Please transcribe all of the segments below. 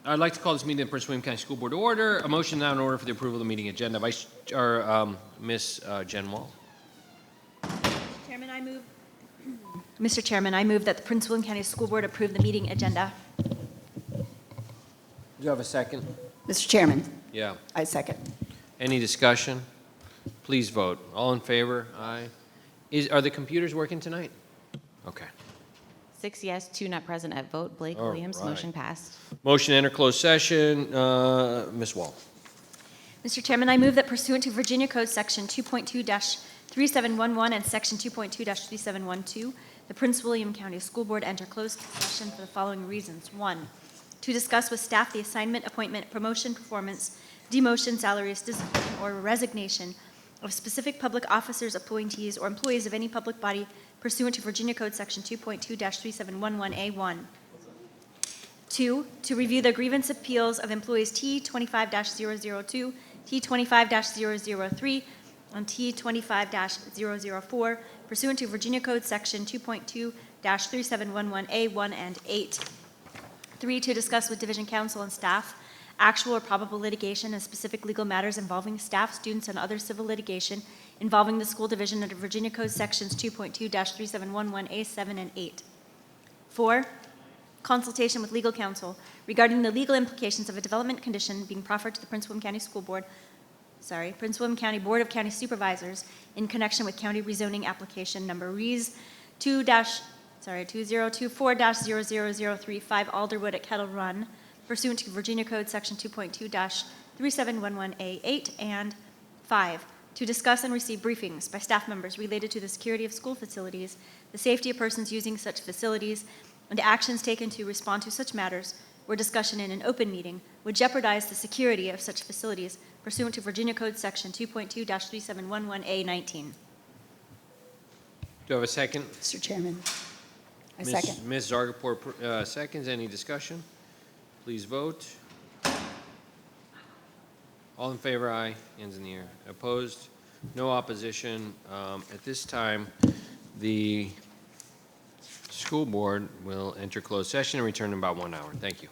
I'd like to call this meeting of the Prince William County School Board to order. A motion now in order for the approval of the meeting agenda. Ms. Jen Wall. Mr. Chairman, I move that the Prince William County School Board approve the meeting agenda. Do you have a second? Mr. Chairman, Yeah. I second. Any discussion? Please vote. All in favor? Aye. Are the computers working tonight? Okay. 6 yes, 2 not present at vote. Blake All Williams, right. motion passed. Motion to enter closed session. Ms. Wall. Mr. Chairman, I move that pursuant to Virginia Code Section 2.2-3711 and Section 2.2-3712, the Prince William County School Board enter closed session for the following reasons. 1, to discuss with staff the assignment, appointment, promotion, performance, demotion, salaries, discipline, or resignation of specific public officers, appointees, or employees of any public body pursuant to Virginia Code Section 2.2-3711A1. 2, to review the grievance appeals of employees T25-002, T25-003, and T25-004 pursuant to Virginia Code Section 2.2-3711A1 and 8. 3, to discuss with Division Counsel and staff actual or probable litigation and specific legal matters involving staff, students, and other civil litigation involving the school division under Virginia Code Sections 2.2-3711A7 and 8. 4, consultation with legal counsel regarding the legal implications of a development condition being proffered to the Prince William County Prince William County Board of County Supervisors in connection with county rezoning application number REZ 2024-00035 Alderwood at Kettle Run, pursuant to Virginia Code Section 2.2-3711A8, and 5, to discuss and receive briefings by staff members related to the security of school facilities, the safety of persons using such facilities, and actions taken to respond to such matters where discussion in an open meeting would jeopardize the security of such facilities pursuant to Virginia Code Section 2.2-3711A19. Do you have a second? Mr. Chairman, I second. Ms. Zargarpur seconds. Any discussion? Please vote. All in favor, aye. Hands in the air. Opposed? No opposition. At this time, the school board will enter closed session and return in about 1 hour. Thank you.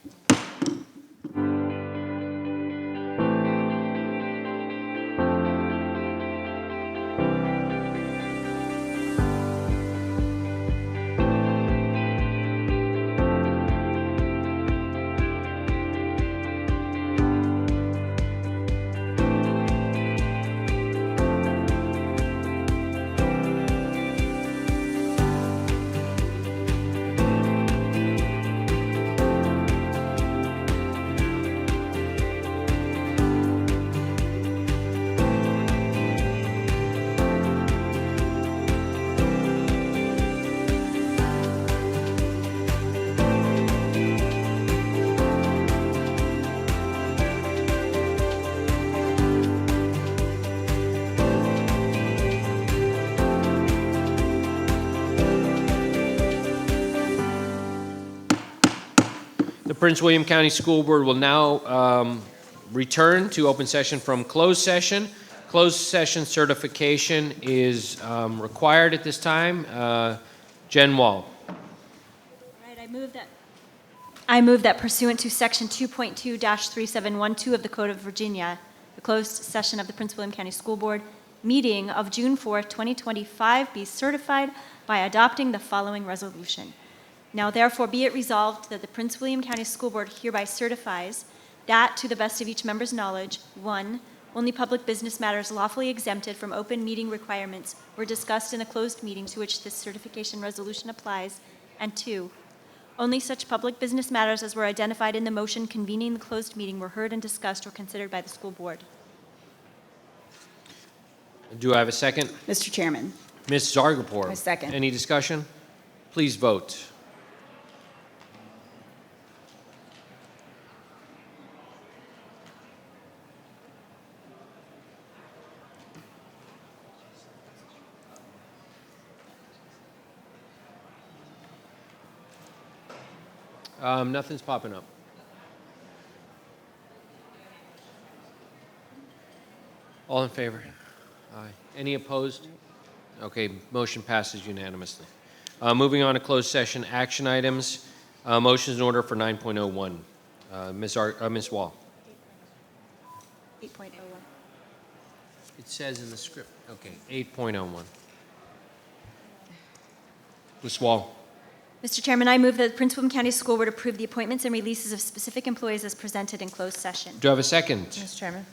The Prince William County School Board will now return to open session from closed session. Closed session certification is required at this time. Jen Wall. All right, I move that pursuant to Section 2.2-3712 of the Code of Virginia, the closed session of the Prince William County School Board meeting of June 4th, 2025 be certified by adopting the following resolution. Now therefore be it resolved that the Prince William County School Board hereby certifies that, to the best of each member's knowledge, 1, only public business matters lawfully exempted from open meeting requirements were discussed in a closed meeting to which this certification resolution applies, and 2, only such public business matters as were identified in the motion convening the closed meeting were heard and discussed or considered by the school board. Do I have a second? Mr. Chairman, Ms. Zargarpur. I second. Any discussion? Please vote. Nothing's popping up. All in favor? Aye. Any opposed? Okay, motion passes unanimously. Moving on to closed session action items. Motions in order for 9.01. Ms. Wall. 8.01. It says in the script, okay, 8.01. Ms. Wall. Mr. Chairman, I move that the Prince William County School Board approve the appointments and releases of specific employees as presented in closed session. Do I have a second? Mr. Chairman,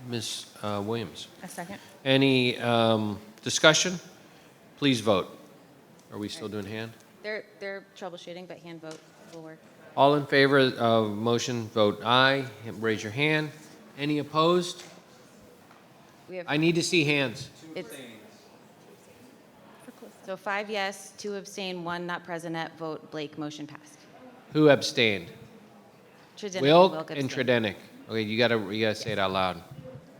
Ms. Williams. a second. Any discussion? Please vote. Are we still doing hand? They're troubleshooting, but hand vote will work. All in favor of motion, vote aye. Raise your hand. Any opposed? We have, I need to see hands. it's, so 5 yes, 2 abstain, 1 not present at vote. Blake, motion passed. Who abstained? Tredenick Wilk and abstained. Tredenick. Okay, you gotta say it out loud.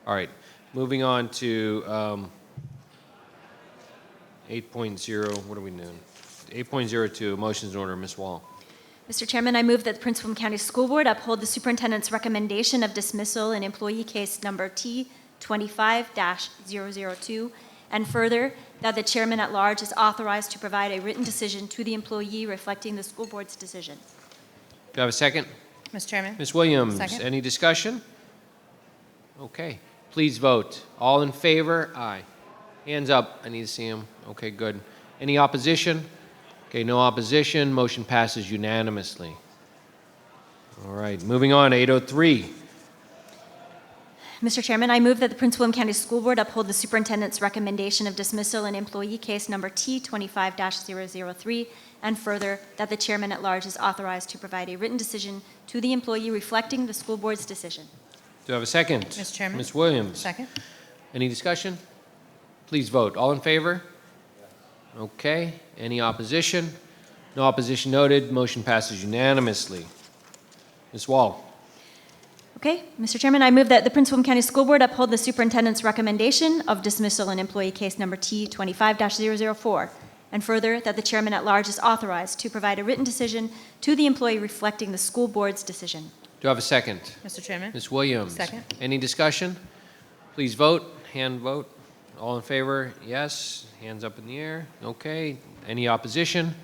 All right, moving on to 8.0, what are we doing? 8.02, motions in order, Ms. Wall. Mr. Chairman, I move that the Prince William County School Board uphold the superintendent's recommendation of dismissal in employee case number T25-002, and further, that the chairman at large is authorized to provide a written decision to the employee reflecting the school board's decision. Do I have a second? Mr. Chairman, Ms. Williams, Second. any discussion? Okay, please vote. All in favor? Aye. Hands up, I need to see them. Okay, good. Any opposition? Okay, no opposition, motion passes unanimously. All right, moving on, 803. Mr. Chairman, I move that the Prince William County School Board uphold the superintendent's recommendation of dismissal in employee case number T25-003, and further, that the chairman at large is authorized to provide a written decision to the employee reflecting the school board's decision. Do I have a second? Mr. Chairman. Ms. Williams. second. Any discussion? Please vote. All in favor? Okay. Any opposition? No opposition noted. Motion passes unanimously. Ms. Wall. Okay, Mr. Chairman, I move that the Prince William County School Board uphold the superintendent's recommendation of dismissal in employee case number T25-004, and further, that the chairman at large is authorized to provide a written decision to the employee reflecting the school board's decision. Do I have a second? Mr. Chairman, Ms. Williams. Second. Any discussion? Please vote. Hand vote. All in favor? Yes. Hands up in the air. Okay. Any opposition?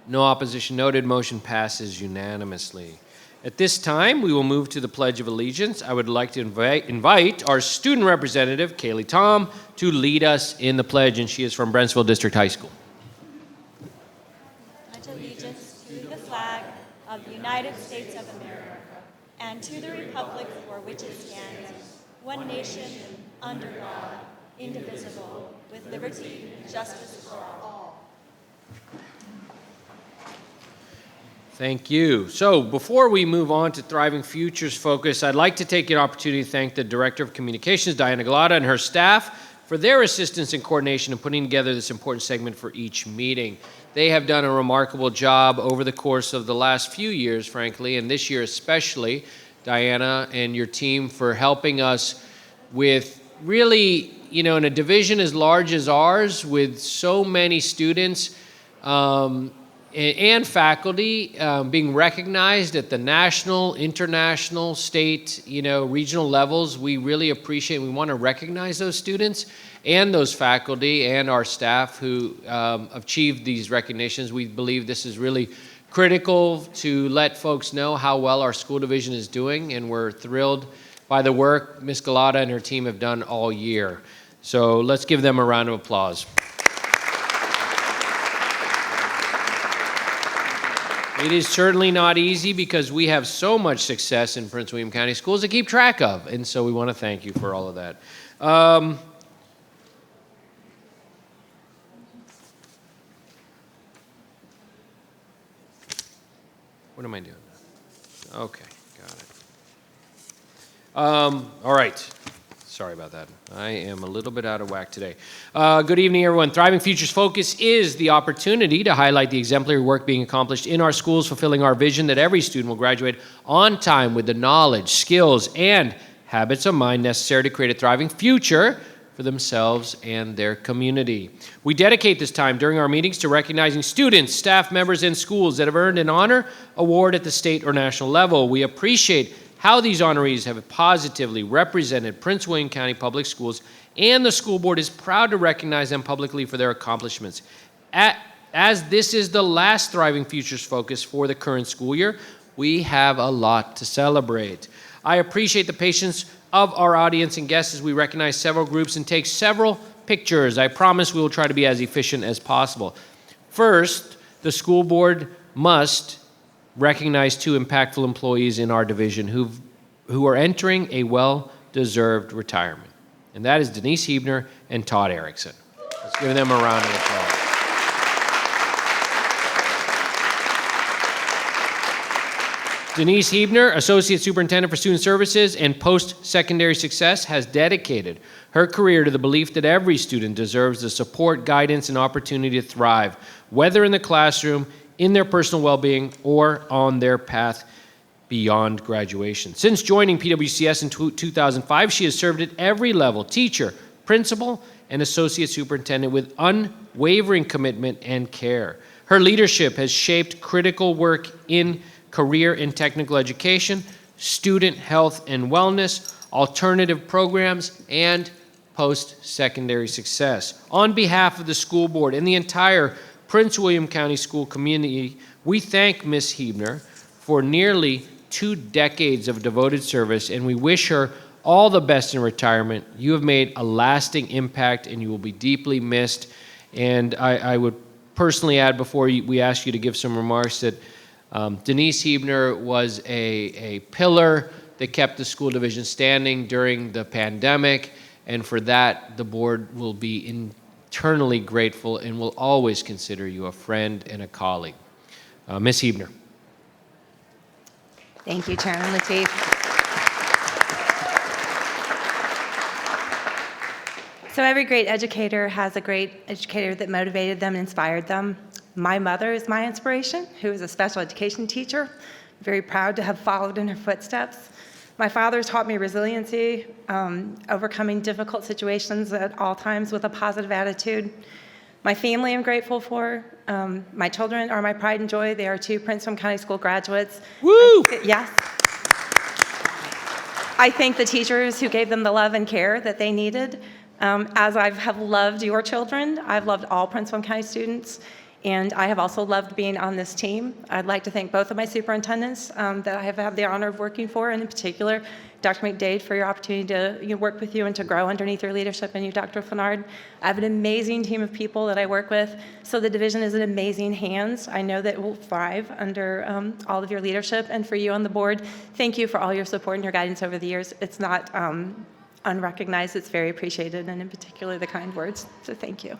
No opposition noted. Motion passes unanimously. At this time, we will move to the Pledge of Allegiance. I would like to invite our student representative, Kaylee Tom, to lead us in the pledge, and she is from Brentsville District High School. Pledge allegiance to the flag of the United States of America and to the republic for which it stands, one nation, under God, indivisible, with liberty and justice for all. Thank you. So before we move on to Thriving Futures Focus, I'd like to take an opportunity to thank the Director of Communications, Diana Galata, and her staff for their assistance and coordination in putting together this important segment for each meeting. They have done a remarkable job over the course of the last few years, frankly, and this year especially, Diana and your team, for helping us with really, in a division as large as ours, with so many students, and faculty being recognized at the national, international, state, regional levels. We really appreciate, we want to recognize those students and those faculty and our staff who achieved these recognitions. We believe this is really critical to let folks know how well our school division is doing, and we're thrilled by the work Ms. Galata and her team have done all year. So let's give them a round of applause. It is certainly not easy because we have so much success in Prince William County Schools to keep track of, and so we want to thank you for all of that. What am I doing? Okay, got it. All right. Sorry about that. I am a little bit out of whack today. Good evening, everyone. Thriving Futures Focus is the opportunity to highlight the exemplary work being accomplished in our schools, fulfilling our vision that every student will graduate on time with the knowledge, skills, and habits of mind necessary to create a thriving future for themselves and their community. We dedicate this time during our meetings to recognizing students, staff members, and schools that have earned an honor award at the state or national level. We appreciate how these honorees have positively represented Prince William County Public Schools, and the school board is proud to recognize them publicly for their accomplishments. As this is the last Thriving Futures Focus for the current school year, We have a lot to celebrate. I appreciate the patience of our audience and guests as we recognize several groups and take several pictures. I promise we will try to be as efficient as possible. First, the school board must recognize two impactful employees in our division who are entering a well-deserved retirement. And that is Denise Hebner and Todd Erickson. Let's give them a round of applause. Denise Hebner, Associate Superintendent for Student Services and Post-Secondary Success, has dedicated her career to the belief that every student deserves the support, guidance, and opportunity to thrive, whether in the classroom, in their personal well-being, or on their path beyond graduation. Since joining PWCS in 2005, she has served at every level, teacher, principal, and associate superintendent with unwavering commitment and care. Her leadership has shaped critical work in career and technical education, student health and wellness, alternative programs, and post-secondary success. On behalf of the school board and the entire Prince William County school community, we thank Ms. Hebner for nearly 2 decades of devoted service, and we wish her all the best in retirement. You have made a lasting impact, and you will be deeply missed. And I would personally add, before we ask you to give some remarks, that Denise Hebner was a pillar that kept the school division standing during the pandemic, and for that, the board will be eternally grateful and will always consider you a friend and a colleague. Ms. Hebner. Thank you, Chairman Lateef. So every great educator has a great educator that motivated them and inspired them. My mother is my inspiration, who is a special education teacher. I'm very proud to have followed in her footsteps. My father taught me resiliency, overcoming difficult situations at all times with a positive attitude. My family I'm grateful for. My children are my pride and joy. They are 2 Prince William County School graduates. Woo! Yes. I thank the teachers who gave them the love and care that they needed. As I have loved your children, I've loved all Prince William County students, and I have also loved being on this team. I'd like to thank both of my superintendents that I have had the honor of working for, and in particular, Dr. McDade, for your opportunity to work with you and to grow underneath your leadership, and you, Dr. Fenard. I have an amazing team of people that I work with, so the division is in amazing hands. I know that it will thrive under all of your leadership, and for you on the board, thank you for all your support and your guidance over the years. It's not unrecognized, it's very appreciated, and in particular, the kind words, so thank you.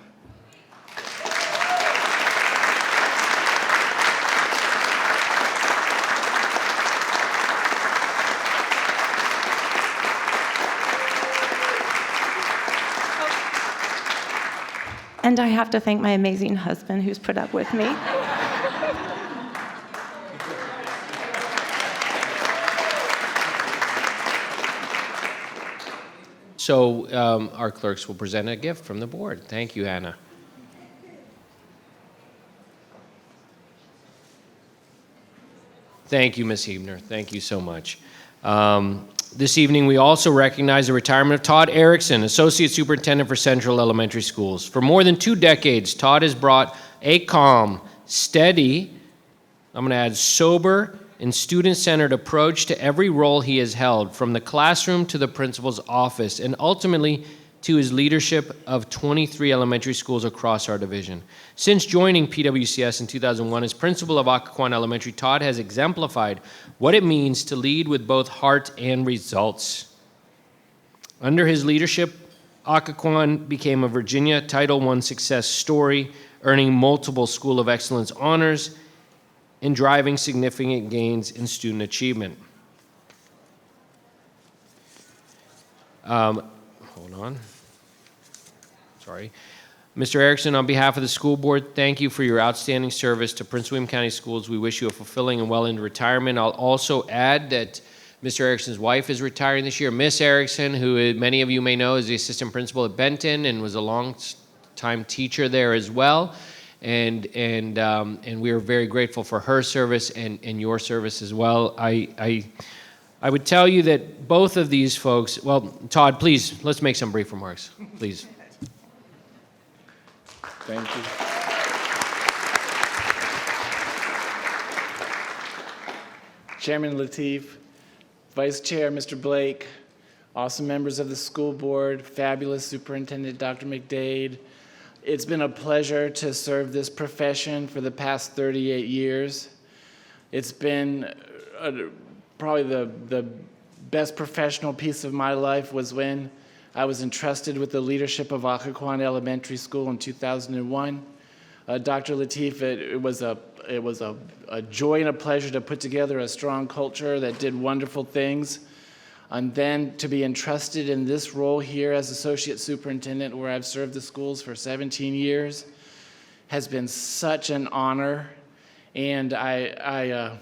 And I have to thank my amazing husband who's put up with me. So our clerks will present a gift from the board. Thank you, Anna. Thank you, Ms. Hebner. Thank you so much. This evening, we also recognize the retirement of Todd Erickson, Associate Superintendent for Central Elementary Schools. For more than 2 decades, Todd has brought a calm, steady, I'm going to add sober, and student-centered approach to every role he has held, from the classroom to the principal's office, and ultimately to his leadership of 23 elementary schools across our division. Since joining PWCS in 2001 as principal of Occoquan Elementary, Todd has exemplified what it means to lead with both heart and results. Under his leadership, Occoquan became a Virginia Title I success story, earning multiple School of Excellence honors and driving significant gains in student achievement. Hold on. Sorry. Mr. Erickson, on behalf of the school board, thank you for your outstanding service to Prince William County Schools. We wish you a fulfilling and well-earned retirement. I'll also add that Mr. Erickson's wife is retiring this year. Miss Erickson, who many of you may know is the assistant principal at Benton and was a long-time teacher there as well. And we are very grateful for her service and your service as well. I would tell you that both of these folks, well, Todd, please, let's make some brief remarks, please. Thank you. Chairman Lateef, Vice Chair Mr. Blake, awesome members of the school board, fabulous Superintendent Dr. McDade. It's been a pleasure to serve this profession for the past 38 years. It's been probably the best professional piece of my life was when I was entrusted with the leadership of Occoquan Elementary School in 2001. Dr. Lateef, it was a joy and a pleasure to put together a strong culture that did wonderful things. And then to be entrusted in this role here as Associate Superintendent, where I've served the schools for 17 years, has been such an honor. And I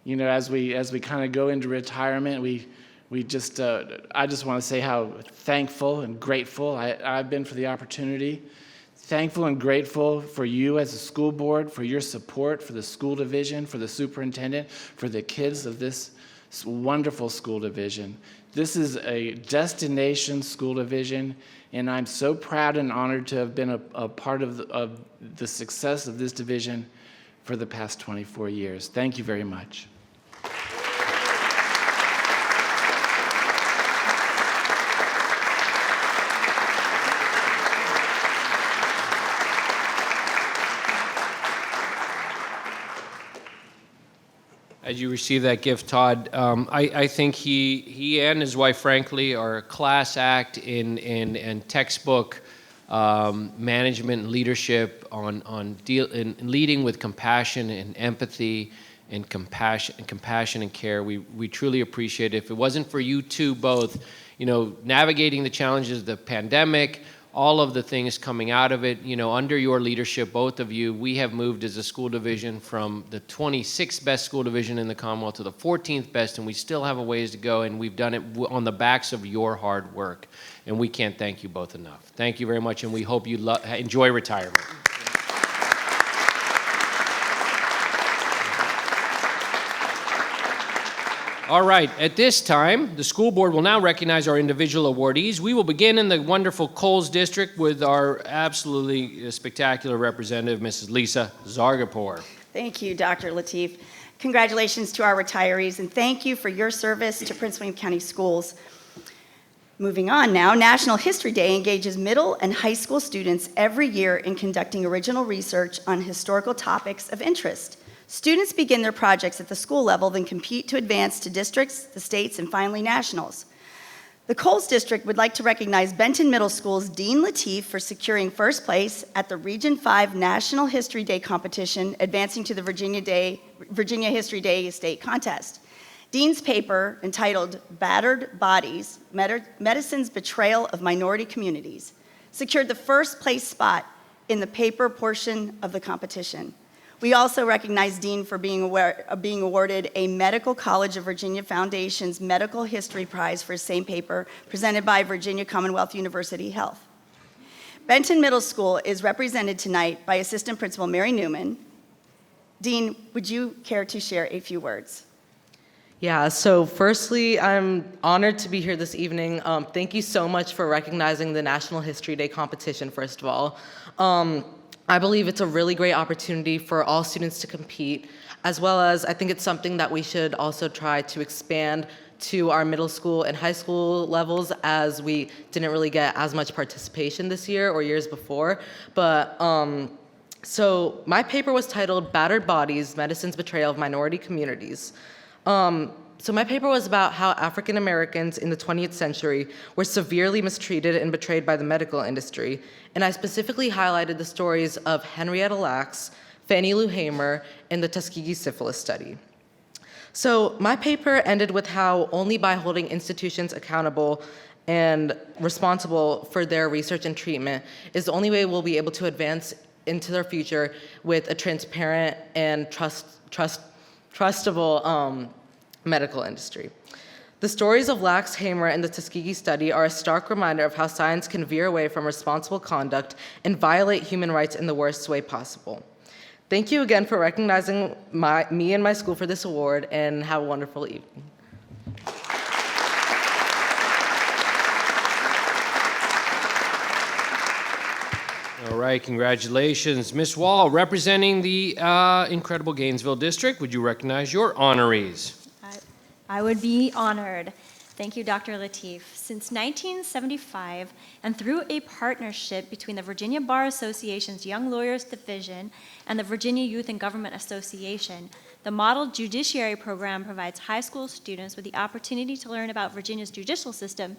as we kind of go into retirement, I just want to say how thankful and grateful I've been for the opportunity. Thankful and grateful for you as a school board, for your support, for the school division, for the superintendent, for the kids of this wonderful school division. This is a destination school division, and I'm so proud and honored to have been a part of the success of this division for the past 24 years. Thank you very much. As you receive that gift, Todd, I think he and his wife, frankly, are a class act in textbook management and leadership in leading with compassion and empathy and compassion and care. We truly appreciate it. If it wasn't for you two both, navigating the challenges of the pandemic, all of the things coming out of it, under your leadership, both of you, we have moved as a school division from the 26th best school division in the Commonwealth to the 14th best, and we still have a ways to go, and we've done it on the backs of your hard work, and we can't thank you both enough. Thank you very much, and we hope you enjoy retirement. All right, at this time, the school board will now recognize our individual awardees. We will begin in the wonderful Coles District with our absolutely spectacular representative, Mrs. Lisa Zargapur. Thank you, Dr. Lateef. Congratulations to our retirees, and thank you for your service to Prince William County Schools. Moving on now, National History Day engages middle and high school students every year in conducting original research on historical topics of interest. Students begin their projects at the school level, then compete to advance to districts, the states, and finally nationals. The Coles District would like to recognize Benton Middle School's Dean Lateef for securing first place at the Region 5 National History Day competition, advancing to the Virginia History Day State Contest. Dean's paper, entitled Battered Bodies, Medicine's Betrayal of Minority Communities, secured the first place spot in the paper portion of the competition. We also recognize Dean for being awarded a Medical College of Virginia Foundation's Medical History Prize for his same paper, presented by Virginia Commonwealth University Health. Benton Middle School is represented tonight by Assistant Principal Mary Newman. Dean, would you care to share a few words? Yeah, so firstly, I'm honored to be here this evening. Thank you so much for recognizing the National History Day competition, first of all. I believe it's a really great opportunity for all students to compete, as well as I think it's something that we should also try to expand to our middle school and high school levels, as we didn't really get as much participation this year or years before. But so my paper was titled Battered Bodies, Medicine's Betrayal of Minority Communities. So my paper was about how African Americans in the 20th century were severely mistreated and betrayed by the medical industry. And I specifically highlighted the stories of Henrietta Lacks, Fannie Lou Hamer, and the Tuskegee syphilis study. So my paper ended with how only by holding institutions accountable and responsible for their research and treatment is the only way we'll be able to advance into their future with a transparent and trustable medical industry. The stories of Lacks, Hamer, and the Tuskegee study are a stark reminder of how science can veer away from responsible conduct and violate human rights in the worst way possible. Thank you again for recognizing me and my school for this award, and have a wonderful evening. All right, congratulations. Ms. Wall, representing the incredible Gainesville District, would you recognize your honorees? I would be honored. Thank you, Dr. Lateef. Since 1975, and through a partnership between the Virginia Bar Association's Young Lawyers Division and the Virginia Youth and Government Association, the Model Judiciary Program provides high school students with the opportunity to learn about Virginia's judicial system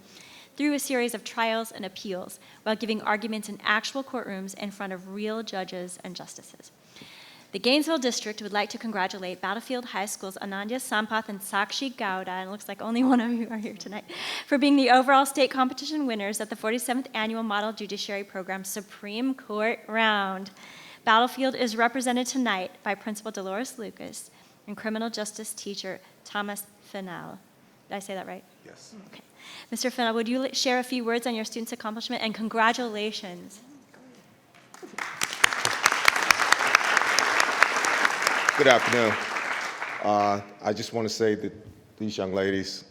through a series of trials and appeals, while giving arguments in actual courtrooms in front of real judges and justices. The Gainesville District would like to congratulate Battlefield High School's Anandya Sampath and Sakshi Gowda, and it looks like only one of you are here tonight, for being the overall state competition winners at the 47th Annual Model Judiciary Program Supreme Court Round. Battlefield is represented tonight by Principal Dolores Lucas and criminal justice teacher Thomas Fennell. Did I say that right? Yes. Okay. Mr. Fennell, would you share a few words on your students' accomplishment, and congratulations? Good afternoon. I just want to say that these young ladies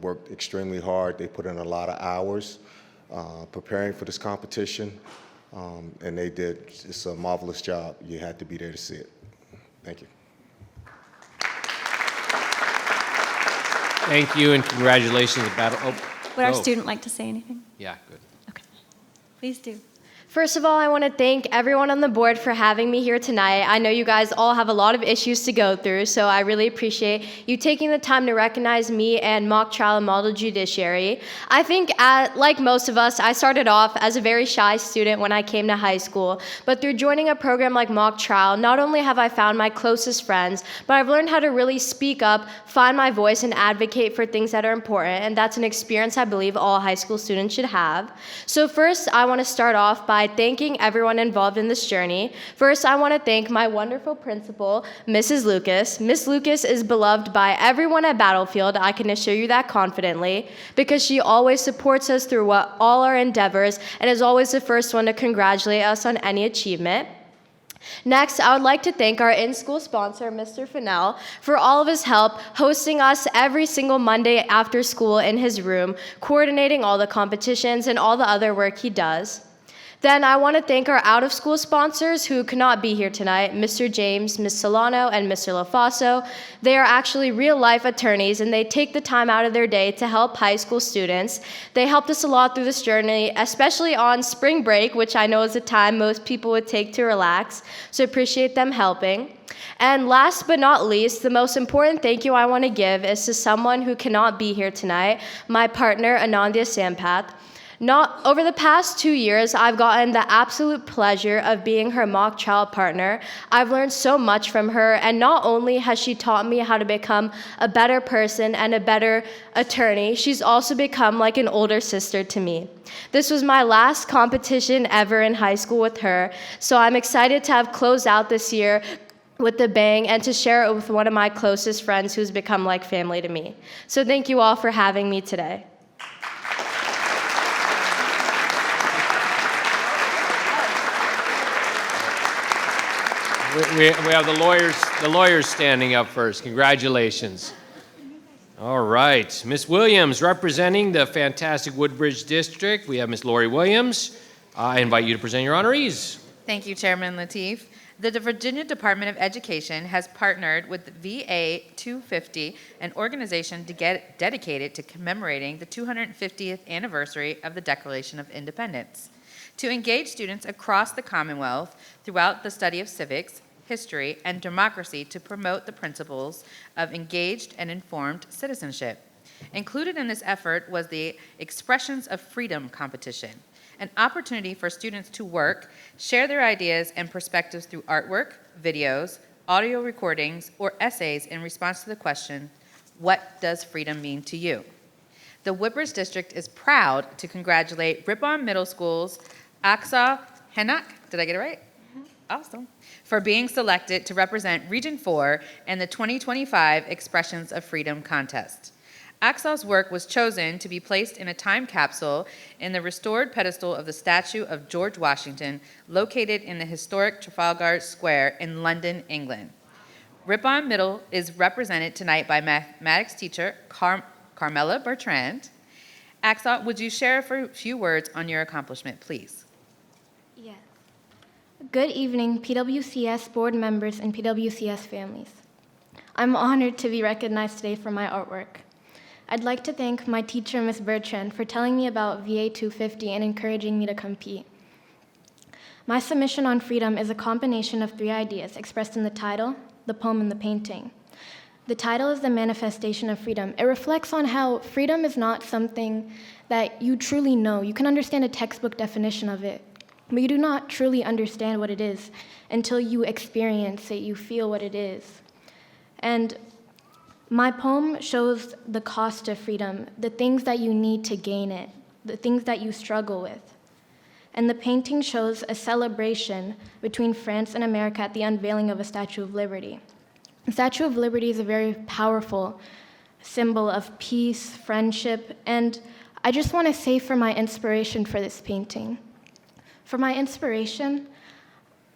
worked extremely hard. They put in a lot of hours preparing for this competition, and they did just a marvelous job. You had to be there to see it. Thank you. Thank you and congratulations. Would our student like to say anything? Yeah, good. Okay. Please do. First of all, I want to thank everyone on the board for having me here tonight. I know you guys all have a lot of issues to go through, so I really appreciate you taking the time to recognize me and mock trial and model judiciary. I think, like most of us, I started off as a very shy student when I came to high school, but through joining a program like mock trial, not only have I found my closest friends, but I've learned how to really speak up, find my voice, and advocate for things that are important, and that's an experience I believe all high school students should have. So first, I want to start off by thanking everyone involved in this journey. First, I want to thank my wonderful principal, Mrs. Lucas. Miss Lucas is beloved by everyone at Battlefield, I can assure you that confidently, because she always supports us through all our endeavors and is always the first one to congratulate us on any achievement. Next, I would like to thank our in-school sponsor, Mr. Fennell, for all of his help hosting us every single Monday after school in his room, coordinating all the competitions and all the other work he does. Then I want to thank our out-of-school sponsors who could not be here tonight, Mr. James, Ms. Solano, and Mr. LaFaso. They are actually real-life attorneys, and they take the time out of their day to help high school students. They helped us a lot through this journey, especially on spring break, which I know is a time most people would take to relax, so appreciate them helping. And last but not least, the most important thank you I want to give is to someone who cannot be here tonight, my partner, Anandya Sampath. Over the past 2 years, I've gotten the absolute pleasure of being her mock trial partner. I've learned so much from her, and not only has she taught me how to become a better person and a better attorney, she's also become like an older sister to me. This was my last competition ever in high school with her, so I'm excited to have closed out this year with a bang and to share it with one of my closest friends who's become like family to me. So thank you all for having me today. We have the lawyers standing up first. Congratulations. All right. Ms. Williams, representing the fantastic Woodbridge District, we have Ms. Lori Williams. I invite you to present your honorees. Thank you, Chairman Lateef. The Virginia Department of Education has partnered with VA 250, an organization dedicated to commemorating the 250th anniversary of the Declaration of Independence, to engage students across the Commonwealth throughout the study of civics, history, and democracy to promote the principles of engaged and informed citizenship. Included in this effort was the Expressions of Freedom competition, an opportunity for students to work, share their ideas and perspectives through artwork, videos, audio recordings, or essays in response to the question, what does freedom mean to you? The Woodbridge District is proud to congratulate Ripon Middle School's Aksa Henak, did I get it right? Awesome. For being selected to represent Region 4 in the 2025 Expressions of Freedom contest. Aksa's work was chosen to be placed in a time capsule in the restored pedestal of the statue of George Washington, located in the historic Trafalgar Square in London, England. Ripon Middle is represented tonight by mathematics teacher Carmela Bertrand. Aksa, would you share a few words on your accomplishment, please? Yes. Good evening, PWCS board members and PWCS families. I'm honored to be recognized today for my artwork. I'd like to thank my teacher, Ms. Bertrand, for telling me about VA 250 and encouraging me to compete. My submission on freedom is a combination of 3 ideas expressed in the title, the poem, and the painting. The title is the manifestation of freedom. It reflects on how freedom is not something that you truly know. You can understand a textbook definition of it, but you do not truly understand what it is until you experience it, you feel what it is. And my poem shows the cost of freedom, the things that you need to gain it, the things that you struggle with. And the painting shows a celebration between France and America at the unveiling of a Statue of Liberty. The Statue of Liberty is a very powerful symbol of peace, friendship, and I just want to say for my inspiration for this painting. For my inspiration,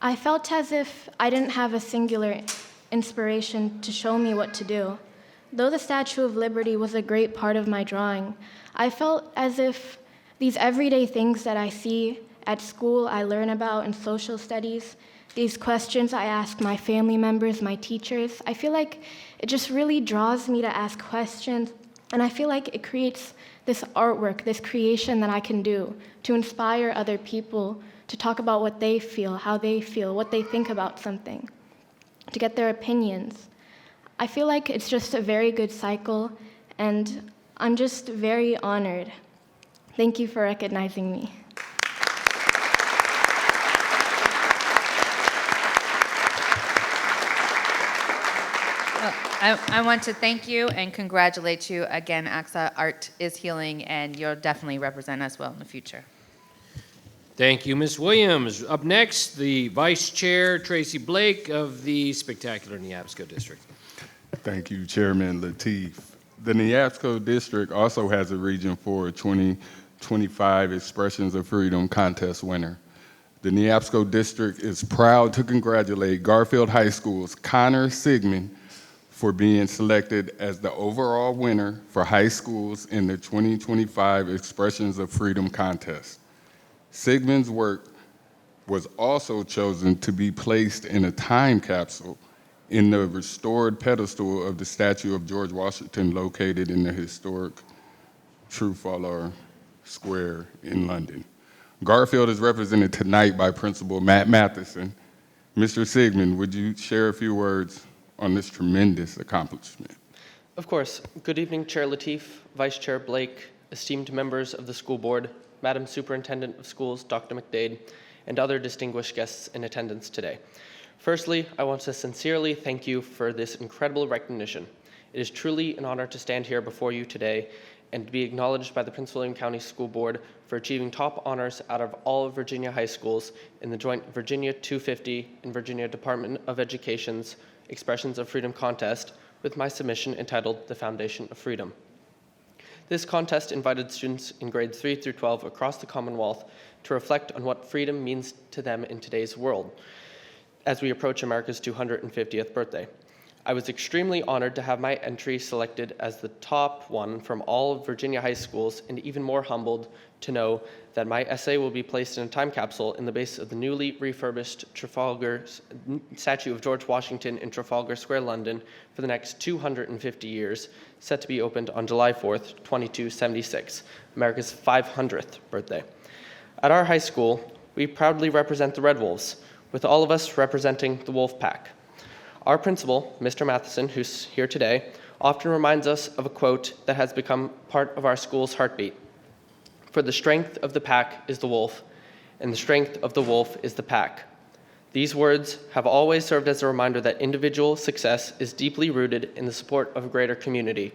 I felt as if I didn't have a singular inspiration to show me what to do. Though the Statue of Liberty was a great part of my drawing, I felt as if these everyday things that I see at school, I learn about in social studies, these questions I ask my family members, my teachers, I feel like it just really draws me to ask questions, and I feel like it creates this artwork, this creation that I can do to inspire other people to talk about what they feel, how they feel, what they think about something, to get their opinions. I feel like it's just a very good cycle, and I'm just very honored. Thank you for recognizing me. I want to thank you and congratulate you again, AXA. Art is healing, and you'll definitely represent us well in the future. Thank you, Ms. Williams. Up next, the Vice Chair, Tracy Blake of the spectacular Neabsco District. Thank you, Chairman Lateef. The Neabsco District also has a Region 4 2025 Expressions of Freedom Contest winner. The Neabsco District is proud to congratulate Garfield High School's Connor Sigmund for being selected as the overall winner for high schools in the 2025 Expressions of Freedom Contest. Sigmund's work was also chosen to be placed in a time capsule in the restored pedestal of the statue of George Washington located in the historic Trafalgar Square in London. Garfield is represented tonight by Principal Matt Matheson. Mr. Sigmund, would you share a few words on this tremendous accomplishment? Of course. Good evening, Chair Lateef, Vice Chair Blake, esteemed members of the school board, Madam Superintendent of Schools, Dr. McDade, and other distinguished guests in attendance today. Firstly, I want to sincerely thank you for this incredible recognition. It is truly an honor to stand here before you today and to be acknowledged by the Prince William County School Board for achieving top honors out of all of Virginia high schools in the joint Virginia 250 and Virginia Department of Education's Expressions of Freedom contest with my submission entitled The Foundation of Freedom. This contest invited students in grades 3 through 12 across the Commonwealth to reflect on what freedom means to them in today's world as we approach America's 250th birthday. I was extremely honored to have my entry selected as the top one from all of Virginia high schools, and even more humbled to know that my essay will be placed in a time capsule in the base of the newly refurbished Trafalgar statue of George Washington in Trafalgar Square, London, for the next 250 years, set to be opened on July 4th, 2276, America's 500th birthday. At our high school, we proudly represent the Red Wolves, with all of us representing the Wolf Pack. Our principal, Mr. Matheson, who's here today, often reminds us of a quote that has become part of our school's heartbeat. For the strength of the pack is the wolf, and the strength of the wolf is the pack. These words have always served as a reminder that individual success is deeply rooted in the support of a greater community.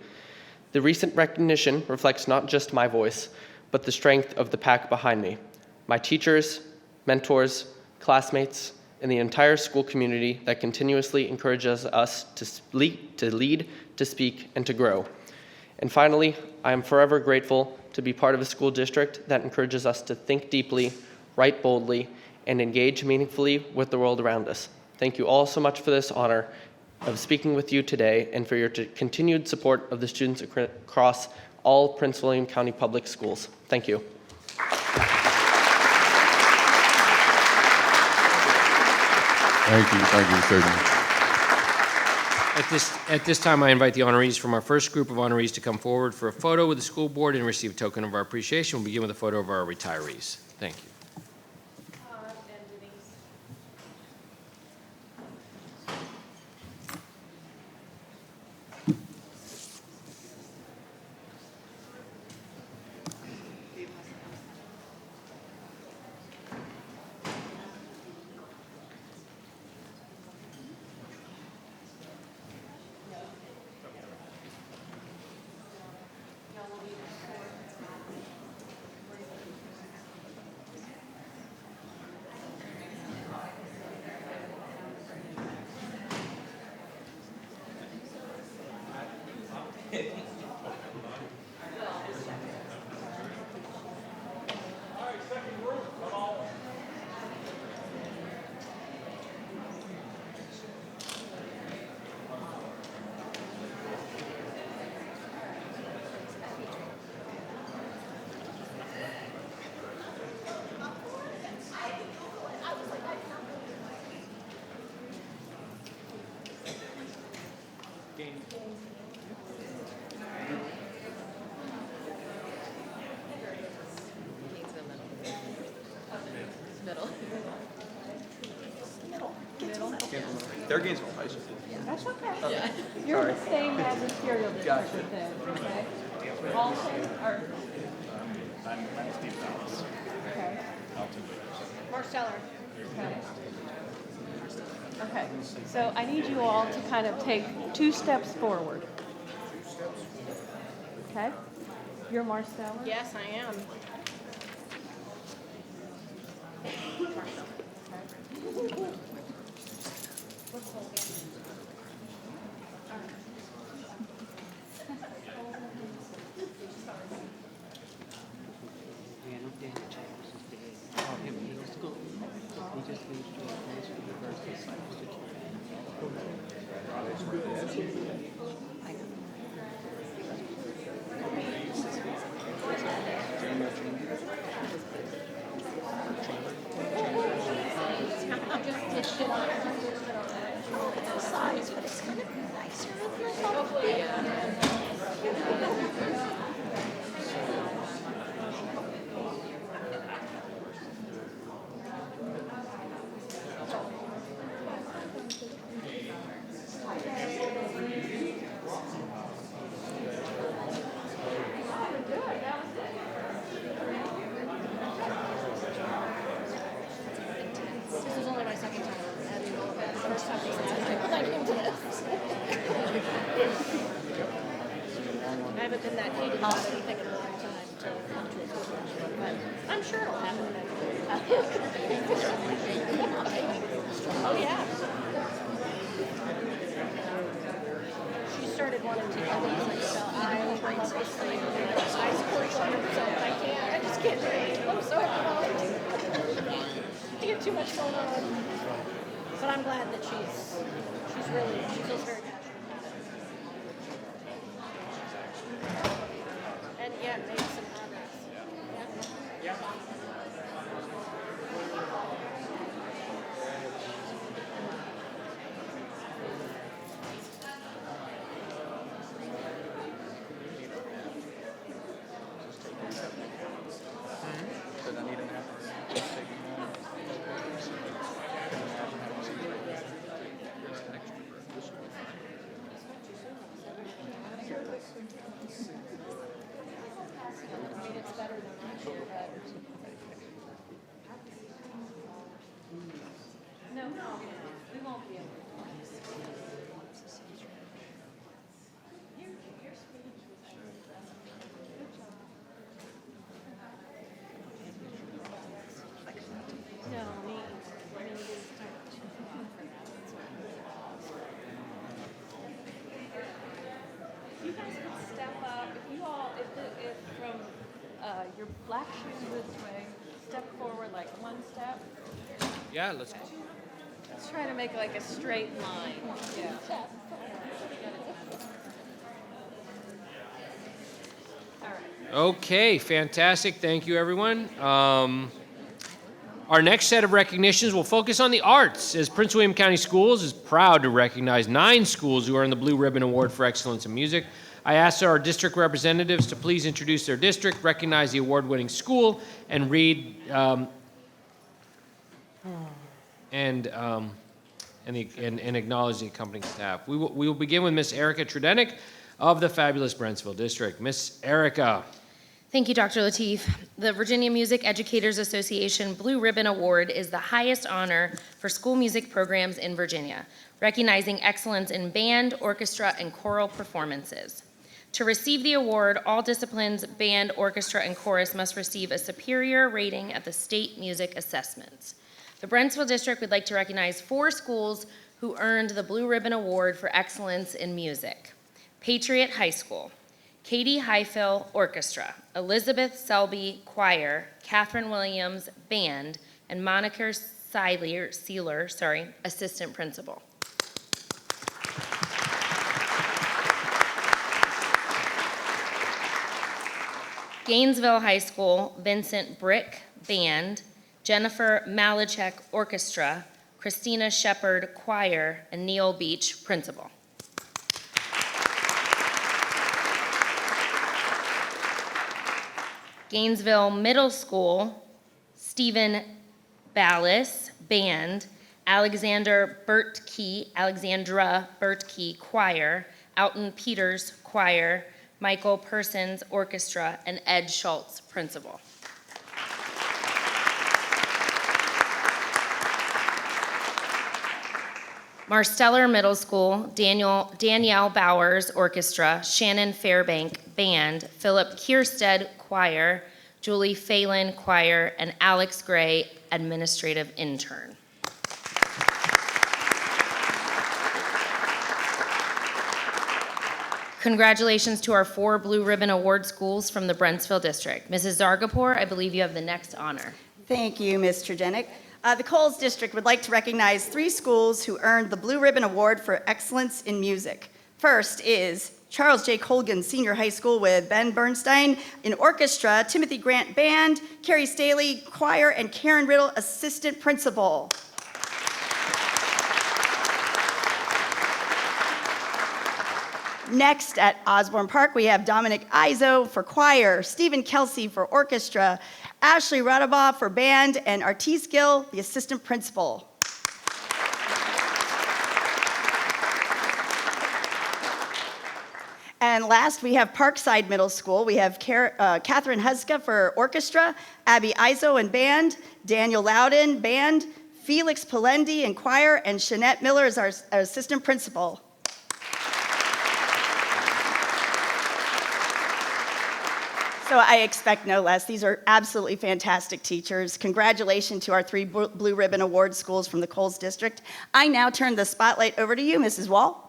The recent recognition reflects not just my voice, but the strength of the pack behind me. My teachers, mentors, classmates, and the entire school community that continuously encourages us to lead, to speak, and to grow. And finally, I am forever grateful to be part of a school district that encourages us to think deeply, write boldly, and engage meaningfully with the world around us. Thank you all so much for this honor of speaking with you today and for your continued support of the students across all Prince William County Public Schools. Thank you. Thank you, Sigmund. At this time, I invite the honorees from our first group of honorees to come forward for a photo with the school board and receive a token of our appreciation. We'll begin with a photo of our retirees. Thank you. They're Gainesville High School. That's okay. You're the same magisterial district then, okay? All same, or, I'm Steve Fowles. okay. Marsteller. Okay. Okay, so I need you all to kind of take 2 steps forward. Okay? You're Marsteller? Yes, I am. This is only my second time having all of it. The first time I came to this. I haven't been that heated about anything in a long time to come to a conclusion, but I'm sure it'll happen eventually. Oh, yeah. She started wanting to go these, so I obviously I support her, so I just can't do it. I'm so involved. I get too much going on. But I'm glad that she feels very passionate about it. And yeah, made some progress. Yeah. No, we won't be able to. No, me. You guys can step up. If you all, if from your black shoes this way, step forward like 1 step. Yeah, let's go. Let's try to make like a straight line. Yeah. All right. Okay, fantastic. Thank you, everyone. Our next set of recognitions will focus on the arts, as Prince William County Schools is proud to recognize 9 schools who earned the Blue Ribbon Award for Excellence in Music. I asked our district representatives to please introduce their district, recognize the award-winning school, and read and acknowledge the accompanying staff. We will begin with Miss Erica Trudenik of the fabulous Brentsville District. Miss Erica. Thank you, Dr. Lateef. The Virginia Music Educators Association Blue Ribbon Award is the highest honor for school music programs in Virginia, recognizing excellence in band, orchestra, and choral performances. To receive the award, all disciplines, band, orchestra, and chorus must receive a superior rating at the state music assessments. The Brentsville District would like to recognize 4 schools who earned the Blue Ribbon Award for excellence in music. Patriot High School, Katie Highfill Orchestra, Elizabeth Selby Choir, Catherine Williams Band, and Monica Sealer, Assistant Principal. Gainesville High School, Vincent Brick Band, Jennifer Malachek Orchestra, Christina Shepard Choir, and Neil Beach Principal. Gainesville Middle School, Stephen Ballas Band, Alexandra Bertkey Choir, Alton Peters Choir, Michael Persons Orchestra, and Ed Schultz Principal. Marsteller Middle School, Danielle Bowers Orchestra, Shannon Fairbank Band, Philip Kierstead Choir, Julie Phelan Choir, and Alex Gray Administrative Intern. Congratulations to our 4 Blue Ribbon Award schools from the Brentsville District. Mrs. Zargapur, I believe you have the next honor. Thank you, Ms. Trudenik. The Coles District would like to recognize 3 schools who earned the Blue Ribbon Award for Excellence in Music. First is Charles J. Colgan Senior High School with Ben Bernstein in orchestra, Timothy Grant Band, Carrie Staley Choir, and Karen Riddle Assistant Principal. Next, at Osborne Park, we have Dominic Izo for choir, Stephen Kelsey for orchestra, Ashley Radabaugh for band, and Artis Gill, the assistant principal. And last, we have Parkside Middle School. We have Catherine Huska for orchestra, Abby Izo and band, Daniel Loudon band, Felix Palendi in choir, and Shanette Miller is our assistant principal. So I expect no less. These are absolutely fantastic teachers. Congratulations to our 3 Blue Ribbon Award schools from the Coles District. I now turn the spotlight over to you, Mrs. Wall.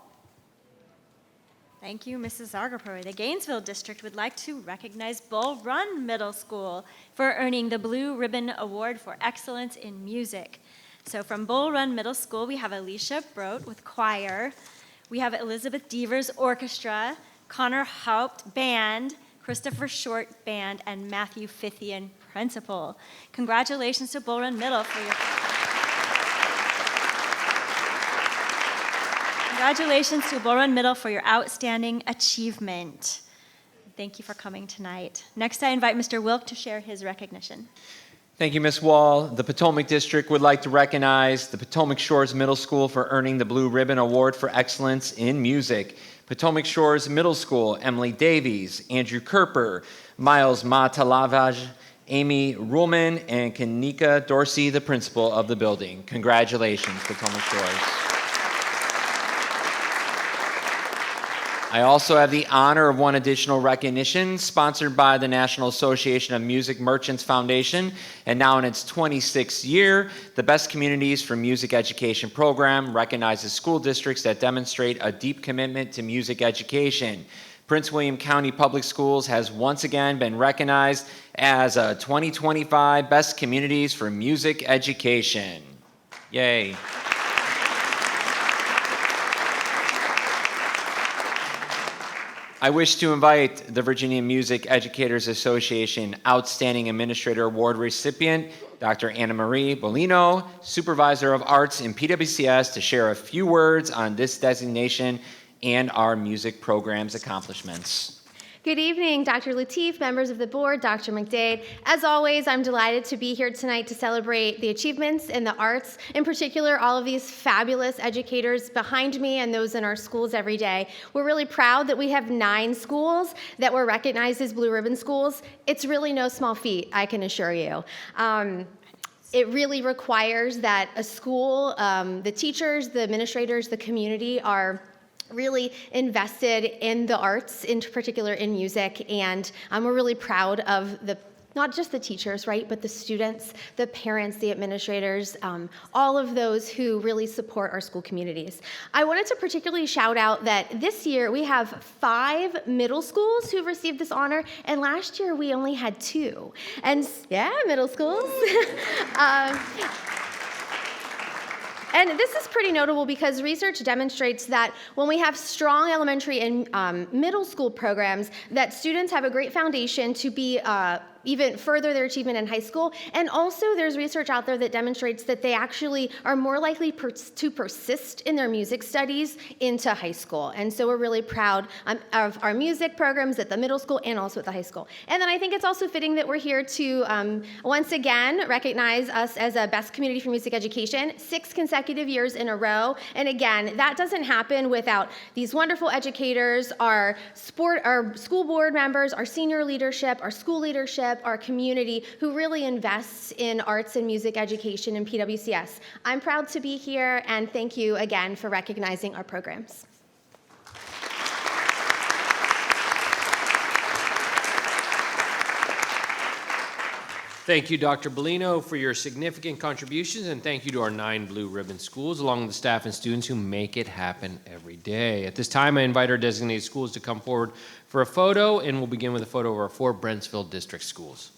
Thank you, Mrs. Zargapur. The Gainesville District would like to recognize Bull Run Middle School for earning the Blue Ribbon Award for Excellence in Music. So from Bull Run Middle School, we have Alicia Brote with choir. We have Elizabeth Devers Orchestra, Connor Haupt Band, Christopher Short Band, and Matthew Fithian Principal. Congratulations to Bull Run Middle for your... Congratulations to Bull Run Middle for your outstanding achievement. Thank you for coming tonight. Next, I invite Mr. Wilk to share his recognition. Thank you, Ms. Wall. The Potomac District would like to recognize the Potomac Shores Middle School for earning the Blue Ribbon Award for Excellence in Music. Potomac Shores Middle School, Emily Davies, Andrew Kerper, Miles Matalavaj, Amy Ruhlman, and Kanika Dorsey, the principal of the building. Congratulations, Potomac Shores. I also have the honor of one additional recognition sponsored by the National Association of Music Merchants Foundation, and now in its 26th year, the Best Communities for Music Education program recognizes school districts that demonstrate a deep commitment to music education. Prince William County Public Schools has once again been recognized as a 2025 Best Communities for Music Education. Yay. I wish to invite the Virginia Music Educators Association Outstanding Administrator Award recipient, Dr. Anna Marie Bolino, Supervisor of Arts in PWCS, to share a few words on this designation and our music program's accomplishments. Good evening, Dr. Lateef, members of the board, Dr. McDade. As always, I'm delighted to be here tonight to celebrate the achievements in the arts, in particular, all of these fabulous educators behind me and those in our schools every day. We're really proud that we have 9 schools that were recognized as Blue Ribbon schools. It's really no small feat, I can assure you. It really requires that a school, the teachers, the administrators, the community are really invested in the arts, in particular in music, and we're really proud of not just the teachers, right, but the students, the parents, the administrators, all of those who really support our school communities. I wanted to particularly shout out that this year we have 5 middle schools who've received this honor, and last year we only had 2. And yeah, middle schools. And this is pretty notable because research demonstrates that when we have strong elementary and middle school programs, that students have a great foundation to be even further their achievement in high school. And also there's research out there that demonstrates that they actually are more likely to persist in their music studies into high school. And so we're really proud of our music programs at the middle school and also at the high school. And then I think it's also fitting that we're here to once again recognize us as a best community for music education, 6 consecutive years in a row. And again, that doesn't happen without these wonderful educators, our school board members, our senior leadership, our school leadership, our community who really invests in arts and music education in PWCS. I'm proud to be here, and thank you again for recognizing our programs. Thank you, Dr. Bolino, for your significant contributions, and thank you to our 9 Blue Ribbon schools, along with the staff and students who make it happen every day. At this time, I invite our designated schools to come forward for a photo, and we'll begin with a photo of our 4 Brentsville District schools.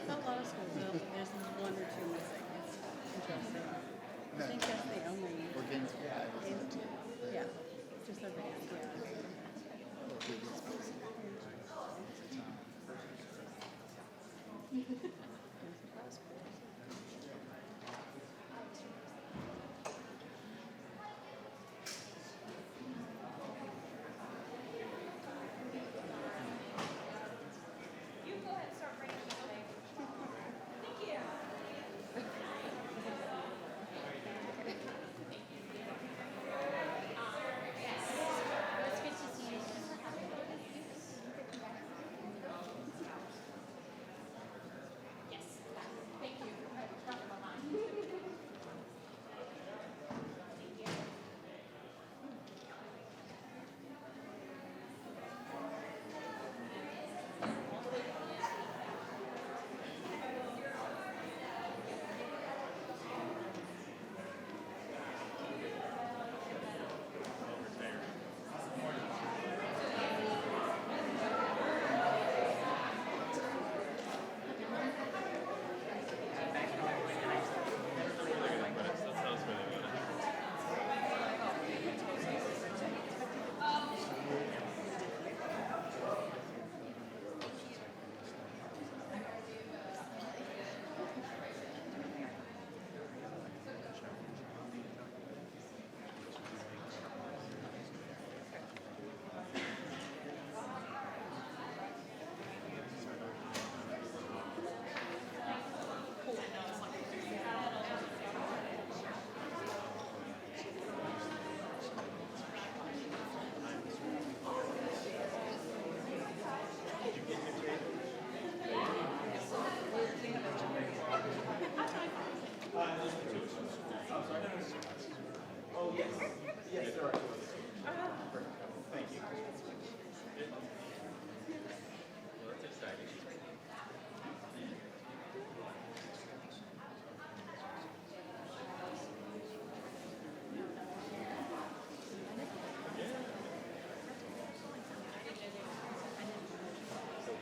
A lot of schools, there's 1 or 2 missing. It's interesting. I think that's the only. Or games. Yeah. Just over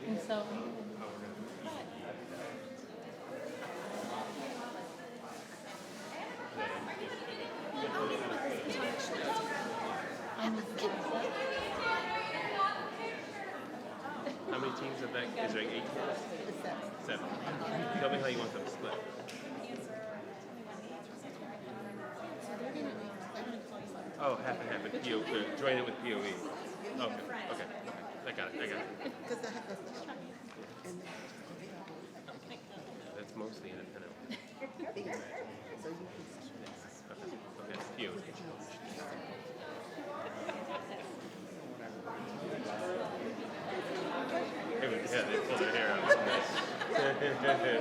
And so. How many teams of that? Is there 8 teams? 7. Tell me how you want them split. Oh, half and half. But join it with POE. Okay. I got it. That's mostly independent. Okay, POE. Yeah, they pull their hair out. Yeah.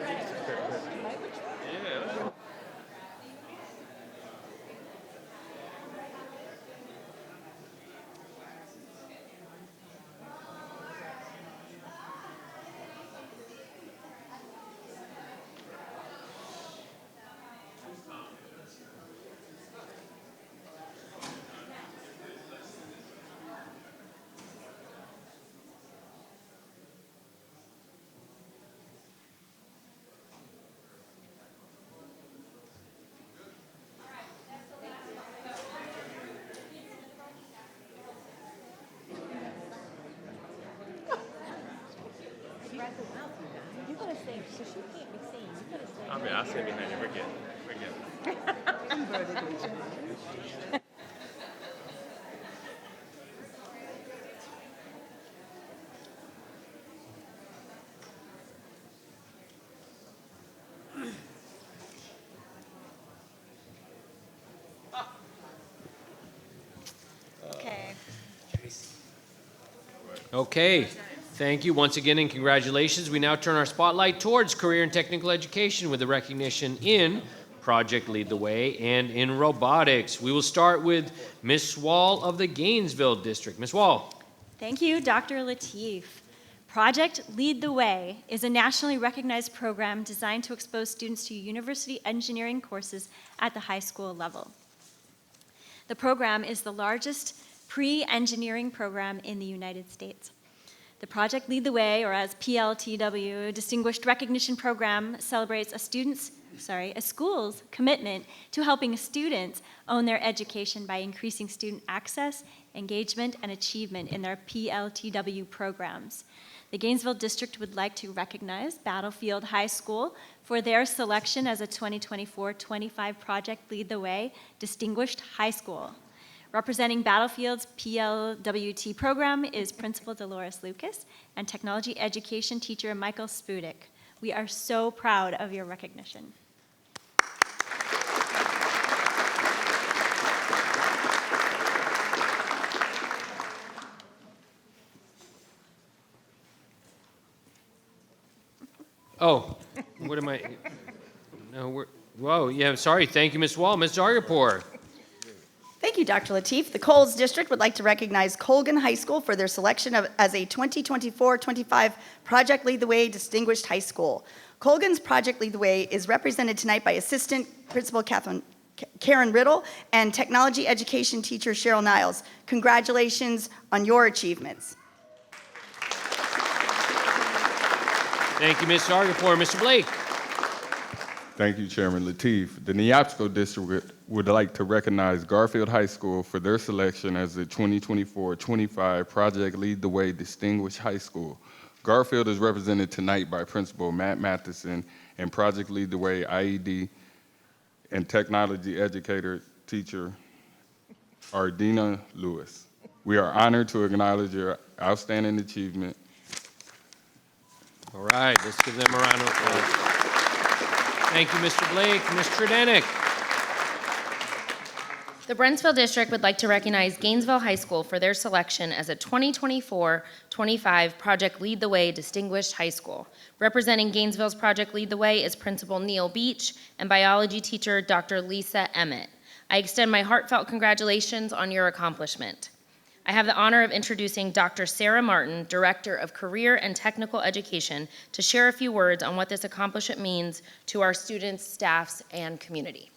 I'll stand behind you. We're good. I'm vertically challenged. Okay. Okay, thank you once again and congratulations. We now turn our spotlight towards career and technical education with a recognition in Project Lead the Way and in robotics. We will start with Ms. Wall of the Gainesville District. Ms. Wall. Thank you, Dr. Lateef. Project Lead the Way is a nationally recognized program designed to expose students to university engineering courses at the high school level. The program is the largest pre-engineering program in the United States. The Project Lead the Way, or as PLTW, Distinguished Recognition Program, celebrates a school's commitment to helping students own their education by increasing student access, engagement, and achievement in their PLTW programs. The Gainesville District would like to recognize Battlefield High School for their selection as a 2024-25 Project Lead the Way Distinguished High School. Representing Battlefield's PLWT program is Principal Dolores Lucas and Technology Education Teacher Michael Spudik. We are so proud of your recognition. Oh, what am I? No, whoa, yeah, sorry. Thank you, Ms. Wall. Ms. Zargarpur. Thank you, Dr. Lateef. The Coles District would like to recognize Colgan High School for their selection as a 2024-25 Project Lead the Way Distinguished High School. Colgan's Project Lead the Way is represented tonight by Assistant Principal Karen Riddle and Technology Education Teacher Cheryl Niles. Congratulations on your achievements. Thank you, Ms. Zargarpur. Mr. Blake. Thank you, Chairman Lateef. The Neabsco District would like to recognize Garfield High School for their selection as the 2024-25 Project Lead the Way Distinguished High School. Garfield is represented tonight by Principal Matt Matheson and Project Lead the Way IED and Technology Educator Teacher Ardina Lewis. We are honored to acknowledge your outstanding achievement. All right, let's give them a round of applause. Thank you, Mr. Blake. Ms. Tredenik. The Brentsville District would like to recognize Gainesville High School for their selection as a 2024-25 Project Lead the Way Distinguished High School. Representing Gainesville's Project Lead the Way is Principal Neil Beach and biology teacher Dr. Lisa Emmett. I extend my heartfelt congratulations on your accomplishment. I have the honor of introducing Dr. Sarah Martin, Director of Career and Technical Education, to share a few words on what this accomplishment means to our students, staffs, and community.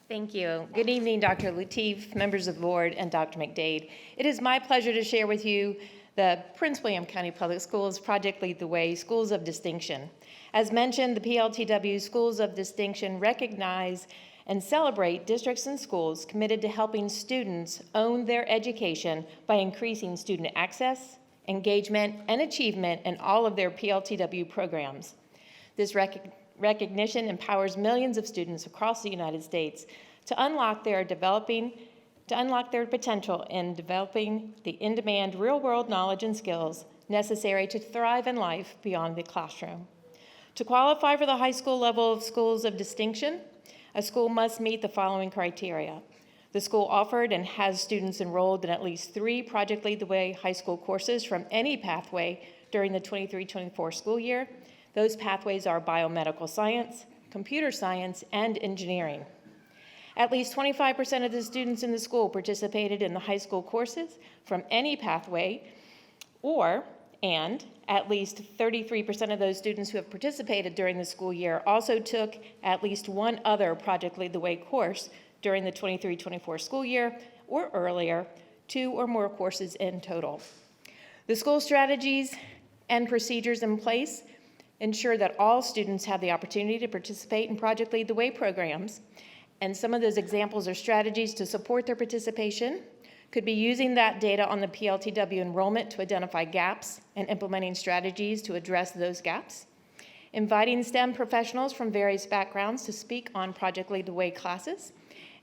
Thank you. Good evening, Dr. Lateef, members of the board, and Dr. McDade. It is my pleasure to share with you the Prince William County Public Schools Project Lead the Way Schools of Distinction. As mentioned, the PLTW Schools of Distinction recognize and celebrate districts and schools committed to helping students own their education by increasing student access, engagement, and achievement in all of their PLTW programs. This recognition empowers millions of students across the United States to unlock their potential in developing the in-demand real-world knowledge and skills necessary to thrive in life beyond the classroom. To qualify for the high school level of schools of distinction, a school must meet the following criteria. The school offered and has students enrolled in at least 3 Project Lead the Way high school courses from any pathway during the 23-24 school year. Those pathways are biomedical science, computer science, and engineering. At least 25% of the students in the school participated in the high school courses from any pathway, and at least 33% of those students who have participated during the school year also took at least one other Project Lead the Way course during the 23-24 school year or earlier, 2 or more courses in total. The school strategies and procedures in place ensure that all students have the opportunity to participate in Project Lead the Way programs, and some of those examples or strategies to support their participation could be using that data on the PLTW enrollment to identify gaps and implementing strategies to address those gaps, inviting STEM professionals from various backgrounds to speak on Project Lead the Way classes,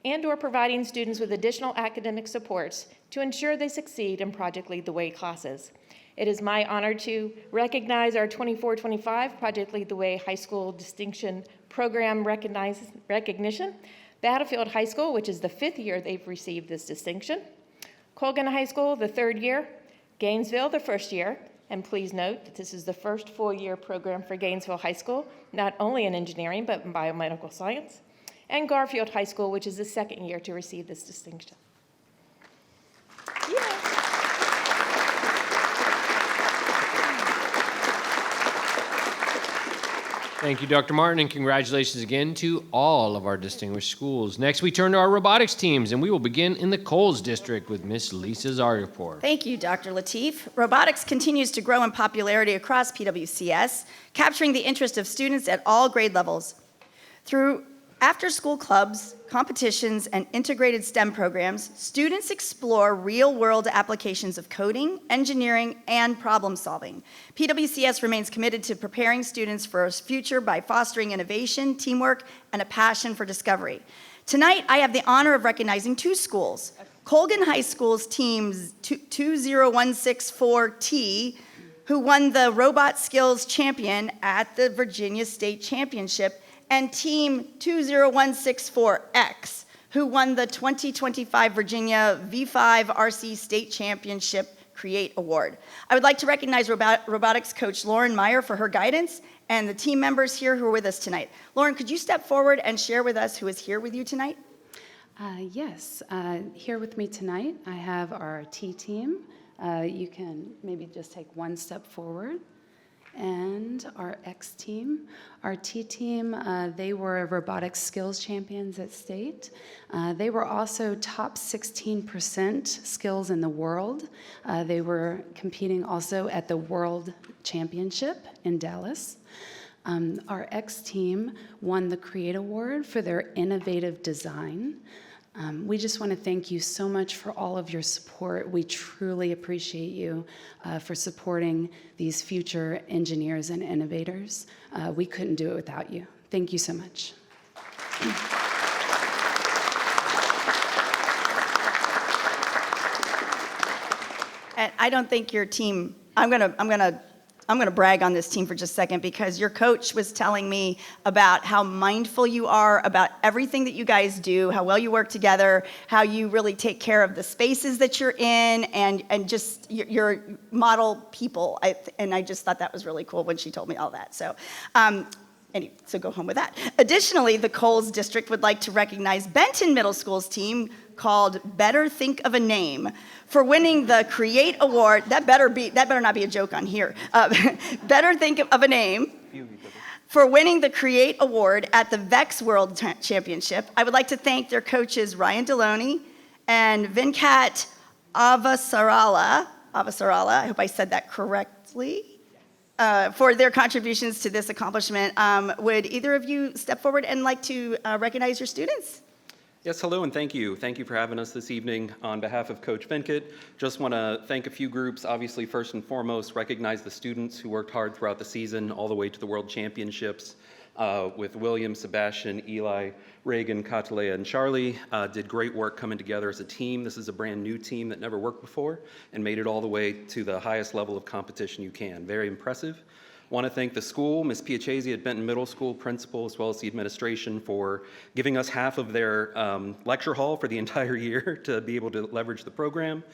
and/or providing students with additional academic supports to ensure they succeed in Project Lead the Way classes. It is my honor to recognize our 24-25 Project Lead the Way High School Distinction Program recognition, Battlefield High School, which is the 5th year they've received this distinction, Colgan High School, the 3rd year, Gainesville, the 1st year, and please note that this is the first full-year program for Gainesville High School, not only in engineering, but in biomedical science, and Garfield High School, which is the 2nd year to receive this distinction. Thank you, Dr. Martin, and congratulations again to all of our distinguished schools. Next, we turn to our robotics teams, and we will begin in the Coles District with Miss Lisa Zaripur. Thank you, Dr. Lateef. Robotics continues to grow in popularity across PWCS, capturing the interest of students at all grade levels. Through after-school clubs, competitions, and integrated STEM programs, students explore real-world applications of coding, engineering, and problem-solving. PWCS remains committed to preparing students for a future by fostering innovation, teamwork, and a passion for discovery. Tonight, I have the honor of recognizing 2 schools. Colgan High School's teams 20164T, who won the Robot Skills Champion at the Virginia State Championship, and Team 20164X, who won the 2025 Virginia V5 RC State Championship Create Award. I would like to recognize robotics coach Lauren Meyer for her guidance and the team members here who are with us tonight. Lauren, could you step forward and share with us who is here with you tonight? Yes, here with me tonight, I have our T team. You can maybe just take one step forward. And our X team. Our T team, they were robotics skills champions at state. They were also top 16% skills in the world. They were competing also at the World Championship in Dallas. Our X team won the Create Award for their innovative design. We just want to thank you so much for all of your support. We truly appreciate you for supporting these future engineers and innovators. We couldn't do it without you. Thank you so much. And I don't think your team, I'm gonna brag on this team for just a second, because your coach was telling me about how mindful you are about everything that you guys do, how well you work together, how you really take care of the spaces that you're in, and just you're model people. And I just thought that was really cool when she told me all that. So. So go home with that. Additionally, the Coles District would like to recognize Benton Middle School's team called Better Think of a Name for winning the Create Award. That better not be a joke on here. Better Think of a Name for winning the Create Award at the VEX World Championship. I would like to thank their coaches Ryan Deloney and Venkat Avasarala Avasarala, I hope I said that correctly, for their contributions to this accomplishment. Would either of you step forward and like to recognize your students? Yes, hello and thank you. Thank you for having us this evening. On behalf of Coach Venkat, just want to thank a few groups. Obviously, first and foremost, recognize the students who worked hard throughout the season, all the way to the World Championships, with William, Sebastian, Eli, Reagan, Katalea, and Charlie. Did great work coming together as a team. This is a brand new team that never worked before and made it all the way to the highest level of competition you can. Very impressive. Want to thank the school, Ms. Piacese at Benton Middle School principal, as well as the administration for giving us half of their lecture hall for the entire year to be able to leverage the program.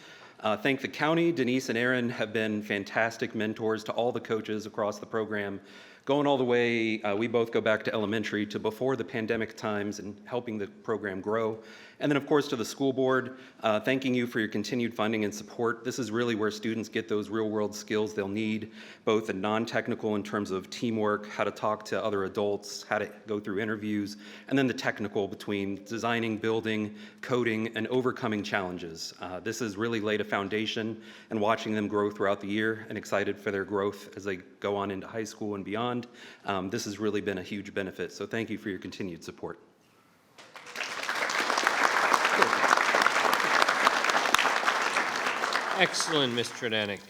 Thank the county. Denise and Aaron have been fantastic mentors to all the coaches across the program, going all the way, we both go back to elementary, to before the pandemic times and helping the program grow. And then, of course, to the school board, thanking you for your continued funding and support. This is really where students get those real-world skills they'll need, both the non-technical in terms of teamwork, how to talk to other adults, how to go through interviews, and then the technical between designing, building, coding, and overcoming challenges. This has really laid a foundation, and watching them grow throughout the year, and excited for their growth as they go on into high school and beyond. This has really been a huge benefit, so thank you for your continued support. Excellent, Ms. Tredanik.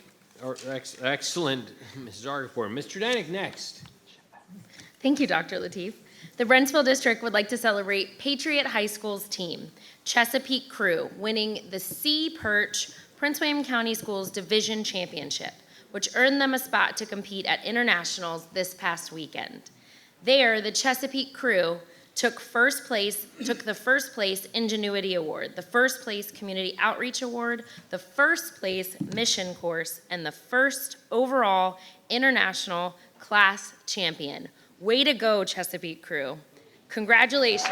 Excellent, Ms. Zargarpur. Ms. Tredanik, next. Thank you, Dr. Lateef. The Brentsville District would like to celebrate Patriot High School's team, Chesapeake Crew, winning the C. Perch Prince William County Schools Division Championship, which earned them a spot to compete at internationals this past weekend. There, the Chesapeake Crew took the first place Ingenuity Award, the first place Community Outreach Award, the first place Mission Course, and the first overall international class champion. Way to go, Chesapeake Crew. Congratulations.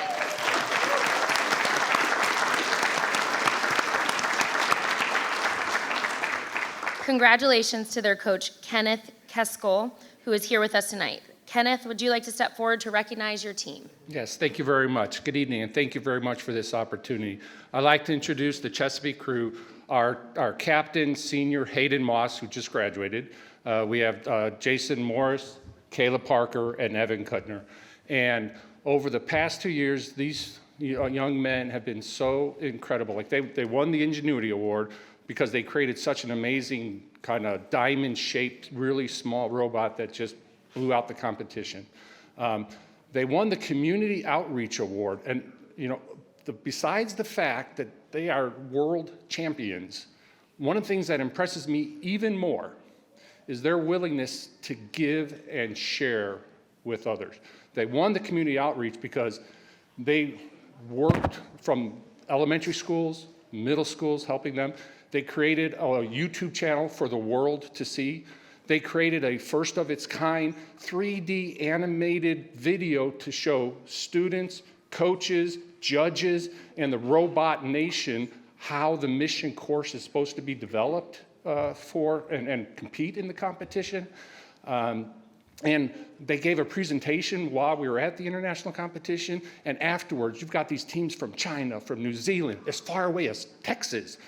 Congratulations to their coach, Kenneth Keskol, who is here with us tonight. Kenneth, would you like to step forward to recognize your team? Yes, thank you very much. Good evening, and thank you very much for this opportunity. I'd like to introduce the Chesapeake Crew, our captain, senior Hayden Moss, who just graduated. We have Jason Morris, Kayla Parker, and Evan Kuttner. And over the past 2 years, these young men have been so incredible. Like they won the Ingenuity Award because they created such an amazing kind of diamond-shaped, really small robot that just blew out the competition. They won the Community Outreach Award, and besides the fact that they are world champions, one of the things that impresses me even more is their willingness to give and share with others. They won the Community Outreach because they worked from elementary schools, middle schools, helping them. They created a YouTube channel for the world to see. They created a first of its kind 3D animated video to show students, coaches, judges, and the robot nation how the mission course is supposed to be developed for and compete in the competition. And they gave a presentation while we were at the international competition, and afterwards you've got these teams from China, from New Zealand, as far away as Texas,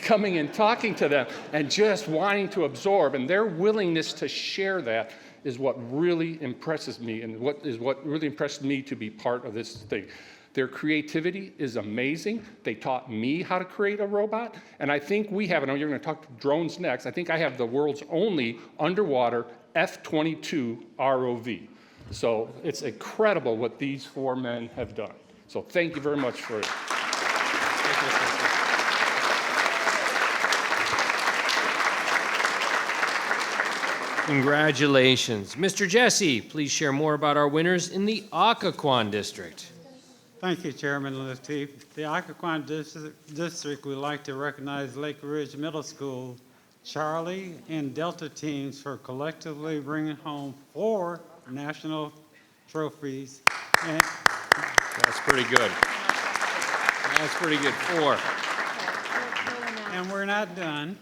coming and talking to them and just wanting to absorb, and their willingness to share that is what really impresses me, and what really impressed me to be part of this thing. Their creativity is amazing. They taught me how to create a robot, and I think we have, I know you're going to talk drones next, I think I have the world's only underwater F-22 ROV. So it's incredible what these four men have done. So thank you very much for it. Congratulations. Mr. Jesse, please share more about our winners in the Occoquan District. Thank you, Chairman Lateef. The Occoquan District would like to recognize Lake Ridge Middle School, Charlie and Delta teams for collectively bringing home 4 national trophies. That's pretty good. That's pretty good. 4. And we're not done.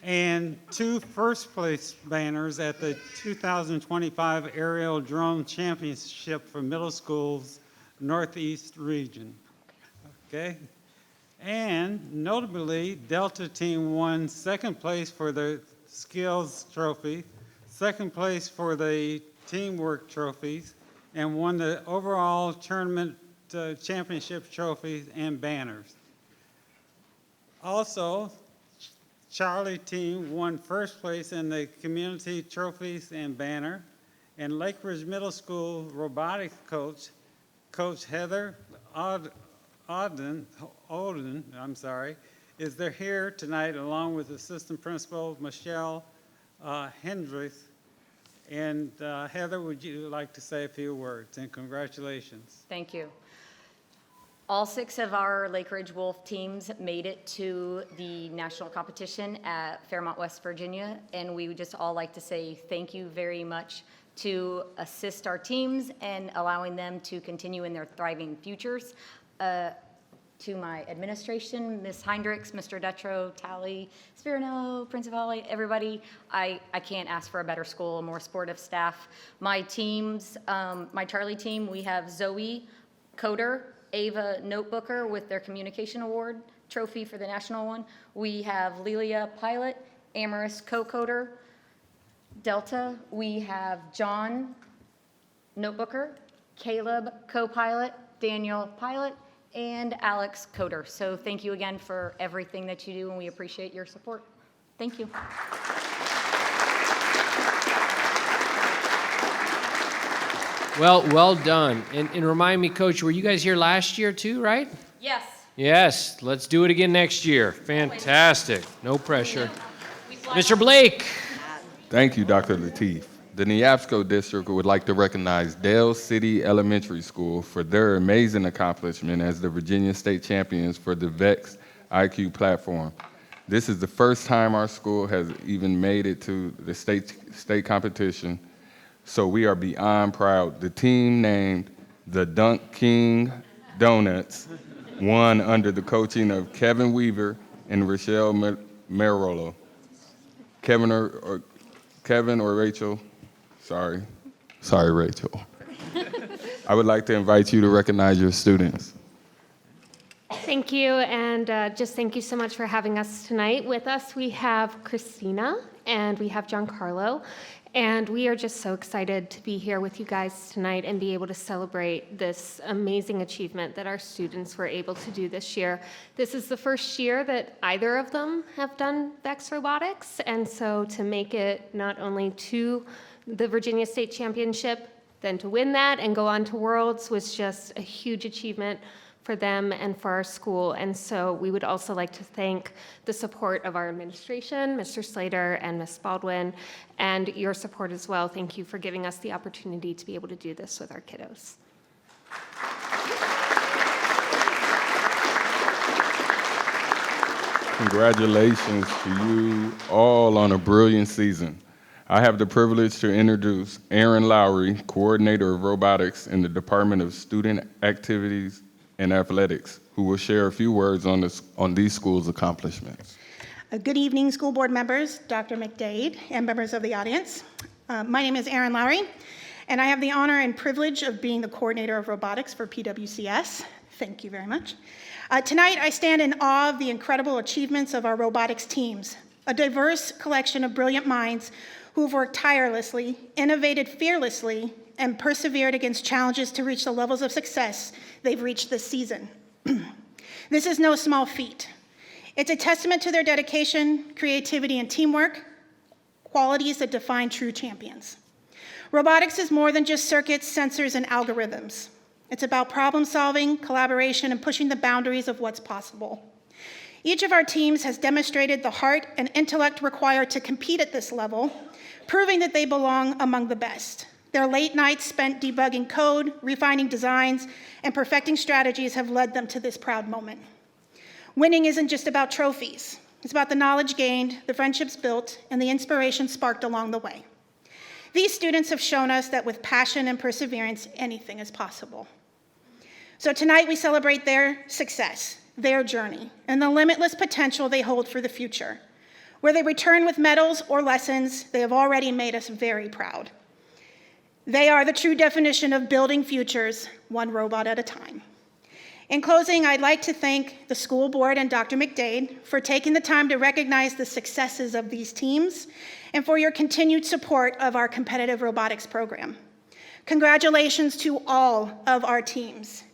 And 2 first-place banners at the 2025 Aerial Drone Championship for middle schools, Northeast region. Okay? And notably, Delta team won second place for the skills trophy, second place for the teamwork trophies, and won the overall tournament championship trophies and banners. Also, Charlie team won first place in the community trophies and banner, and Lake Ridge Middle School robotics coach, Coach Heather Odin, is there here tonight along with assistant principal Michelle Hendricks. And Heather, would you like to say a few words? And congratulations. Thank you. All 6 of our Lake Ridge Wolf teams made it to the national competition at Fairmont, West Virginia, and we would just all like to say thank you very much to assist our teams and allowing them to continue in their thriving futures. To my administration, Ms. Heinrichs, Mr. Detro, Tally, Spirinello, Principali, everybody, I can't ask for a better school, a more supportive staff. My teams, my Charlie team, we have Zoe, coder, Ava Notebooker with their Communication Award trophy for the national one. We have Lelia Pilot, Amaris co-coder. Delta, we have John Notebooker, Caleb co-pilot, Daniel pilot, and Alex coder. So thank you again for everything that you do, and we appreciate your support. Thank you. Well done. And remind me, Coach, were you guys here last year too, right? Yes. Yes, let's do it again next year. Fantastic. No pressure. Mr. Blake. Thank you, Dr. Lateef. The Neabsco District would like to recognize Dale City Elementary School for their amazing accomplishment as the Virginia State Champions for the VEX IQ platform. This is the first time our school has even made it to the state competition, so we are beyond proud. The team named the Dunk King Donuts won under the coaching of Kevin Weaver and Rochelle Merolo. Kevin or Rachel, sorry, Rachel. I would like to invite you to recognize your students. Thank you, and just thank you so much for having us tonight. With us, we have Christina, and we have Giancarlo, and we are just so excited to be here with you guys tonight and be able to celebrate this amazing achievement that our students were able to do this year. This is the first year that either of them have done VEX Robotics, and so to make it not only to the Virginia State Championship, then to win that and go on to Worlds was just a huge achievement for them and for our school. And so we would also like to thank the support of our administration, Mr. Slater and Ms. Baldwin, and your support as well. Thank you for giving us the opportunity to be able to do this with our kiddos. Congratulations to you all on a brilliant season. I have the privilege to introduce Aaron Lowry, Coordinator of Robotics in the Department of Student Activities and Athletics, who will share a few words on these schools' accomplishments. Good evening, school board members, Dr. McDade, and members of the audience. My name is Aaron Lowry, and I have the honor and privilege of being the coordinator of robotics for PWCS. Thank you very much. Tonight, I stand in awe of the incredible achievements of our robotics teams, a diverse collection of brilliant minds who've worked tirelessly, innovated fearlessly, and persevered against challenges to reach the levels of success they've reached this season. This is no small feat. It's a testament to their dedication, creativity, and teamwork, qualities that define true champions. Robotics is more than just circuits, sensors, and algorithms. It's about problem solving, collaboration, and pushing the boundaries of what's possible. Each of our teams has demonstrated the heart and intellect required to compete at this level, proving that they belong among the best. Their late nights spent debugging code, refining designs, and perfecting strategies have led them to this proud moment. Winning isn't just about trophies. It's about the knowledge gained, the friendships built, and the inspiration sparked along the way. These students have shown us that with passion and perseverance, anything is possible. So tonight we celebrate their success, their journey, and the limitless potential they hold for the future. Where they return with medals or lessons, they have already made us very proud. They are the true definition of building futures, one robot at a time. In closing, I'd like to thank the school board and Dr. McDade for taking the time to recognize the successes of these teams and for your continued support of our competitive robotics program. Congratulations to all of our teams.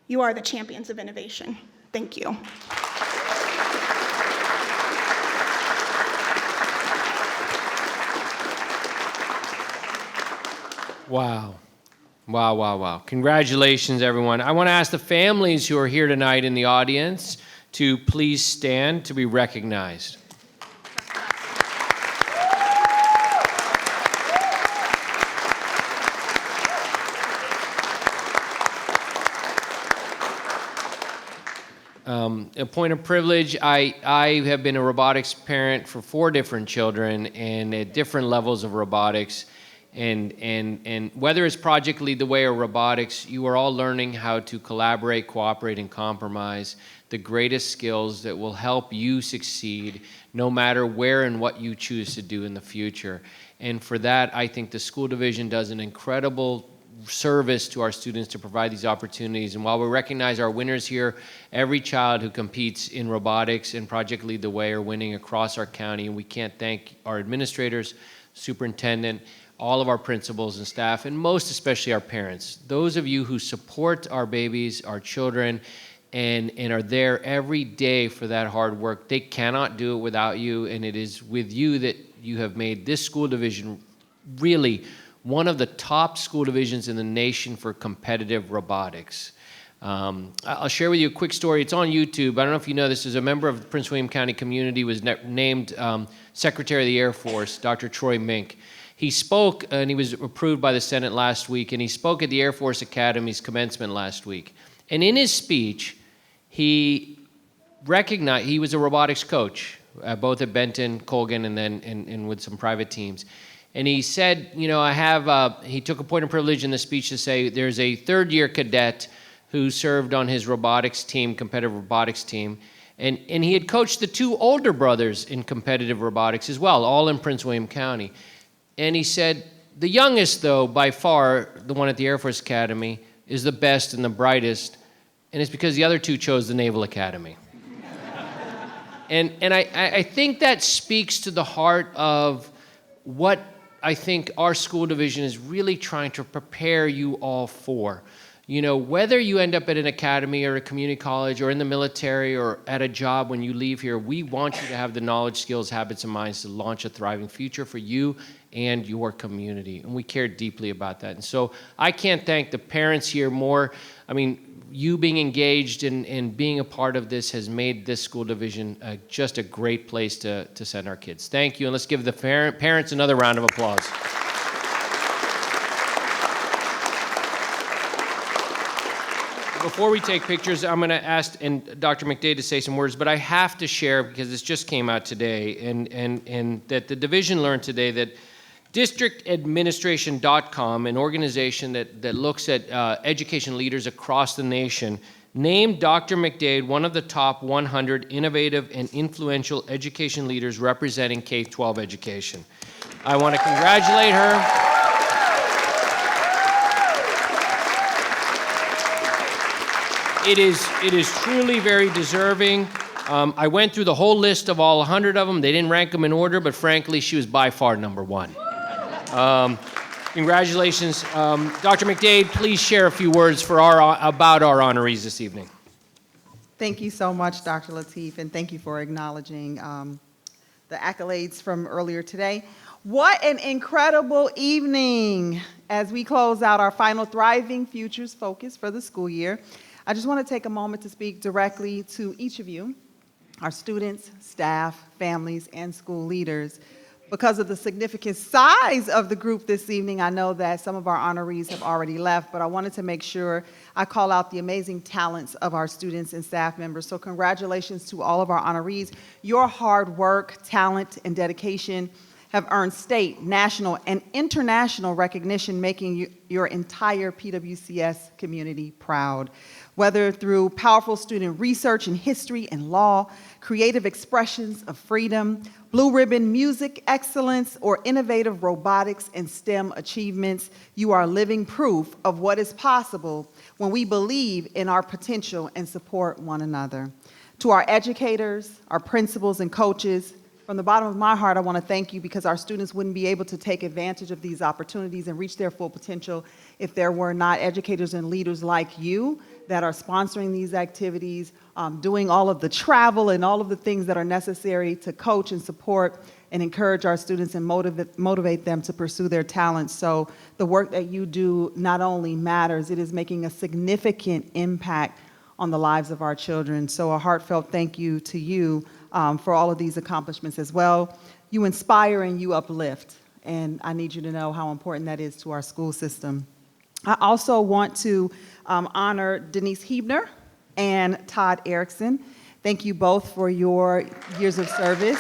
You are the champions of innovation. Thank you. Wow. Wow, wow, wow. Congratulations, everyone. I want to ask the families who are here tonight in the audience to please stand to be recognized. A point of privilege, I have been a robotics parent for 4 different children and at different levels of robotics. And whether it's Project Lead the Way or robotics, you are all learning how to collaborate, cooperate, and compromise, the greatest skills that will help you succeed no matter where and what you choose to do in the future. And for that, I think the school division does an incredible service to our students to provide these opportunities. And while we recognize our winners here, every child who competes in robotics and Project Lead the Way are winning across our county, and we can't thank our administrators, superintendent, all of our principals and staff, and most especially our parents. Those of you who support our babies, our children, and are there every day for that hard work, they cannot do it without you, and it is with you that you have made this school division really one of the top school divisions in the nation for competitive robotics. I'll share with you a quick story. It's on YouTube. I don't know if you know this. As a member of the Prince William County community was named Secretary of the Air Force, Dr. Troy Mink. He spoke, and he was approved by the Senate last week, and he spoke at the Air Force Academy's commencement last week. And in his speech, he recognized, he was a robotics coach, both at Benton, Colgan, and then and with some private teams. And he said, you know, he took a point of privilege in the speech to say there's a third-year cadet who served on his robotics team, competitive robotics team, and he had coached the 2 older brothers in competitive robotics as well, all in Prince William County. And he said, the youngest, though, by far, the one at the Air Force Academy, is the best and the brightest, and it's because the other 2 chose the Naval Academy. And I think that speaks to the heart of what I think our school division is really trying to prepare you all for. You know, whether you end up at an academy or a community college or in the military or at a job when you leave here, we want you to have the knowledge, skills, habits, and minds to launch a thriving future for you and your community. And we care deeply about that. And so I can't thank the parents here more. I mean, you being engaged and being a part of this has made this school division just a great place to send our kids. Thank you, and let's give the parents another round of applause. Before we take pictures, I'm going to ask Dr. McDade to say some words, but I have to share, because this just came out today, and that the division learned today that districtadministration.com, an organization that looks at education leaders across the nation, named Dr. McDade one of the top 100 innovative and influential education leaders representing K-12 education. I want to congratulate her. It is truly very deserving. I went through the whole list of all 100 of them. They didn't rank them in order, but frankly, she was by far number 1. Congratulations. Dr. McDade, please share a few words about our honorees this evening. Thank you so much, Dr. Lateef, and thank you for acknowledging the accolades from earlier today. What an incredible evening as we close out our final Thriving Futures focus for the school year. I just want to take a moment to speak directly to each of you, our students, staff, families, and school leaders. Because of the significant size of the group this evening, I know that some of our honorees have already left, but I wanted to make sure I call out the amazing talents of our students and staff members. So congratulations to all of our honorees. Your hard work, talent, and dedication have earned state, national, and international recognition, making your entire PWCS community proud. Whether through powerful student research in history and law, creative expressions of freedom, blue ribbon music excellence, or innovative robotics and STEM achievements, you are living proof of what is possible when we believe in our potential and support one another. To our educators, our principals, and coaches, from the bottom of my heart, I want to thank you, because our students wouldn't be able to take advantage of these opportunities and reach their full potential if there were not educators and leaders like you that are sponsoring these activities, doing all of the travel and all of the things that are necessary to coach and support and encourage our students and motivate them to pursue their talents. So the work that you do not only matters, it is making a significant impact on the lives of our children. So a heartfelt thank you to you for all of these accomplishments as well. You inspire and you uplift, and I need you to know how important that is to our school system. I also want to honor Denise Hebner and Todd Erickson. Thank you both for your years of service.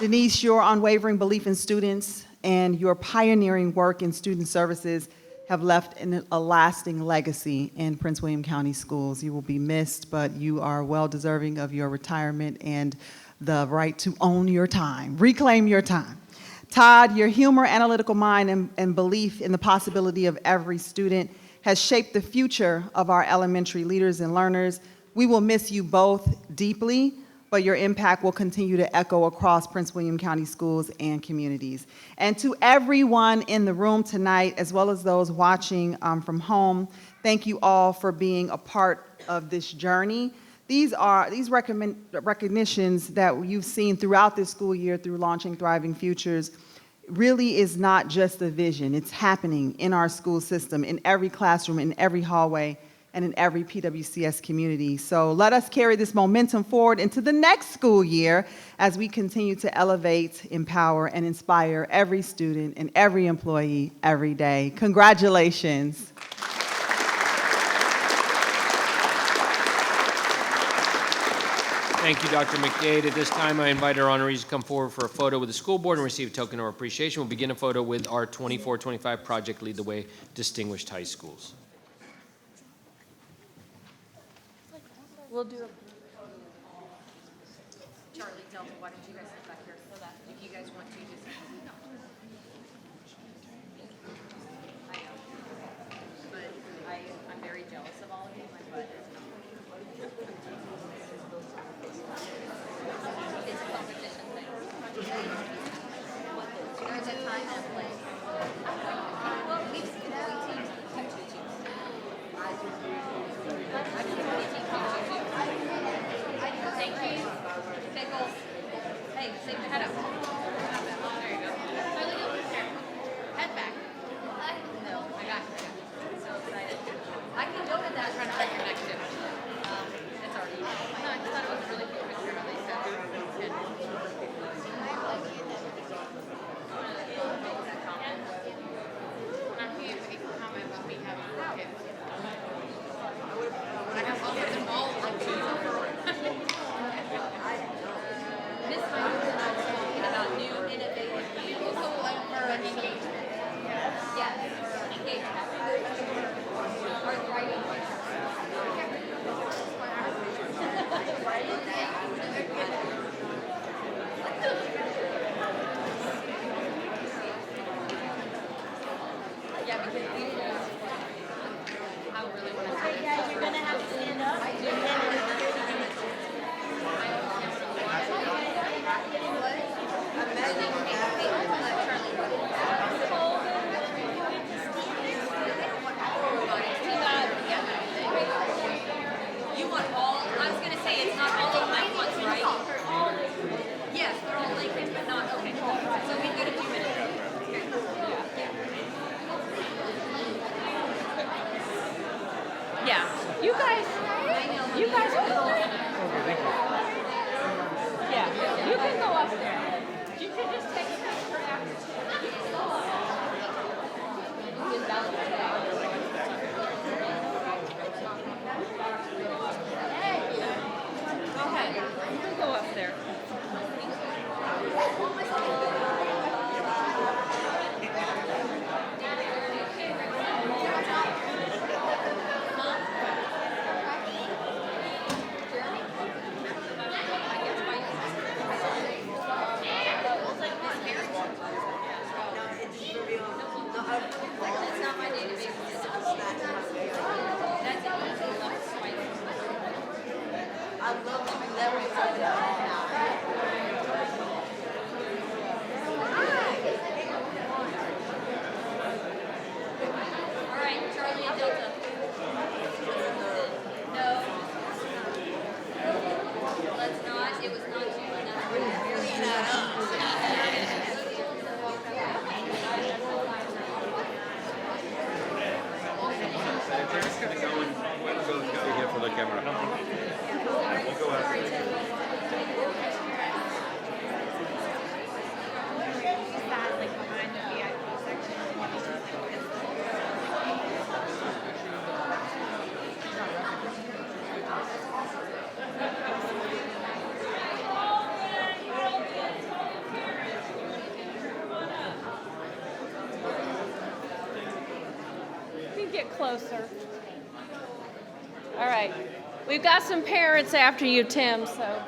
Denise, your unwavering belief in students and your pioneering work in student services have left a lasting legacy in Prince William County Schools. You will be missed, but you are well deserving of your retirement and the right to own your time, reclaim your time. Todd, your humor, analytical mind, and belief in the possibility of every student has shaped the future of our elementary leaders and learners. We will miss you both deeply, but your impact will continue to echo across Prince William County schools and communities. And to everyone in the room tonight, as well as those watching from home, thank you all for being a part of this journey. These recognitions that you've seen throughout this school year through Launching Thriving Futures really is not just a vision. It's happening in our school system, in every classroom, in every hallway, and in every PWCS community. So let us carry this momentum forward into the next school year as we continue to elevate, empower, and inspire every student and every employee every day. Congratulations. Thank you, Dr. McDade. At this time, I invite our honorees to come forward for a photo with the school board and receive a token of appreciation. We'll begin a photo with our 24-25 Project Lead the Way Distinguished High Schools. We'll do a... Charlie, Delta, why don't you guys sit back here so that if you guys want to just... I know. But I'm very jealous of all of you. My butt is not. It's a competition thing. There's a time and a place. Well, we've seen all teams have two teams. I've seen many teams have two teams. Thank you. Pickles. Hey, stick your head up. There you go. Head back. No, I got you. So excited. I can go to that trying to break your neck too. It's already. No, I just thought it was a really cool picture of Lisa. closer. All right. We've got some parents after you, Tim, so.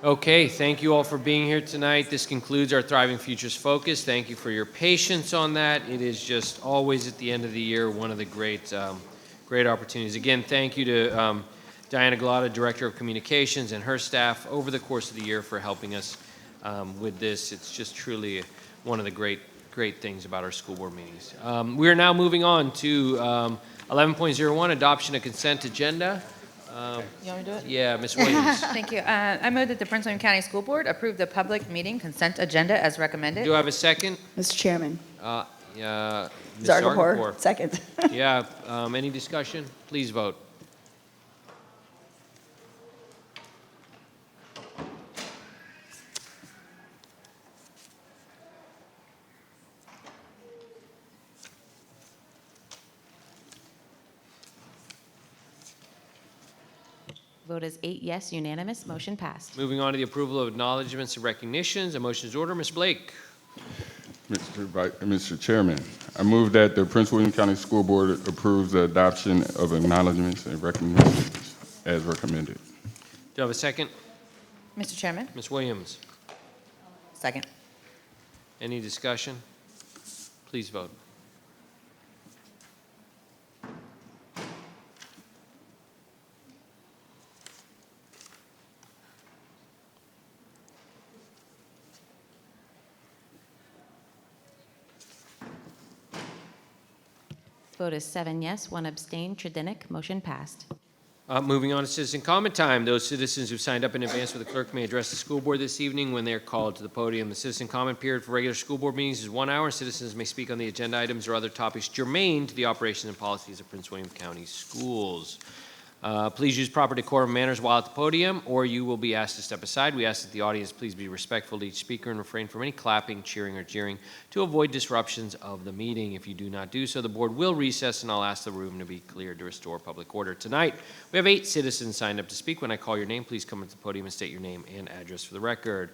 Okay, thank you all for being here tonight. This concludes our Thriving Futures Focus. Thank you for your patience on that. It is just always at the end of the year one of the great opportunities. Again, thank you to Diana Galata, Director of Communications, and her staff over the course of the year for helping us with this. It's just truly one of the great things about our school board meetings. We are now moving on to 11.01, adoption of consent agenda. You want me to do it? Yeah, Ms. Williams. Thank you. I move that the Prince William County School Board approve the public meeting consent agenda as recommended. Do I have a second? Mr. Chairman. Yeah, Ms. Zargarpur, Zargarpur. second. Yeah, any discussion? Please vote. Vote is 8 yes, unanimous, motion passed. Moving on to the approval of acknowledgements and recognitions. A motion is ordered. Ms. Blake. Mr. Chairman, I move that the Prince William County School Board approves the adoption of acknowledgements and recognitions as recommended. Do I have a second? Mr. Chairman. Ms. Williams. Second. Any discussion? Please vote. Vote is 7 yes, 1 abstain, Tredinick, motion passed. Moving on to citizen comment time. Those citizens who signed up in advance for the clerk may address the school board this evening when they are called to the podium. The citizen comment period for regular school board meetings is 1 hour. Citizens may speak on the agenda items or other topics germane to the operations and policies of Prince William County Schools. Please use proper decorum manners while at the podium, or you will be asked to step aside. We ask that the audience please be respectful to each speaker and refrain from any clapping, cheering, or jeering to avoid disruptions of the meeting. If you do not do so, the board will recess, and I'll ask the room to be cleared to restore public order. Tonight, we have 8 citizens signed up to speak. When I call your name, please come to the podium and state your name and address for the record.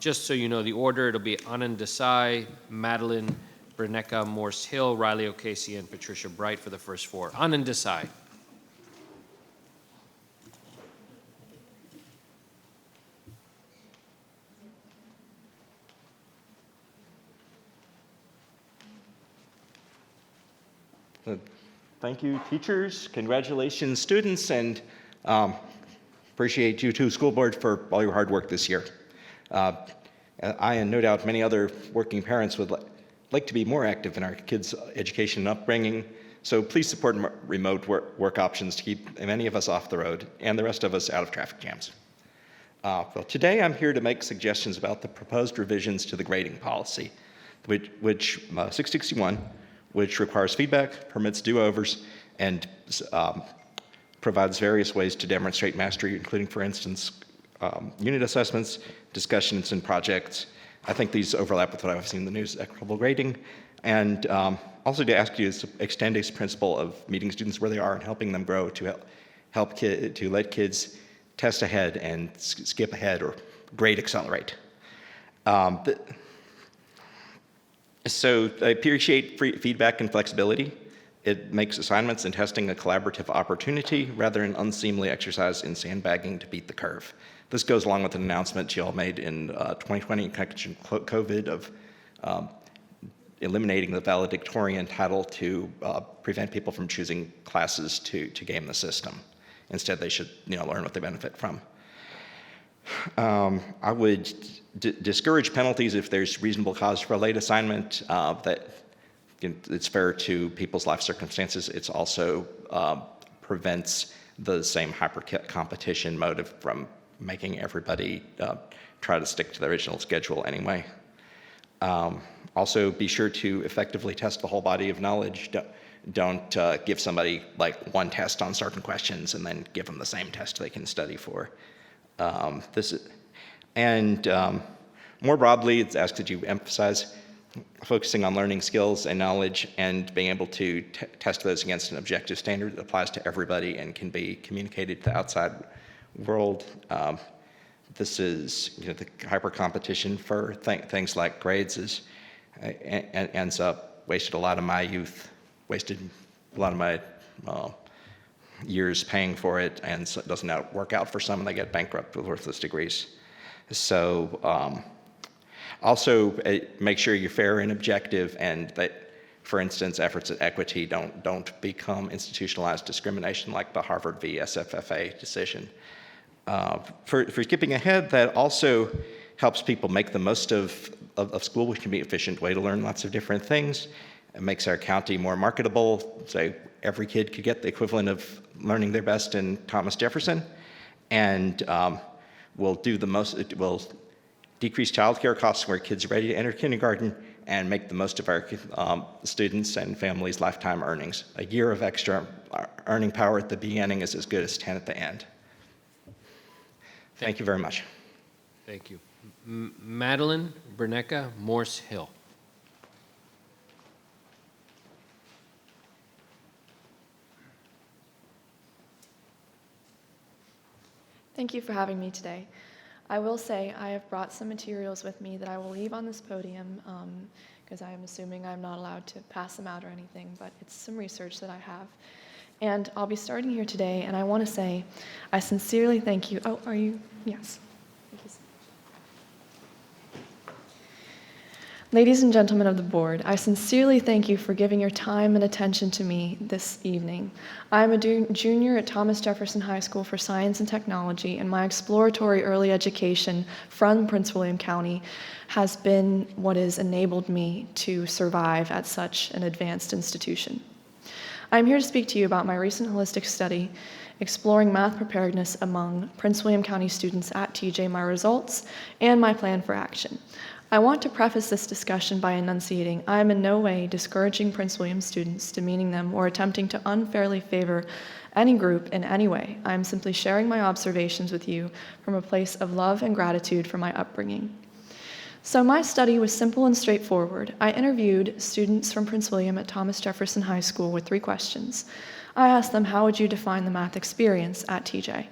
Just so you know the order, it'll be Anand Desai, Madeline Bernecka, Morse Hill, Riley O'Casey, and Patricia Bright for the first 4. Anand Desai. Thank you, teachers. Congratulations, students, and appreciate you too, school board, for all your hard work this year. I and no doubt many other working parents would like to be more active in our kids' education and upbringing, so please support remote work options to keep many of us off the road and the rest of us out of traffic jams. Well, today I'm here to make suggestions about the proposed revisions to the grading policy, which 661, which requires feedback, permits do-overs, and provides various ways to demonstrate mastery, including, for instance, unit assessments, discussions, and projects. I think these overlap with what I've seen in the news, equitable grading, and also to ask you to extend a principle of meeting students where they are and helping them grow to let kids test ahead and skip ahead or grade accelerate. So I appreciate feedback and flexibility. It makes assignments and testing a collaborative opportunity rather than an unseemly exercise in sandbagging to beat the curve. This goes along with an announcement you all made in 2020 in connection with COVID of eliminating the valedictorian title to prevent people from choosing classes to game the system. Instead, they should learn what they benefit from. I would discourage penalties if there's reasonable cause for a late assignment, that it's fair to people's life circumstances. It's also prevents the same hyper competition motive from making everybody try to stick to the original schedule anyway. Also, be sure to effectively test the whole body of knowledge. Don't give somebody like one test on certain questions and then give them the same test they can study for. More broadly, it's asked that you emphasize focusing on learning skills and knowledge and being able to test those against an objective standard that applies to everybody and can be communicated to the outside world. This is, the hyper competition for things like grades ends up wasted a lot of my youth, wasted a lot of my years paying for it, and so it doesn't work out for some, and they get bankrupt with worthless degrees. So also make sure you're fair and objective, and that, for instance, efforts at equity don't become institutionalized discrimination like the Harvard v. SFFA decision. For skipping ahead, that also helps people make the most of school, which can be an efficient way to learn lots of different things. It makes our county more marketable, so every kid could get the equivalent of learning their best in Thomas Jefferson, and will decrease childcare costs where kids are ready to enter kindergarten, and make the most of our students and families' lifetime earnings. A year of extra earning power at the beginning is as good as 10 at the end. Thank you very much. Thank you. Madeline Bernecka, Morse Hill. Thank you for having me today. I will say I have brought some materials with me that I will leave on this podium because I am assuming I'm not allowed to pass them out or anything, but it's some research that I have. And I'll be starting here today, and I want to say I sincerely thank you. Oh, are you? Yes. Thank you so much. Ladies and gentlemen of the board, I sincerely thank you for giving your time and attention to me this evening. I am a junior at Thomas Jefferson High School for Science and Technology, and my exploratory early education from Prince William County has been what has enabled me to survive at such an advanced institution. I'm here to speak to you about my recent holistic study exploring math preparedness among Prince William County students at TJ, my results, and my plan for action. I want to preface this discussion by enunciating I am in no way discouraging Prince William students, demeaning them, or attempting to unfairly favor any group in any way. I am simply sharing my observations with you from a place of love and gratitude for my upbringing. So my study was simple and straightforward. I interviewed students from Prince William at Thomas Jefferson High School with 3 questions. I asked them, how would you define the math experience at TJ?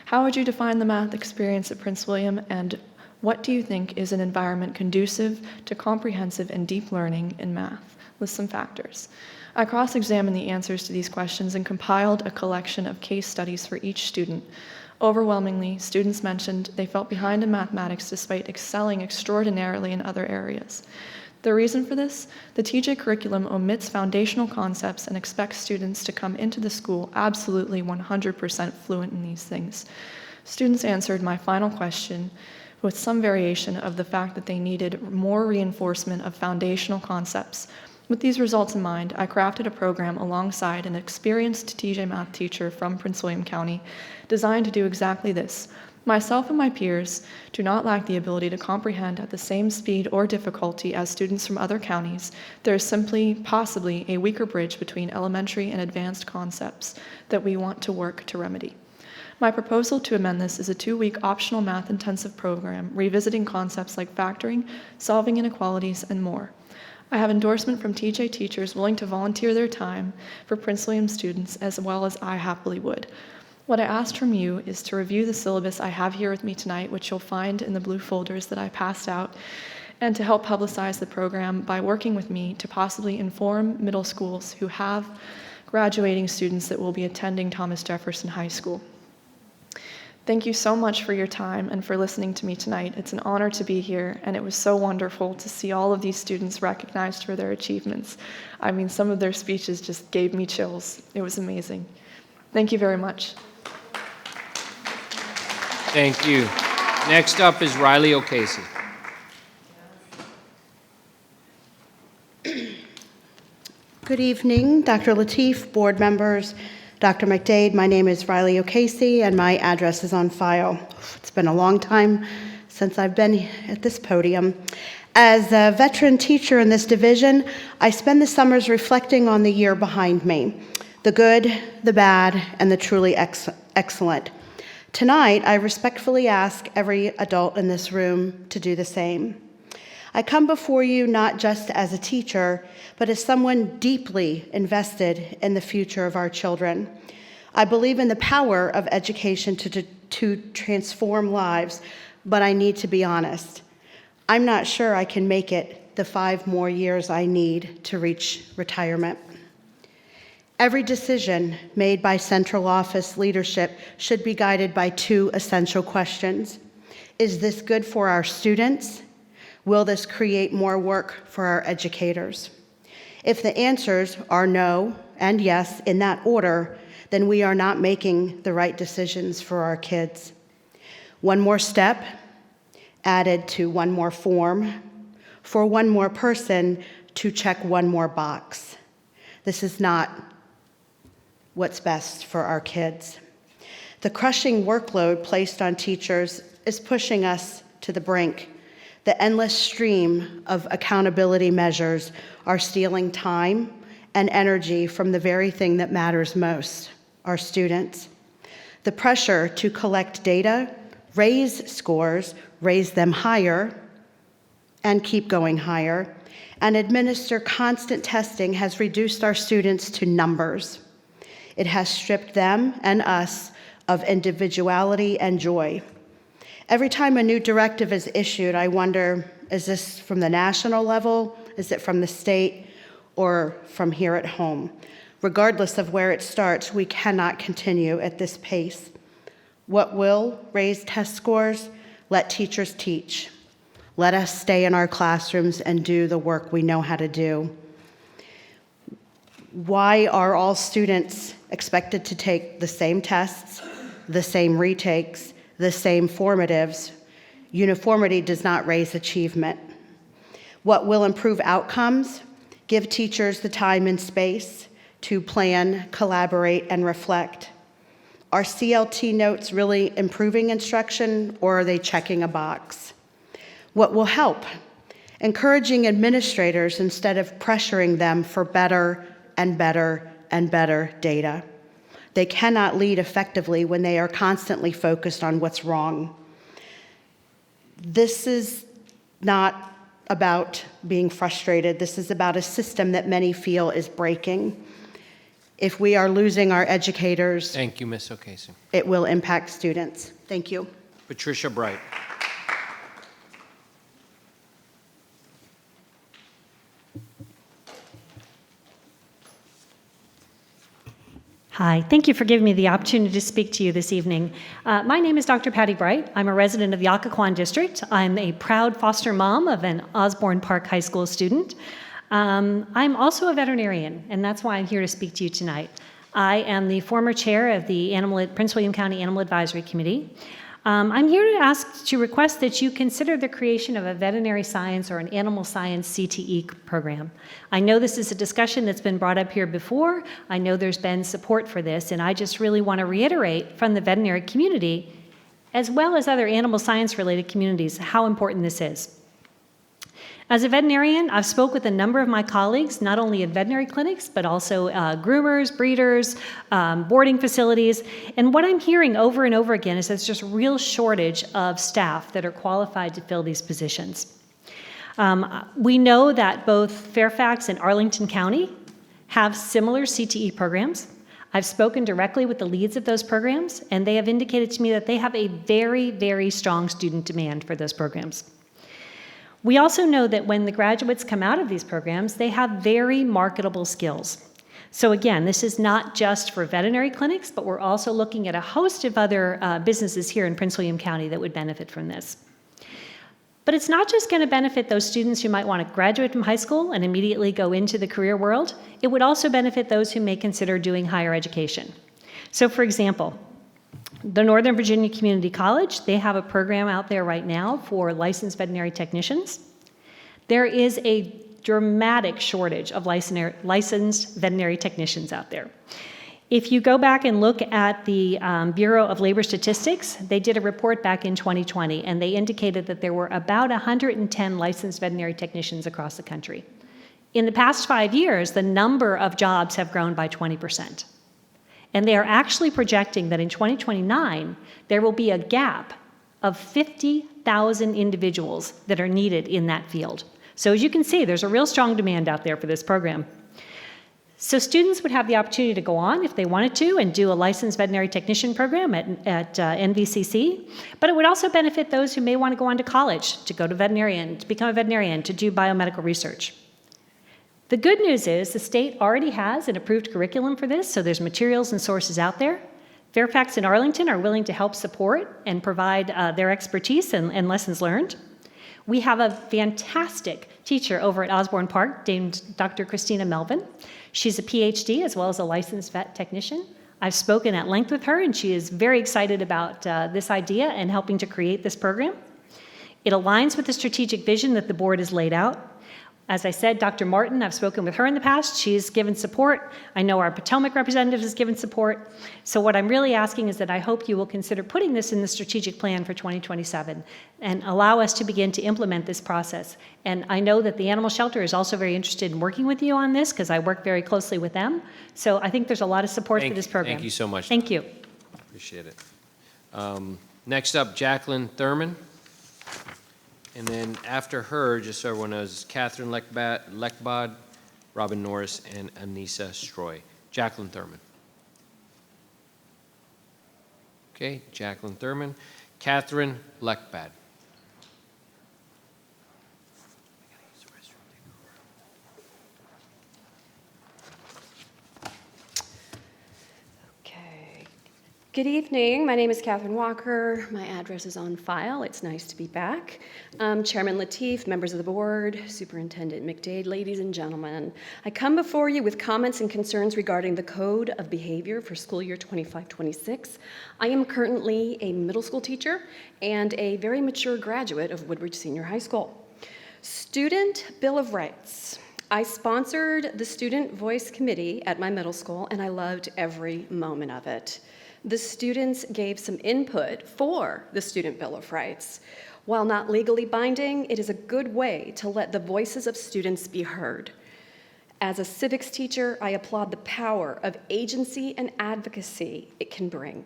How would you define the math experience at Prince William, and what do you think is an environment conducive to comprehensive and deep learning in math? List some factors. I cross-examined the answers to these questions and compiled a collection of case studies for each student. Overwhelmingly, students mentioned they felt behind in mathematics despite excelling extraordinarily in other areas. The reason for this? The TJ curriculum omits foundational concepts and expects students to come into the school absolutely 100% fluent in these things. Students answered my final question with some variation of the fact that they needed more reinforcement of foundational concepts. With these results in mind, I crafted a program alongside an experienced TJ math teacher from Prince William County designed to do exactly this. Myself and my peers do not lack the ability to comprehend at the same speed or difficulty as students from other counties. There is simply, possibly, a weaker bridge between elementary and advanced concepts that we want to work to remedy. My proposal to amend this is a 2-week optional math-intensive program, revisiting concepts like factoring, solving inequalities, and more. I have endorsement from TJ teachers willing to volunteer their time for Prince William students as well as I happily would. What I asked from you is to review the syllabus I have here with me tonight, which you'll find in the blue folders that I passed out, and to help publicize the program by working with me to possibly inform middle schools who have graduating students that will be attending Thomas Jefferson High School. Thank you so much for your time and for listening to me tonight. It's an honor to be here, and it was so wonderful to see all of these students recognized for their achievements. I mean, some of their speeches just gave me chills. It was amazing. Thank you very much. Thank you. Next up is Riley O'Casey. Good evening, Dr. Lateef, board members, Dr. McDade. My name is Riley O'Casey, and my address is on file. It's been a long time since I've been at this podium. As a veteran teacher in this division, I spend the summers reflecting on the year behind me, the good, the bad, and the truly excellent. Tonight, I respectfully ask every adult in this room to do the same. I come before you not just as a teacher, but as someone deeply invested in the future of our children. I believe in the power of education to transform lives, but I need to be honest. I'm not sure I can make it the 5 more years I need to reach retirement. Every decision made by central office leadership should be guided by two essential questions. Is this good for our students? Will this create more work for our educators? If the answers are no and yes in that order, then we are not making the right decisions for our kids. One more step added to one more form for one more person to check one more box. This is not what's best for our kids. The crushing workload placed on teachers is pushing us to the brink. The endless stream of accountability measures are stealing time and energy from the very thing that matters most, our students. The pressure to collect data, raise scores, raise them higher, and keep going higher, and administer constant testing has reduced our students to numbers. It has stripped them and us of individuality and joy. Every time a new directive is issued, I wonder, is this from the national level? Is it from the state? Or from here at home? Regardless of where it starts, we cannot continue at this pace. What will raise test scores? Let teachers teach. Let us stay in our classrooms and do the work we know how to do. Why are all students expected to take the same tests, the same retakes, the same formatives? Uniformity does not raise achievement. What will improve outcomes? Give teachers the time and space to plan, collaborate, and reflect. Are CLT notes really improving instruction, or are they checking a box? What will help? Encouraging administrators instead of pressuring them for better and better and better data. They cannot lead effectively when they are constantly focused on what's wrong. This is not about being frustrated. This is about a system that many feel is breaking. If we are losing our educators, Thank you, Ms. O'Casey. it will impact students. Thank you. Patricia Bright. Hi, thank you for giving me the opportunity to speak to you this evening. My name is Dr. Patty Bright. I'm a resident of the Occoquan District. I'm a proud foster mom of an Osborne Park High School student. I'm also a veterinarian, and that's why I'm here to speak to you tonight. I am the former chair of the Prince William County Animal Advisory Committee. I'm here to request that you consider the creation of a veterinary science or an animal science CTE program. I know this is a discussion that's been brought up here before. I know there's been support for this, and I just really want to reiterate from the veterinary community, as well as other animal science related communities, how important this is. As a veterinarian, I've spoke with a number of my colleagues, not only at veterinary clinics, but also groomers, breeders, boarding facilities. And what I'm hearing over and over again is there's just real shortage of staff that are qualified to fill these positions. We know that both Fairfax and Arlington County have similar CTE programs. I've spoken directly with the leads of those programs, and they have indicated to me that they have a very, very strong student demand for those programs. We also know that when the graduates come out of these programs, they have very marketable skills. So again, this is not just for veterinary clinics, but we're also looking at a host of other businesses here in Prince William County that would benefit from this. But it's not just going to benefit those students who might want to graduate from high school and immediately go into the career world. It would also benefit those who may consider doing higher education. So for example, the Northern Virginia Community College, they have a program out there right now for licensed veterinary technicians. There is a dramatic shortage of licensed veterinary technicians out there. If you go back and look at the Bureau of Labor Statistics, they did a report back in 2020, and they indicated that there were about 110 licensed veterinary technicians across the country. In the past 5 years, the number of jobs have grown by 20%. And they are actually projecting that in 2029, there will be a gap of 50,000 individuals that are needed in that field. So as you can see, there's a real strong demand out there for this program. So students would have the opportunity to go on, if they wanted to, and do a licensed veterinary technician program at NVCC, but it would also benefit those who may want to go on to college, to go to veterinarian, to become a veterinarian, to do biomedical research. The good news is the state already has an approved curriculum for this, so there's materials and sources out there. Fairfax and Arlington are willing to help support and provide their expertise and lessons learned. We have a fantastic teacher over at Osborne Park named Dr. Christina Melvin. She's a PhD as well as a licensed vet technician. I've spoken at length with her, and she is very excited about this idea and helping to create this program. It aligns with the strategic vision that the board has laid out. As I said, Dr. Martin, I've spoken with her in the past. She's given support. I know our Potomac representative has given support. So what I'm really asking is that I hope you will consider putting this in the strategic plan for 2027 and allow us to begin to implement this process. And I know that the animal shelter is also very interested in working with you on this because I work very closely with them. So I think there's a lot of support for this program. Thank you so much. Thank you. Appreciate it. Next up, Jacqueline Thurman. And then after her, just so everyone knows, Catherine Lechbod, Robin Norris, and Anissa Stroy. Jacqueline Thurman. Okay, Jacqueline Thurman. Catherine Lechbod. Good evening. My name is Catherine Walker. My address is on file. It's nice to be back. Chairman Lateef, members of the board, Superintendent McDade, ladies and gentlemen, I come before you with comments and concerns regarding the Code of Behavior for school year 25-26. I am currently a middle school teacher and a very mature graduate of Woodbridge Senior High School. Student Bill of Rights. I sponsored the Student Voice Committee at my middle school, and I loved every moment of it. The students gave some input for the Student Bill of Rights. While not legally binding, it is a good way to let the voices of students be heard. As a civics teacher, I applaud the power of agency and advocacy it can bring.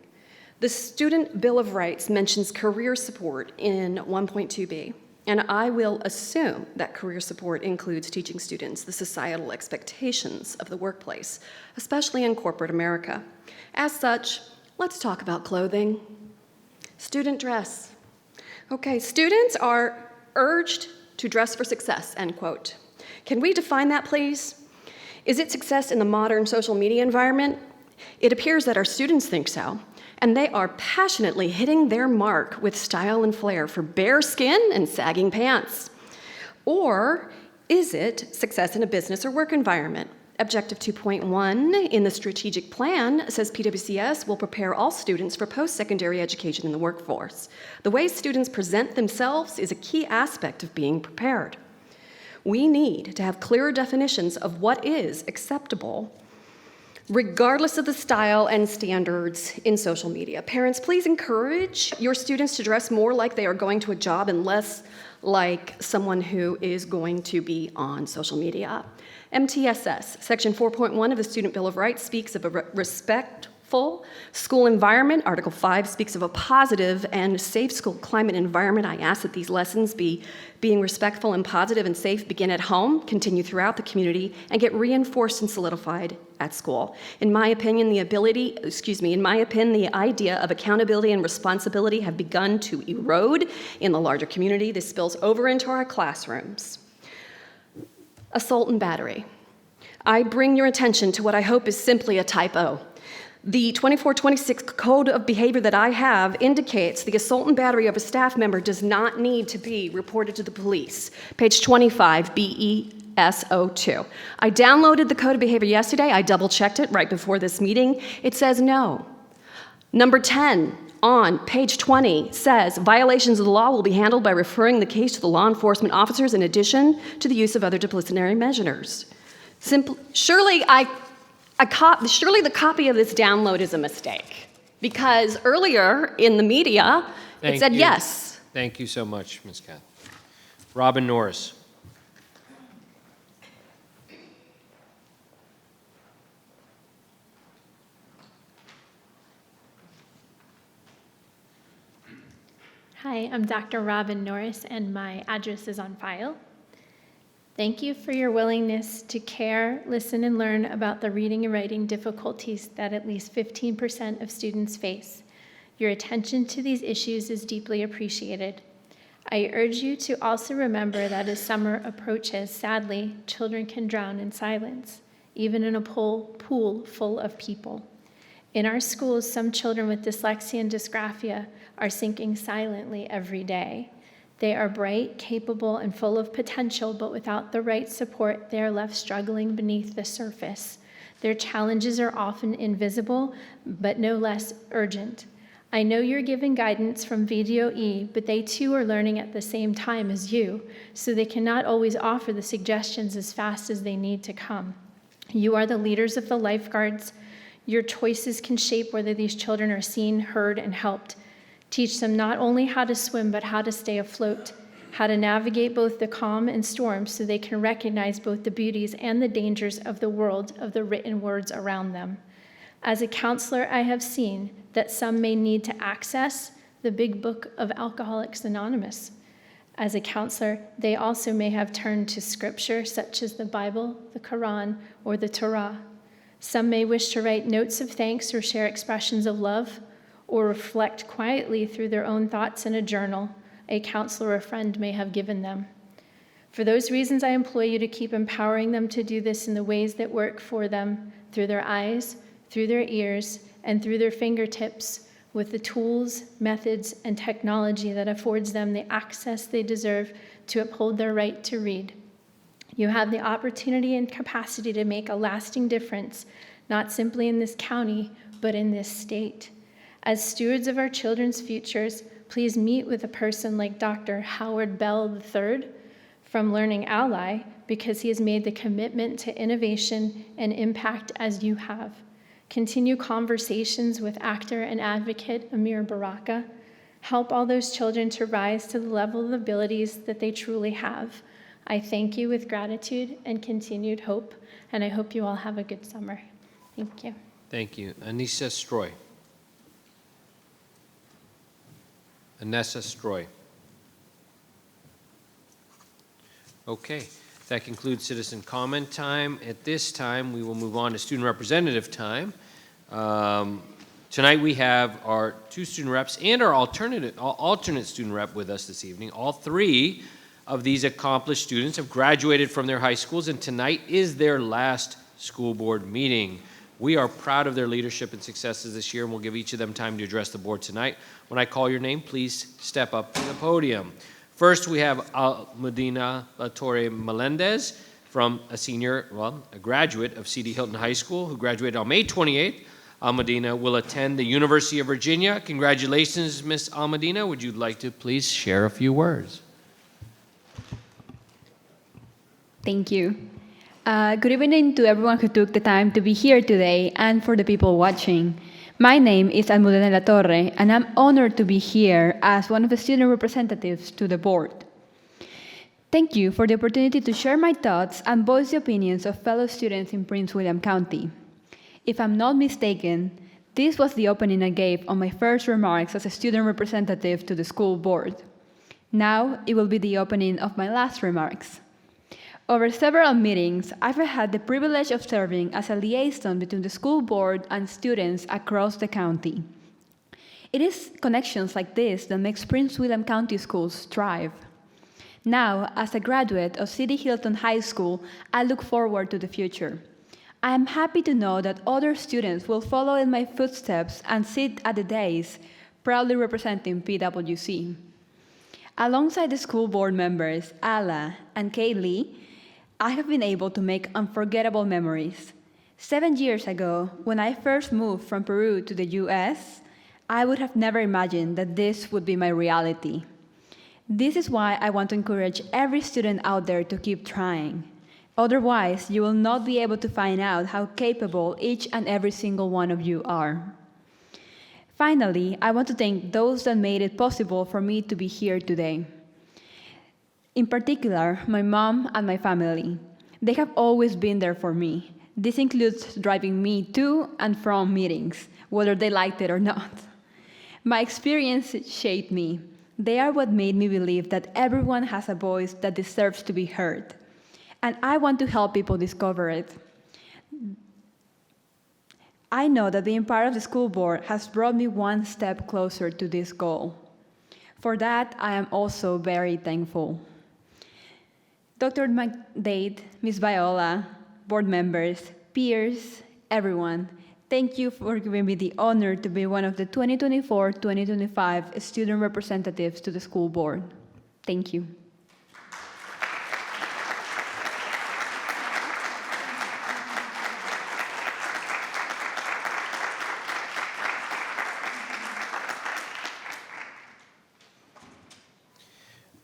The Student Bill of Rights mentions career support in 1.2b, and I will assume that career support includes teaching students the societal expectations of the workplace, especially in corporate America. As such, let's talk about clothing. Student dress. Okay, students are urged to dress for success, end quote. Can we define that, please? Is it success in the modern social media environment? It appears that our students think so, and they are passionately hitting their mark with style and flair for bare skin and sagging pants. Or is it success in a business or work environment? Objective 2.1 in the strategic plan says PWCS will prepare all students for post-secondary education in the workforce. The way students present themselves is a key aspect of being prepared. We need to have clearer definitions of what is acceptable, regardless of the style and standards in social media. Parents, please encourage your students to dress more like they are going to a job and less like someone who is going to be on social media. MTSS, Section 4.1 of the Student Bill of Rights speaks of a respectful school environment. Article 5 speaks of a positive and safe school climate environment. I ask that these lessons being respectful and positive and safe begin at home, continue throughout the community, and get reinforced and solidified at school. In my opinion, the idea of accountability and responsibility have begun to erode in the larger community. This spills over into our classrooms. Assault and battery. I bring your attention to what I hope is simply a typo. The 24-26 Code of Behavior that I have indicates the assault and battery of a staff member does not need to be reported to the police. Page 25, BESO2. I downloaded the Code of Behavior yesterday. I double-checked it right before this meeting. It says no. Number 10 on page 20 says violations of the law will be handled by referring the case to the law enforcement officers in addition to the use of other disciplinary measures. Surely the copy of this download is a mistake, because earlier in the media it said yes. Thank you so much, Ms. Kath. Robin Norris. Hi, I'm Dr. Robin Norris, and my address is on file. Thank you for your willingness to care, listen, and learn about the reading and writing difficulties that at least 15% of students face. Your attention to these issues is deeply appreciated. I urge you to also remember that as summer approaches, sadly, children can drown in silence, even in a pool full of people. In our schools, some children with dyslexia and dysgraphia are sinking silently every day. They are bright, capable, and full of potential, but without the right support, they are left struggling beneath the surface. Their challenges are often invisible, but no less urgent. I know you're given guidance from VDOE, but they too are learning at the same time as you, so they cannot always offer the suggestions as fast as they need to come. You are the leaders of the lifeguards. Your choices can shape whether these children are seen, heard, and helped. Teach them not only how to swim, but how to stay afloat, how to navigate both the calm and storm so they can recognize both the beauties and the dangers of the world of the written words around them. As a counselor, I have seen that some may need to access the big book of Alcoholics Anonymous. As a counselor, they also may have turned to scripture such as the Bible, the Quran, or the Torah. Some may wish to write notes of thanks or share expressions of love, or reflect quietly through their own thoughts in a journal a counselor or friend may have given them. For those reasons, I implore you to keep empowering them to do this in the ways that work for them, through their eyes, through their ears, and through their fingertips, with the tools, methods, and technology that affords them the access they deserve to uphold their right to read. You have the opportunity and capacity to make a lasting difference, not simply in this county, but in this state. As stewards of our children's futures, please meet with a person like Dr. Howard Bell III from Learning Ally, because he has made the commitment to innovation and impact as you have. Continue conversations with actor and advocate Amir Baraka. Help all those children to rise to the level of abilities that they truly have. I thank you with gratitude and continued hope, and I hope you all have a good summer. Thank you. Thank you. Anissa Stroy. Anessa Stroy. Okay, that concludes citizen comment time. At this time, we will move on to student representative time. Tonight we have our two student reps and our alternate student rep with us this evening. All three of these accomplished students have graduated from their high schools, and tonight is their last school board meeting. We are proud of their leadership and successes this year, and we'll give each of them time to address the board tonight. When I call your name, please step up to the podium. First, we have Almudena Torre Melendez, from a graduate of C.D. Hilton High School, who graduated on May 28th. Almudena will attend the University of Virginia. Congratulations, Miss Almudena. Would you like to please share a few words? Thank you. Good evening to everyone who took the time to be here today and for the people watching. My name is Almudena La Torre, and I'm honored to be here as one of the student representatives to the board. Thank you for the opportunity to share my thoughts and voice the opinions of fellow students in Prince William County. If I'm not mistaken, this was the opening I gave on my first remarks as a student representative to the school board. Now it will be the opening of my last remarks. Over several meetings, I've had the privilege of serving as a liaison between the school board and students across the county. It is connections like this that makes Prince William County schools thrive. Now, as a graduate of C.D. Hilton High School, I look forward to the future. I am happy to know that other students will follow in my footsteps and sit at the dais, proudly representing PWC. Alongside the school board members, Ala and Kaylee, I have been able to make unforgettable memories. 7 years ago, when I first moved from Peru to the US, I would have never imagined that this would be my reality. This is why I want to encourage every student out there to keep trying. Otherwise, you will not be able to find out how capable each and every single one of you are. Finally, I want to thank those that made it possible for me to be here today. In particular, my mom and my family. They have always been there for me. This includes driving me to and from meetings, whether they liked it or not. My experience shaped me. They are what made me believe that everyone has a voice that deserves to be heard. And I want to help people discover it. I know that being part of the school board has brought me one step closer to this goal. For that, I am also very thankful. Dr. McDade, Ms. Viola, board members, peers, everyone, thank you for giving me the honor to be one of the 2024-2025 student representatives to the school board. Thank you.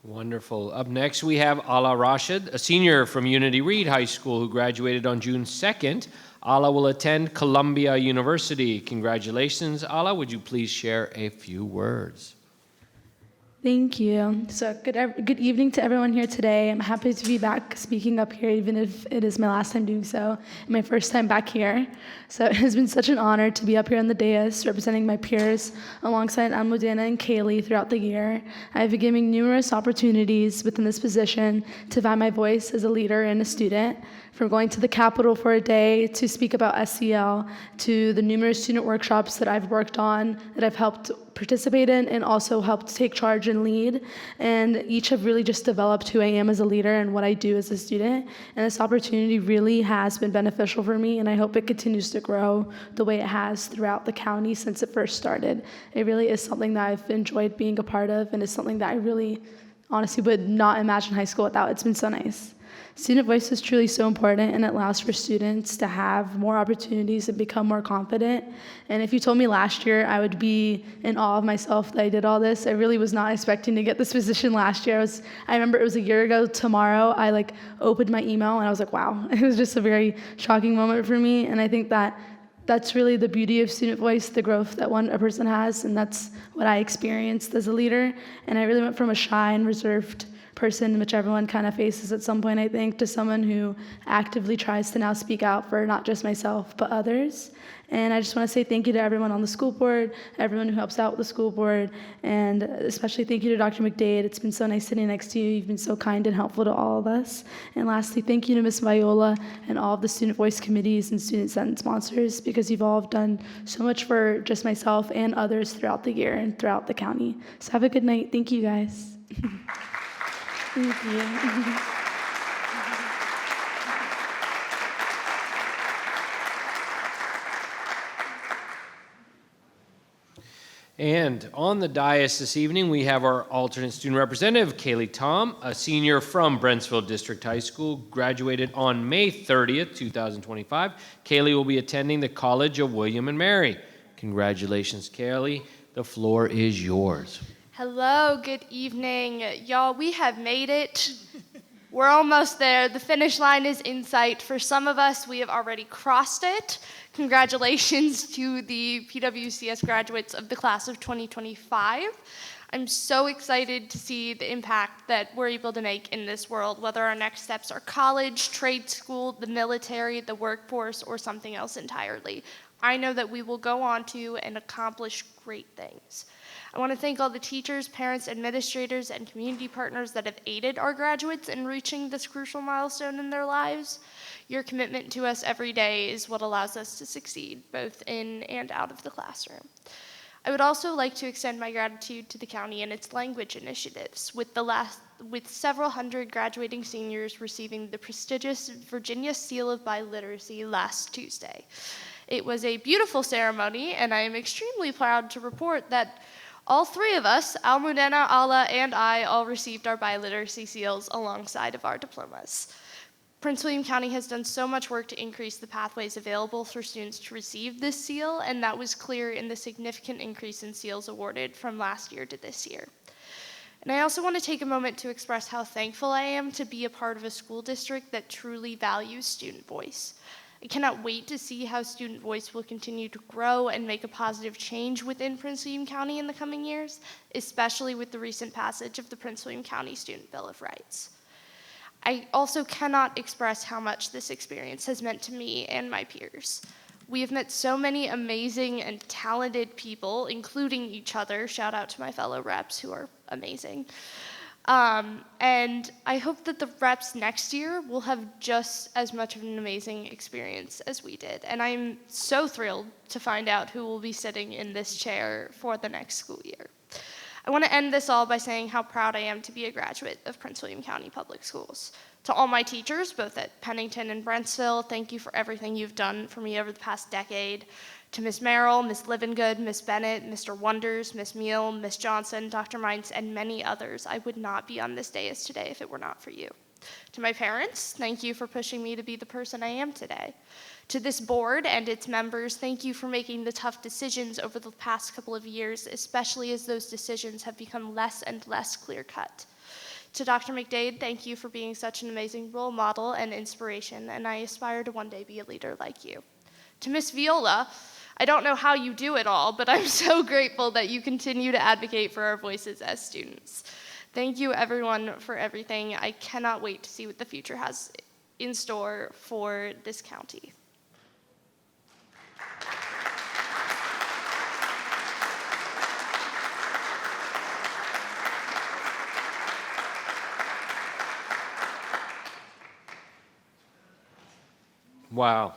Wonderful. Up next, we have Ala Rashid, a senior from Unity Reed High School who graduated on June 2nd. Ala will attend Columbia University. Congratulations, Ala. Would you please share a few words? Thank you. So good evening to everyone here today. I'm happy to be back speaking up here, even if it is my last time doing so, and my first time back here. So it has been such an honor to be up here on the dais representing my peers alongside Almudena and Kaylee throughout the year. I've been given numerous opportunities within this position to find my voice as a leader and a student, from going to the Capitol for a day to speak about SEL, to the numerous student workshops that I've worked on, that I've helped participate in and also helped take charge and lead. And each have really just developed who I am as a leader and what I do as a student. And this opportunity really has been beneficial for me, and I hope it continues to grow the way it has throughout the county since it first started. It really is something that I've enjoyed being a part of, and it's something that I really honestly would not imagine high school without. It's been so nice. Student voice is truly so important, and it allows for students to have more opportunities and become more confident. And if you told me last year I would be in awe of myself that I did all this, I really was not expecting to get this position last year. I remember it was a year ago tomorrow, I opened my email and I was like, wow. It was just a very shocking moment for me, and I think that's really the beauty of student voice, the growth that a person has, and that's what I experienced as a leader. And I really went from a shy and reserved person, which everyone kind of faces at some point, I think, to someone who actively tries to now speak out for not just myself, but others. And I just want to say thank you to everyone on the school board, everyone who helps out with the school board, and especially thank you to Dr. McDade. It's been so nice sitting next to you. You've been so kind and helpful to all of us. And lastly, thank you to Ms. Viola and all of the student voice committees and student senate sponsors, because you've all done so much for just myself and others throughout the year and throughout the county. So have a good night. Thank you, guys. Thank you. And on the dais this evening, we have our alternate student representative, Kaylee Tom, a senior from Brentsville District High School, graduated on May 30th, 2025. Kaylee will be attending the College of William and Mary. Congratulations, Kaylee. The floor is yours. Hello, good evening. Y'all, we have made it. We're almost there. The finish line is in sight. For some of us, we have already crossed it. Congratulations to the PWCS graduates of the class of 2025. I'm so excited to see the impact that we're able to make in this world, whether our next steps are college, trade school, the military, the workforce, or something else entirely. I know that we will go on to and accomplish great things. I want to thank all the teachers, parents, administrators, and community partners that have aided our graduates in reaching this crucial milestone in their lives. Your commitment to us every day is what allows us to succeed, both in and out of the classroom. I would also like to extend my gratitude to the county and its language initiatives, with several hundred graduating seniors receiving the prestigious Virginia Seal of Biliteracy last Tuesday. It was a beautiful ceremony, and I am extremely proud to report that all three of us, Almudena, Ala, and I, all received our biliteracy seals alongside of our diplomas. Prince William County has done so much work to increase the pathways available for students to receive this seal, and that was clear in the significant increase in seals awarded from last year to this year. And I also want to take a moment to express how thankful I am to be a part of a school district that truly values student voice. I cannot wait to see how student voice will continue to grow and make a positive change within Prince William County in the coming years, especially with the recent passage of the Prince William County Student Bill of Rights. I also cannot express how much this experience has meant to me and my peers. We have met so many amazing and talented people, including each other. Shout out to my fellow reps who are amazing. And I hope that the reps next year will have just as much of an amazing experience as we did. And I'm so thrilled to find out who will be sitting in this chair for the next school year. I want to end this all by saying how proud I am to be a graduate of Prince William County Public Schools. To all my teachers, both at Pennington and Brentsville, thank you for everything you've done for me over the past decade. To Ms. Merrill, Ms. Livengood, Ms. Bennett, Mr. Wonders, Ms. Meal, Ms. Johnson, Dr. Mines, and many others, I would not be on this day as today if it were not for you. To my parents, thank you for pushing me to be the person I am today. To this board and its members, thank you for making the tough decisions over the past couple of years, especially as those decisions have become less and less clear-cut. To Dr. McDade, thank you for being such an amazing role model and inspiration, and I aspire to one day be a leader like you. To Ms. Viola, I don't know how you do it all, but I'm so grateful that you continue to advocate for our voices as students. Thank you, everyone, for everything. I cannot wait to see what the future has in store for this county. Wow.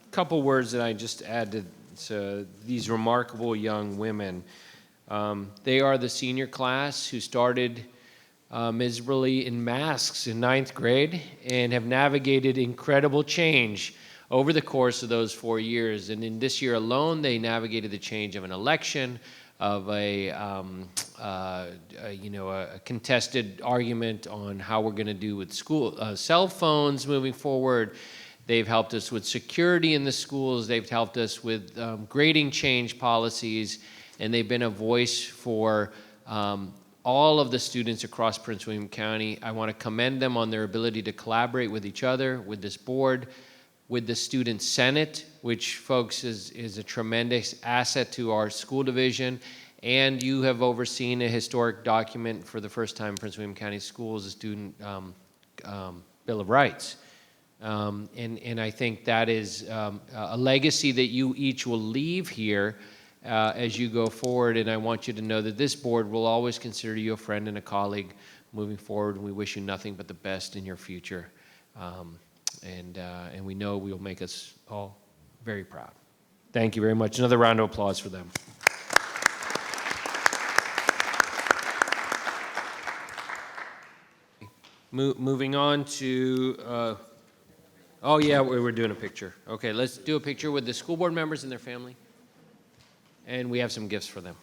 Couple words that I just add to these remarkable young women. They are the senior class who started miserably in masks in 9th grade and have navigated incredible change over the course of those 4 years. And in this year alone, they navigated the change of an election, of a contested argument on how we're going to do with school cell phones moving forward. They've helped us with security in the schools. They've helped us with grading change policies, and they've been a voice for all of the students across Prince William County. I want to commend them on their ability to collaborate with each other, with this board, with the Student Senate, which, folks, is a tremendous asset to our school division. And you have overseen a historic document for the first time in Prince William County Schools, a Student Bill of Rights. And I think that is a legacy that you each will leave here as you go forward. And I want you to know that this board will always consider you a friend and a colleague moving forward. And we wish you nothing but the best in your future. And we know we will make us all very proud. Thank you very much. Another round of applause for them. Moving on to, oh yeah, we're doing a picture. Okay, let's do a picture with the school board members and their family. And we have some gifts for them.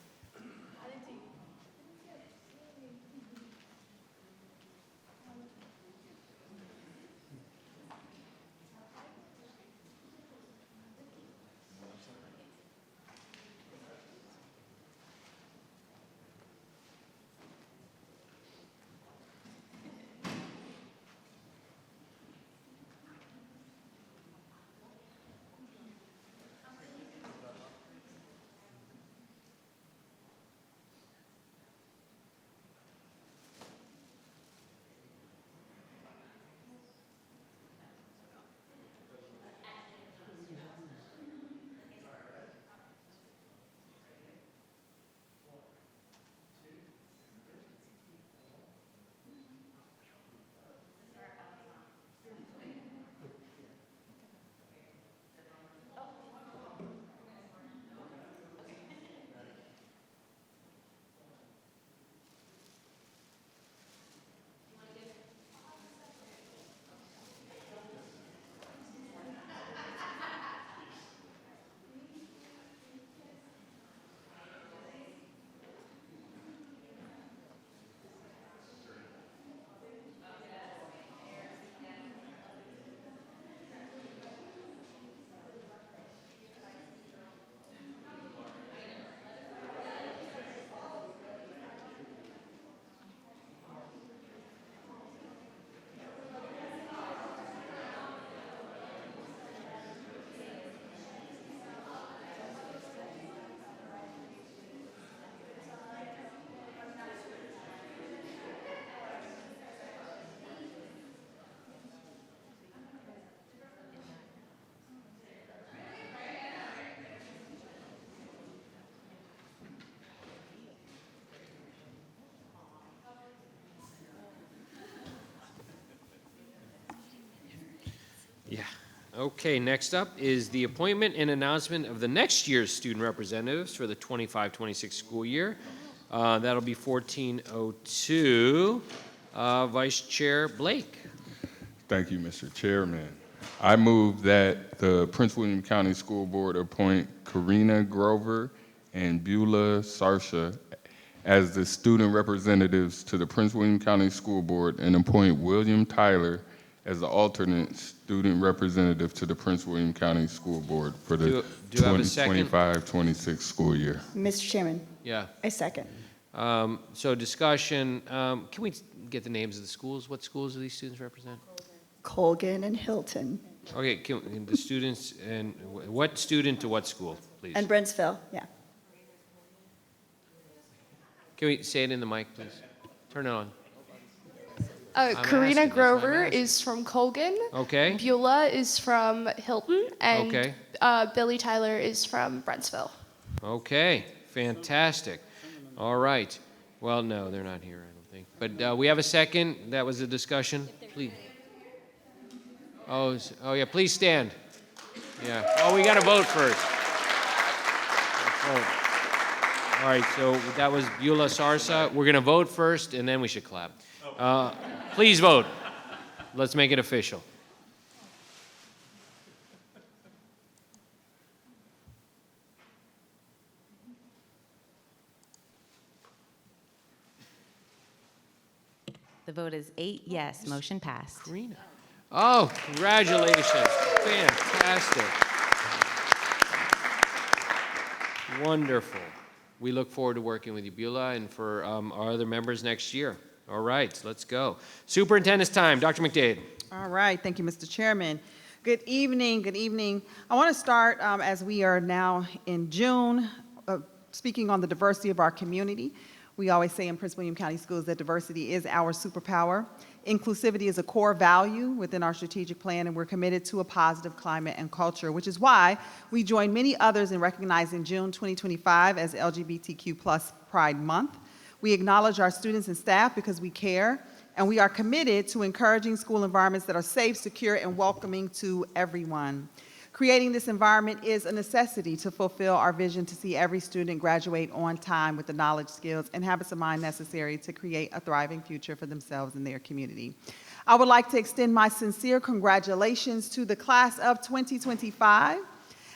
Yeah. Okay, next up is the appointment and announcement of the next year's student representatives for the 25-26 school year. That'll be 1402. Vice Chair Blake. Thank you, Mr. Chairman. I move that the Prince William County School Board appoint Karina Grover and Beulah Sarsha as the student representatives to the Prince William County School Board and appoint William Tyler as the alternate student representative to the Prince William County School Board for the Do you have a second? 2025-26 school year. Mr. Chairman, Yeah. I second. So discussion, can we get the names of the schools? What schools do these students represent? Colgan and Hilton. Okay, can the students, and what student to what school, please? And Brentsville, yeah. Can we say it in the mic, please? Turn it on. Karina asking, that's what I'm Grover asking. is from Colgan. Okay. Beulah is from Hilton. And Okay. Billy Tyler is from Brentsville. Okay, fantastic. All right. Well, no, they're not here, I don't think. But we have a second. That was a discussion. Please. Oh, yeah, please stand. Yeah. Oh, we got to vote first. Let's vote. All right, so that was Beulah Sarsa. We're going to vote first, and then we should clap. Please vote. Let's make it official. The vote is 8 yes, motion passed. Karina. Oh, congratulations. Fantastic. Wonderful. We look forward to working with you, Beulah, and for our other members next year. All right, let's go. Superintendent's time. Dr. McDade. All right, thank you, Mr. Chairman. Good evening, good evening. I want to start, as we are now in June, speaking on the diversity of our community. We always say in Prince William County Schools that diversity is our superpower. Inclusivity is a core value within our strategic plan, and we're committed to a positive climate and culture, which is why we join many others in recognizing June 2025 as LGBTQ+ Pride Month. We acknowledge our students and staff because we care, and we are committed to encouraging school environments that are safe, secure, and welcoming to everyone. Creating this environment is a necessity to fulfill our vision to see every student graduate on time with the knowledge, skills, and habits of mind necessary to create a thriving future for themselves and their community. I would like to extend my sincere congratulations to the class of 2025.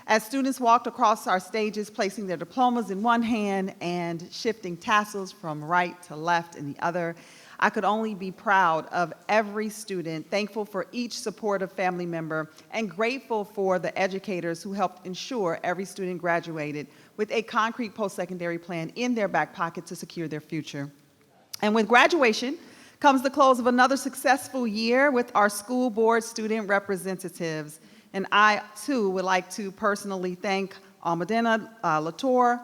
As students walked across our stages, placing their diplomas in one hand and shifting tassels from right to left in the other, I could only be proud of every student, thankful for each supportive family member, and grateful for the educators who helped ensure every student graduated with a concrete post-secondary plan in their back pocket to secure their future. And with graduation comes the close of another successful year with our school board student representatives. And I, too, would like to personally thank Almadena Latour,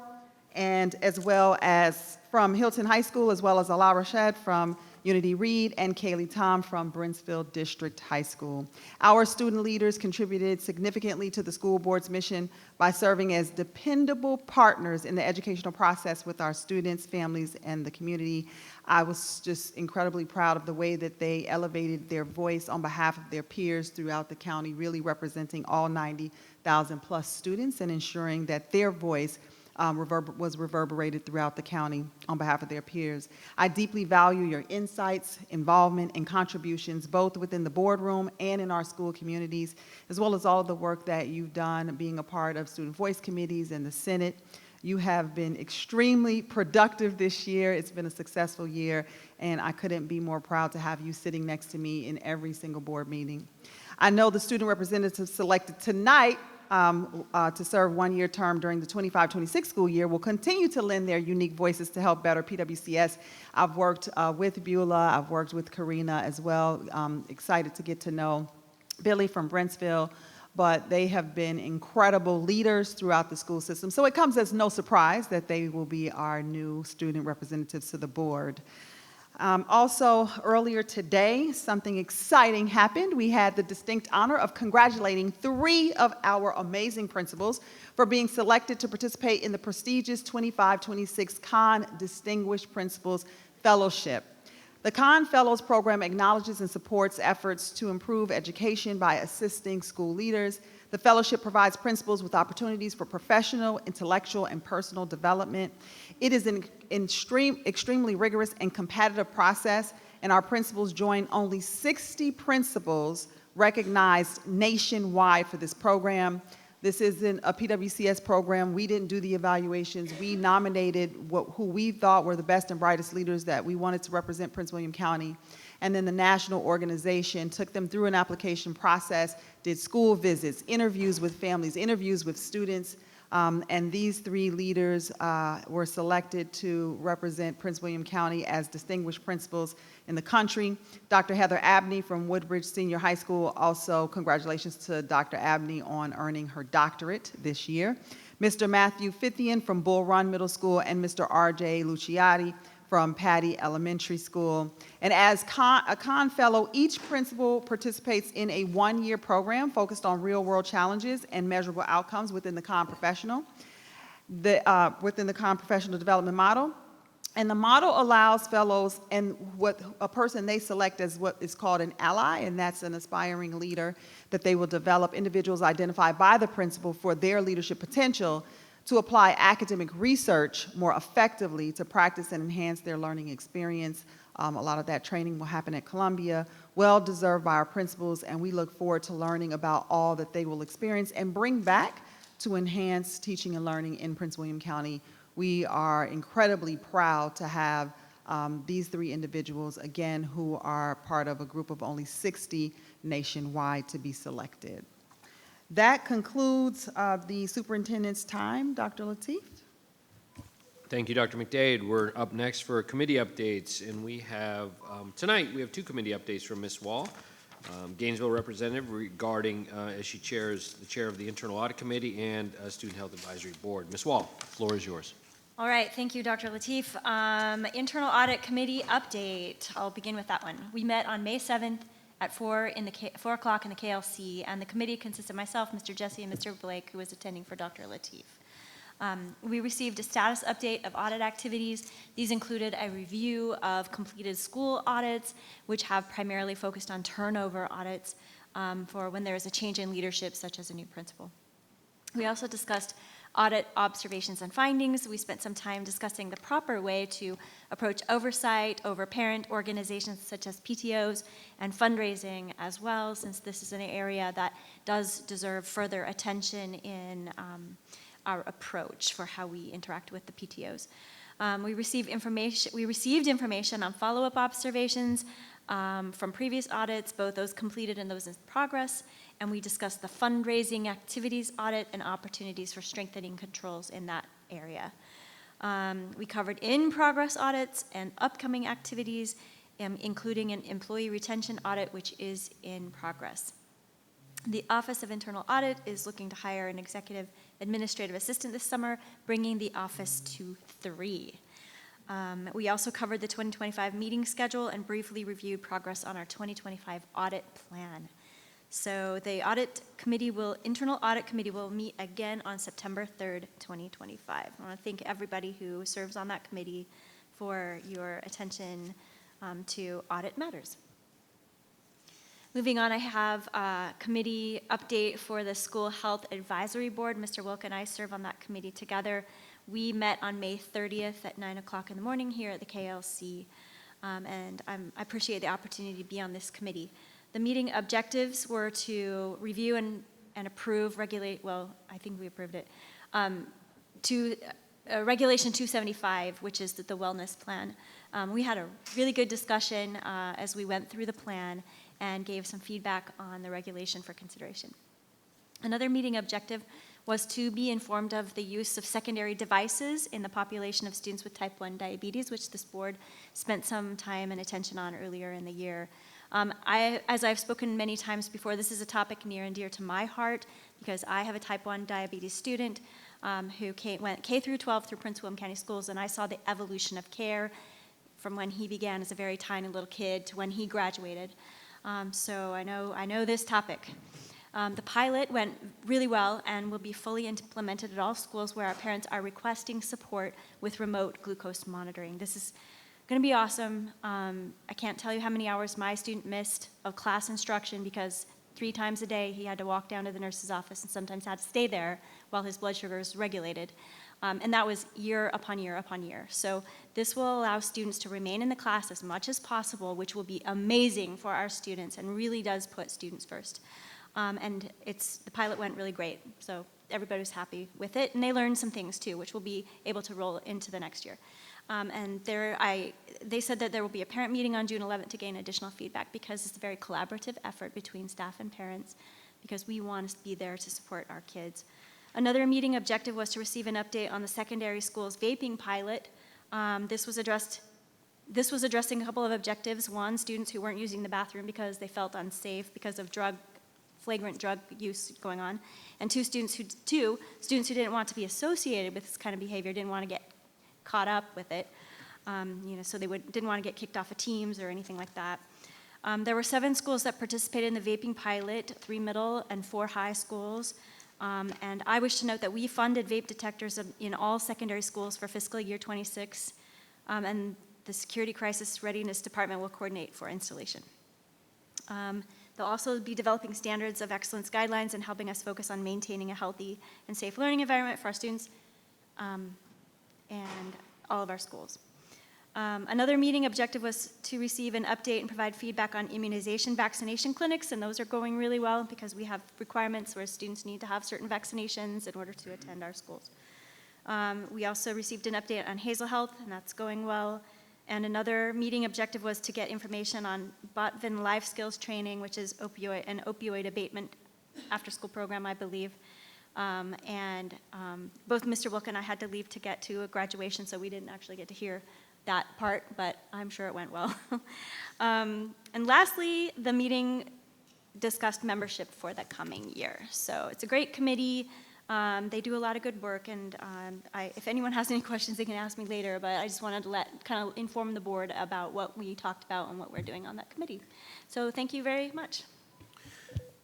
and as well as from Hilton High School, as well as Ala Rashad from Unity Reed, and Kaylee Tom from Brentsville District High School. Our student leaders contributed significantly to the school board's mission by serving as dependable partners in the educational process with our students, families, and the community. I was just incredibly proud of the way that they elevated their voice on behalf of their peers throughout the county, really representing all 90,000 plus students and ensuring that their voice was reverberated throughout the county on behalf of their peers. I deeply value your insights, involvement, and contributions, both within the boardroom and in our school communities, as well as all of the work that you've done being a part of student voice committees and the Senate. You have been extremely productive this year. It's been a successful year, and I couldn't be more proud to have you sitting next to me in every single board meeting. I know the student representatives selected tonight to serve one-year term during the 25-26 school year will continue to lend their unique voices to help better PWCS. I've worked with Beulah, I've worked with Karina as well. Excited to get to know Billy from Brentsville, but they have been incredible leaders throughout the school system. So it comes as no surprise that they will be our new student representatives to the board. Also, earlier today, something exciting happened. We had the distinct honor of congratulating 3 of our amazing principals for being selected to participate in the prestigious 25-26 Con Distinguished Principals Fellowship. The Kahn Fellows Program acknowledges and supports efforts to improve education by assisting school leaders. The fellowship provides principals with opportunities for professional, intellectual, and personal development. It is an extremely rigorous and competitive process, and our principals join only 60 principals recognized nationwide for this program. This isn't a PWCS program. We didn't do the evaluations. We nominated who we thought were the best and brightest leaders that we wanted to represent Prince William County. And then the national organization took them through an application process, did school visits, interviews with families, interviews with students, and these 3 leaders were selected to represent Prince William County as distinguished principals in the country. Dr. Heather Abney from Woodbridge Senior High School, also congratulations to Dr. Abney on earning her doctorate this year. Mr. Matthew Fithian from Bull Run Middle School, and Mr. R.J. Luciati from Patty Elementary School. And as a Kahn Fellow, each principal participates in a 1-year program focused on real-world challenges and measurable outcomes within the Kahn Professional, within the Kahn Professional Development Model. And the model allows fellows and a person they select as what is called an ally, and that's an aspiring leader that they will develop, individuals identified by the principal for their leadership potential, to apply academic research more effectively to practice and enhance their learning experience. A lot of that training will happen at Columbia, well deserved by our principals, and we look forward to learning about all that they will experience and bring back to enhance teaching and learning in Prince William County. We are incredibly proud to have these 3 individuals, again, who are part of a group of only 60 nationwide to be selected. That concludes the superintendent's time. Dr. Lateef. Thank you, Dr. McDade. We're up next for committee updates, and we have, tonight, we have 2 committee updates from Ms. Wall. Gainesville representative regarding, as she chairs, the chair of the Internal Audit Committee and Student Health Advisory Board. Ms. Wall, the floor is yours. All right, thank you, Dr. Lateef. Internal Audit Committee update. I'll begin with that one. We met on May 7th at 4 o'clock in the KLC, and the committee consists of myself, Mr. Jesse, and Mr. Blake, who was attending for Dr. Lateef. We received a status update of audit activities. These included a review of completed school audits, which have primarily focused on turnover audits for when there is a change in leadership, such as a new principal. We also discussed audit observations and findings. We spent some time discussing the proper way to approach oversight over parent organizations such as PTOs and fundraising as well, since this is an area that does deserve further attention in our approach for how we interact with the PTOs. We received information on follow-up observations from previous audits, both those completed and those in progress, and we discussed the fundraising activities audit and opportunities for strengthening controls in that area. We covered in-progress audits and upcoming activities, including an employee retention audit, which is in progress. The Office of Internal Audit is looking to hire an executive administrative assistant this summer, bringing the office to 3. We also covered the 2025 meeting schedule and briefly reviewed progress on our 2025 audit plan. So the Internal Audit Committee will meet again on September 3rd, 2025. I want to thank everybody who serves on that committee for your attention to audit matters. Moving on, I have a committee update for the School Health Advisory Board. Mr. Wilk and I serve on that committee together. We met on May 30th at 9 o'clock in the morning here at the KLC, and I appreciate the opportunity to be on this committee. The meeting objectives were to review and approve I think we approved it, Regulation 275, which is the wellness plan. We had a really good discussion as we went through the plan and gave some feedback on the regulation for consideration. Another meeting objective was to be informed of the use of secondary devices in the population of students with type 1 diabetes, which this board spent some time and attention on earlier in the year. As I've spoken many times before, this is a topic near and dear to my heart because I have a type 1 diabetes student who went K through 12 through Prince William County Schools, and I saw the evolution of care from when he began as a very tiny little kid to when he graduated. So I know this topic. The pilot went really well and will be fully implemented at all schools where our parents are requesting support with remote glucose monitoring. This is going to be awesome. I can't tell you how many hours my student missed of class instruction because 3 times a day he had to walk down to the nurse's office and sometimes had to stay there while his blood sugar is regulated. And that was year upon year upon year. So this will allow students to remain in the class as much as possible, which will be amazing for our students and really does put students first. And the pilot went really great. So everybody was happy with it. And they learned some things too, which will be able to roll into the next year. And they said that there will be a parent meeting on June 11th to gain additional feedback because it's a very collaborative effort between staff and parents because we want to be there to support our kids. Another meeting objective was to receive an update on the secondary school's vaping pilot. This was addressing a couple of objectives. One, students who weren't using the bathroom because they felt unsafe because of flagrant drug use going on. And two, students who didn't want to be associated with this kind of behavior, didn't want to get caught up with it, so they didn't want to get kicked off of teams or anything like that. There were 7 schools that participated in the vaping pilot, 3 middle and 4 high schools. And I wish to note that we funded vape detectors in all secondary schools for fiscal year 26, and the Security Crisis Readiness Department will coordinate for installation. They'll also be developing standards of excellence guidelines and helping us focus on maintaining a healthy and safe learning environment for our students and all of our schools. Another meeting objective was to receive an update and provide feedback on immunization vaccination clinics, and those are going really well because we have requirements where students need to have certain vaccinations in order to attend our schools. We also received an update on Hazel Health, and that's going well. And another meeting objective was to get information on Botvin Life Skills Training, which is an opioid abatement after-school program, I believe. Both Mr. Wilk and I had to leave to get to a graduation, so we didn't actually get to hear that part, but I'm sure it went well. And lastly, the meeting discussed membership for the coming year. So it's a great committee. They do a lot of good work, and if anyone has any questions, they can ask me later, but I just wanted to kind of inform the board about what we talked about and what we're doing on that committee. So thank you very much.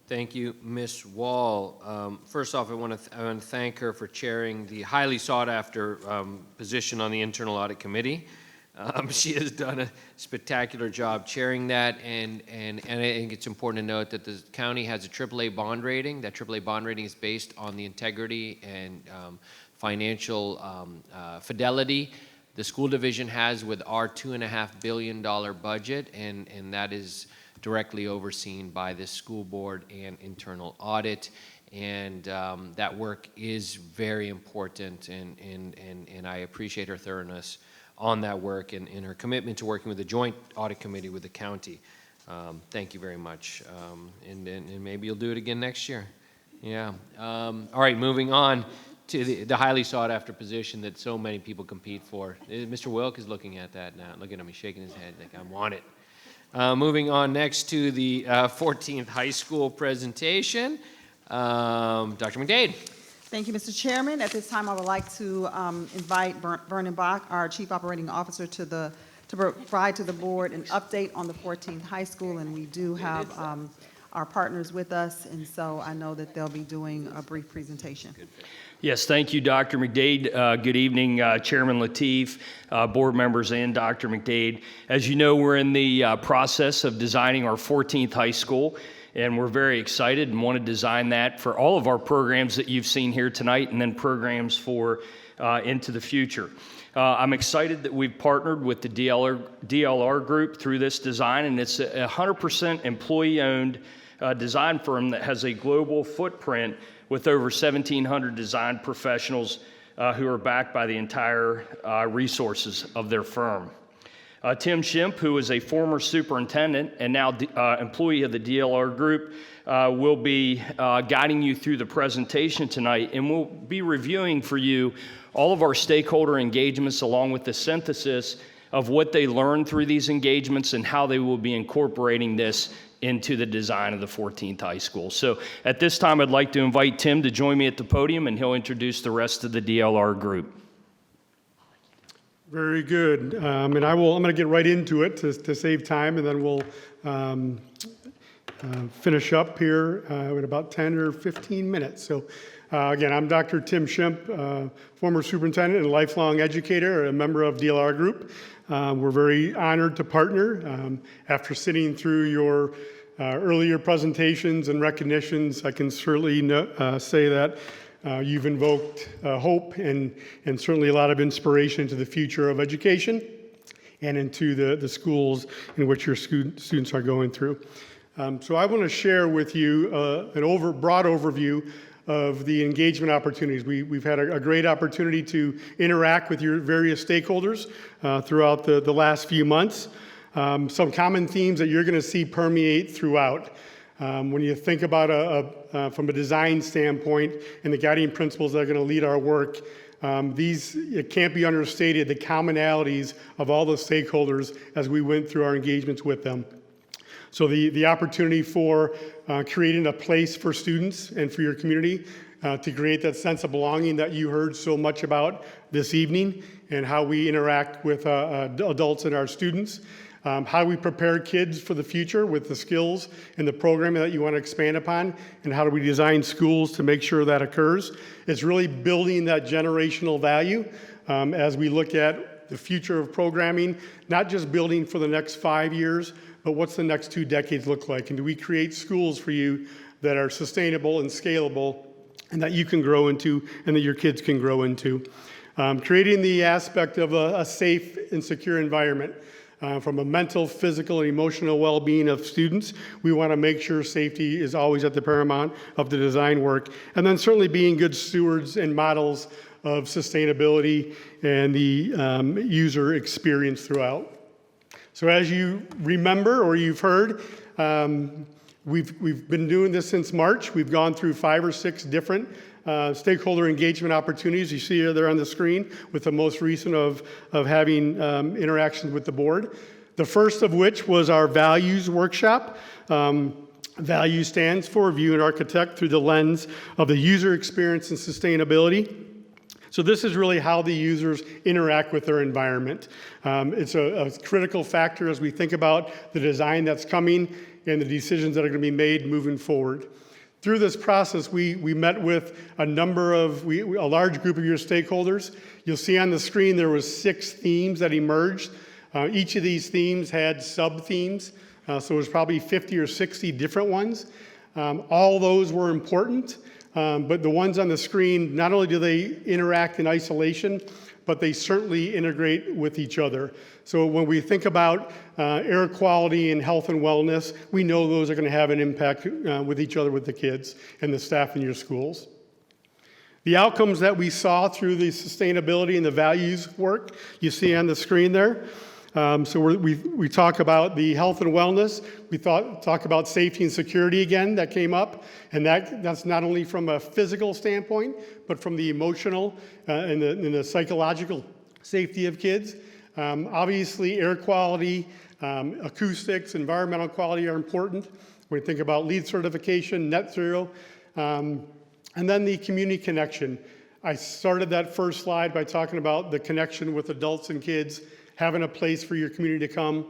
Thank you, Ms. Wall. First off, I want to thank her for chairing the highly sought-after position on the Internal Audit Committee. She has done a spectacular job chairing that, and I think it's important to note that the county has a AAA bond rating. That AAA bond rating is based on the integrity and financial fidelity the school division has with our $2.5 billion budget, and that is directly overseen by this school board and internal audit. And that work is very important, and I appreciate her thoroughness on that work and her commitment to working with the joint audit committee with the county. Thank you very much. And maybe you'll do it again next year. Yeah. All right, moving on to the highly sought after position that so many people compete for. Mr. Wilk is looking at that now. Look at him, he's shaking his head like, I want it. Moving on next to the 14th high school presentation, Dr. McDade. Thank you, Mr. Chairman. At this time, I would like to invite Vernon Bach, our Chief Operating Officer, to provide to the board an update on the 14th high school, and we do have our partners with us, and so I know that they'll be doing a brief presentation. Yes, thank you, Dr. McDade. Good evening, Chairman Lateef, board members, and Dr. McDade. As you know, we're in the process of designing our 14th high school, and we're very excited and want to design that for all of our programs that you've seen here tonight, and then programs for into the future. I'm excited that we've partnered with the DLR group through this design, and it's a 100% employee-owned design firm that has a global footprint with over 1,700 design professionals who are backed by the entire resources of their firm. Tim Shimp, who is a former superintendent and now employee of the DLR group, will be guiding you through the presentation tonight, and we'll be reviewing for you all of our stakeholder engagements along with the synthesis of what they learned through these engagements and how they will be incorporating this into the design of the 14th high school. So at this time, I'd like to invite Tim to join me at the podium, and he'll introduce the rest of the DLR group. Very good. And I'm going to get right into it to save time, and then we'll finish up here in about 10 or 15 minutes. So Again, I'm Dr. Tim Shimp, former superintendent and lifelong educator, a member of DLR Group. We're very honored to partner. After sitting through your earlier presentations and recognitions, I can certainly say that you've invoked hope and certainly a lot of inspiration to the future of education and into the schools in which your students are going through. So I want to share with you an broad overview of the engagement opportunities. We've had a great opportunity to interact with your various stakeholders throughout the last few months. Some common themes that you're going to see permeate throughout. When you think about from a design standpoint and the guiding principles that are going to lead our work, it can't be understated, the commonalities of all the stakeholders as we went through our engagements with them. So the opportunity for creating a place for students and for your community to create that sense of belonging that you heard so much about this evening, and how we interact with adults and our students. How we prepare kids for the future with the skills and the programming that you want to expand upon, and how do we design schools to make sure that occurs. It's really building that generational value as we look at the future of programming, not just building for the next 5 years, but what's the next 2 decades look like? And do we create schools for you that are sustainable and scalable and that you can grow into and that your kids can grow into? Creating the aspect of a safe and secure environment. From a mental, physical, and emotional well-being of students, we want to make sure safety is always at the paramount of the design work. And then certainly being good stewards and models of sustainability and the user experience throughout. So as you remember or you've heard, we've been doing this since March. We've gone through 5 or 6 different stakeholder engagement opportunities. You see there on the screen, with the most recent of having interactions with the board. The first of which was our values workshop. Value stands for View an Architect through the lens of the user experience and sustainability. So this is really how the users interact with their environment. It's a critical factor as we think about the design that's coming and the decisions that are going to be made moving forward. Through this process, we met with a large group of your stakeholders. You'll see on the screen there was 6 themes that emerged. Each of these themes had sub-themes, so it was probably 50 or 60 different ones. All those were important. But the ones on the screen, not only do they interact in isolation, but they certainly integrate with each other. So when we think about air quality and health and wellness, we know those are going to have an impact with each other, with the kids and the staff in your schools. The outcomes that we saw through the sustainability and the values work, you see on the screen there. So we talk about the health and wellness. We talk about safety and security again, that came up. And that's not only from a physical standpoint, but from the emotional and the psychological safety of kids. Obviously, air quality, acoustics, environmental quality are important. When we think about LEED certification, net zero, and then the community connection. I started that first slide by talking about the connection with adults and kids, having a place for your community to come.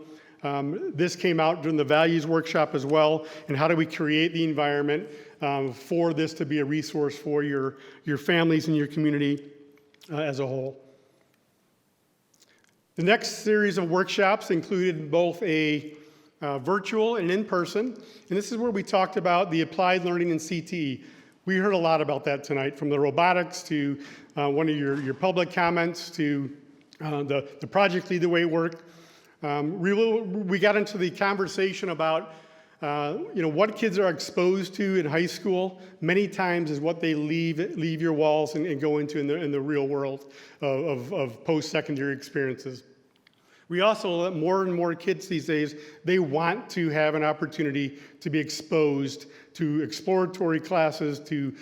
This came out during the values workshop as well, and how do we create the environment for this to be a resource for your families and your community as a whole. The next series of workshops included both a virtual and in-person, and this is where we talked about the applied learning and CTE. We heard a lot about that tonight, from the robotics to one of your public comments to the Project Lead the Way work. We got into the conversation about what kids are exposed to in high school many times is what they leave your walls and go into in the real world of post-secondary experiences. We also let more and more kids these days, they want to have an opportunity to be exposed to exploratory classes, to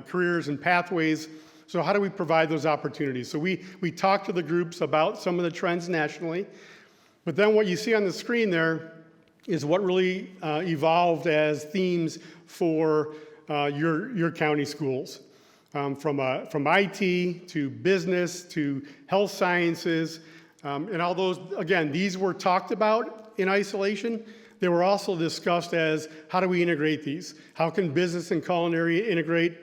careers and pathways. So how do we provide those opportunities? So we talked to the groups about some of the trends nationally, but then what you see on the screen there is what really evolved as themes for your county schools. From IT to business to health sciences, and all those, again, these were talked about in isolation. They were also discussed as, how do we integrate these? How can business and culinary integrate?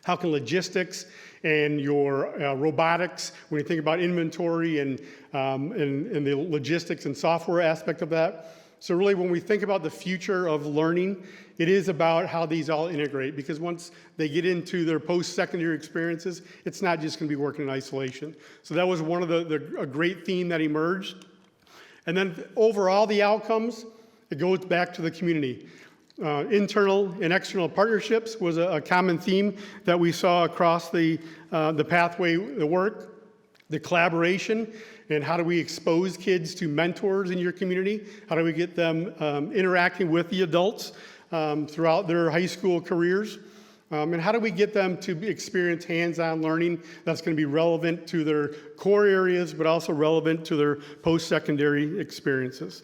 How can logistics and your robotics, when you think about inventory and the logistics and software aspect of that. So really when we think about the future of learning, it is about how these all integrate, because once they get into their post-secondary experiences, it's not just going to be working in isolation. So that was one of a great theme that emerged. And then overall, the outcomes, it goes back to the community. Internal and external partnerships was a common theme that we saw across the pathway, the work, the collaboration, and how do we expose kids to mentors in your community? How do we get them interacting with the adults throughout their high school careers? And how do we get them to experience hands-on learning that's going to be relevant to their core areas, but also relevant to their post-secondary experiences?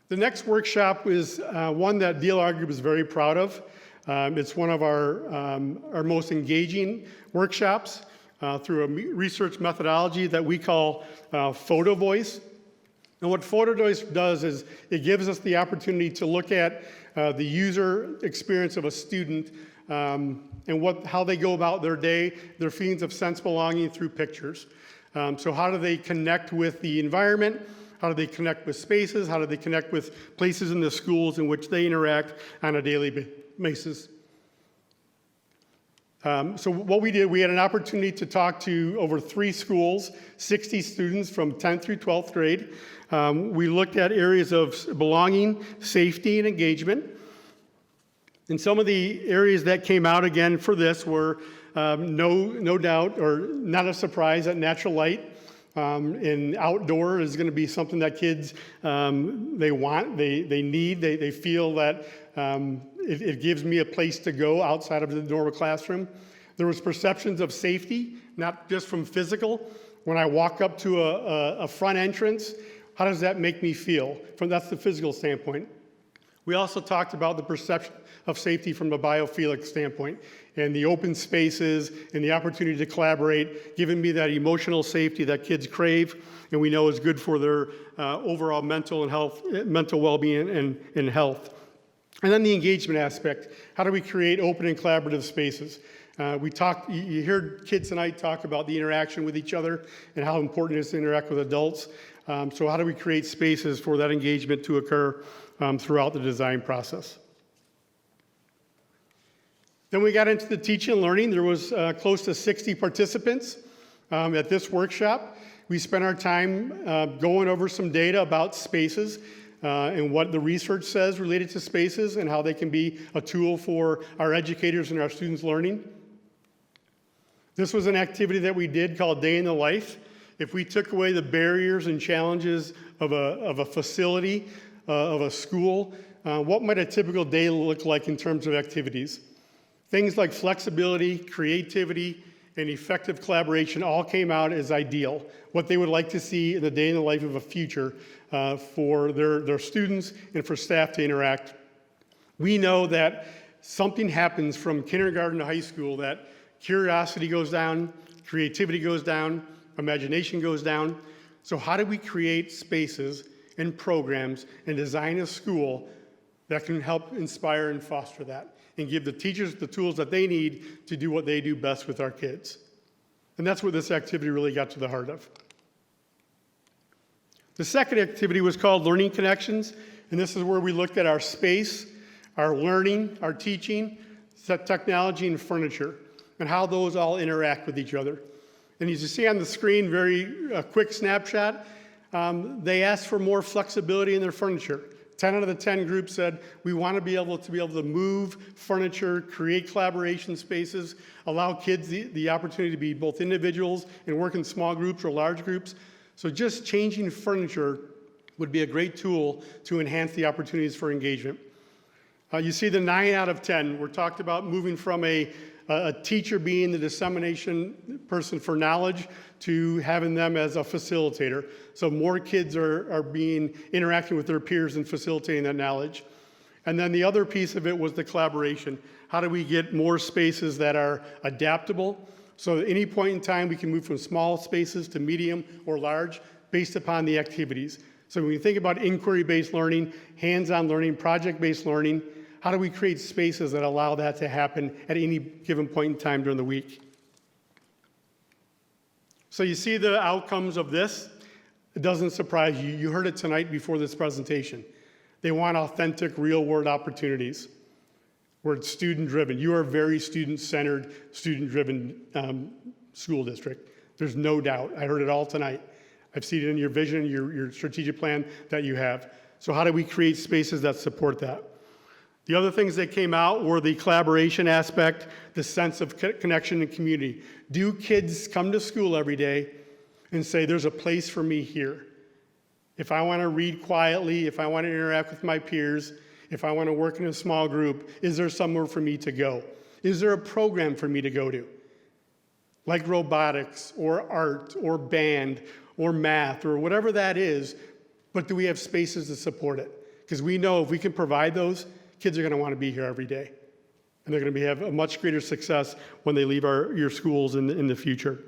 The next workshop is one that DLR Group is very proud of. It's one of our most engaging workshops through a research methodology that we call photo voice. And what photo voice does is it gives us the opportunity to look at the user experience of a student and how they go about their day, their feelings of sense belonging through pictures. So how do they connect with the environment? How do they connect with spaces? How do they connect with places in the schools in which they interact on a daily basis? So what we did, we had an opportunity to talk to over 3 schools, 60 students from 10th through 12th grade. We looked at areas of belonging, safety, and engagement. And some of the areas that came out again for this were no doubt, or not a surprise, that natural light and outdoor is going to be something that kids, they want, they need, they feel that it gives me a place to go outside of the normal classroom. There was perceptions of safety, not just from physical. When I walk up to a front entrance, how does that make me feel? That's the physical standpoint. We also talked about the perception of safety from a biophilic standpoint, and the open spaces and the opportunity to collaborate, giving me that emotional safety that kids crave and we know is good for their overall mental well-being and health. And then the engagement aspect. How do we create open and collaborative spaces? You heard kids tonight talk about the interaction with each other and how important it is to interact with adults. So how do we create spaces for that engagement to occur throughout the design process? Then we got into the teaching and learning. There was close to 60 participants at this workshop. We spent our time going over some data about spaces and what the research says related to spaces and how they can be a tool for our educators and our students' learning. This was an activity that we did called Day in the Life. If we took away the barriers and challenges of a facility, of a school, what might a typical day look like in terms of activities? Things like flexibility, creativity, and effective collaboration all came out as ideal, what they would like to see in the day in the life of a future for their students and for staff to interact. We know that something happens from kindergarten to high school, that curiosity goes down, creativity goes down, imagination goes down. So how do we create spaces and programs and design a school that can help inspire and foster that and give the teachers the tools that they need to do what they do best with our kids? And that's what this activity really got to the heart of. The second activity was called Learning Connections, and this is where we looked at our space, our learning, our teaching, technology, and furniture, and how those all interact with each other. And as you see on the screen, very quick snapshot, they asked for more flexibility in their furniture. 10 out of the 10 groups said, we want to be able to move furniture, create collaboration spaces, allow kids the opportunity to be both individuals and work in small groups or large groups. So just changing furniture would be a great tool to enhance the opportunities for engagement. You see the 9 out of 10 were talked about moving from a teacher being the dissemination person for knowledge to having them as a facilitator. So more kids are interacting with their peers and facilitating that knowledge. And then the other piece of it was the collaboration. How do we get more spaces that are adaptable? So at any point in time, we can move from small spaces to medium or large based upon the activities. So when you think about inquiry-based learning, hands-on learning, project-based learning, how do we create spaces that allow that to happen at any given point in time during the week? So you see the outcomes of this. It doesn't surprise you. You heard it tonight before this presentation. They want authentic, real-world opportunities where it's student-driven. You are a very student-centered, student-driven school district. There's no doubt. I heard it all tonight. I've seen it in your vision, your strategic plan that you have. So how do we create spaces that support that? The other things that came out were the collaboration aspect, the sense of connection and community. Do kids come to school every day and say, there's a place for me here? If I want to read quietly, if I want to interact with my peers, if I want to work in a small group, is there somewhere for me to go? Is there a program for me to go to? Like robotics or art or band or math or whatever that is, but do we have spaces to support it? Because we know if we can provide those, kids are going to want to be here every day. And they're going to have a much greater success when they leave your schools in the future.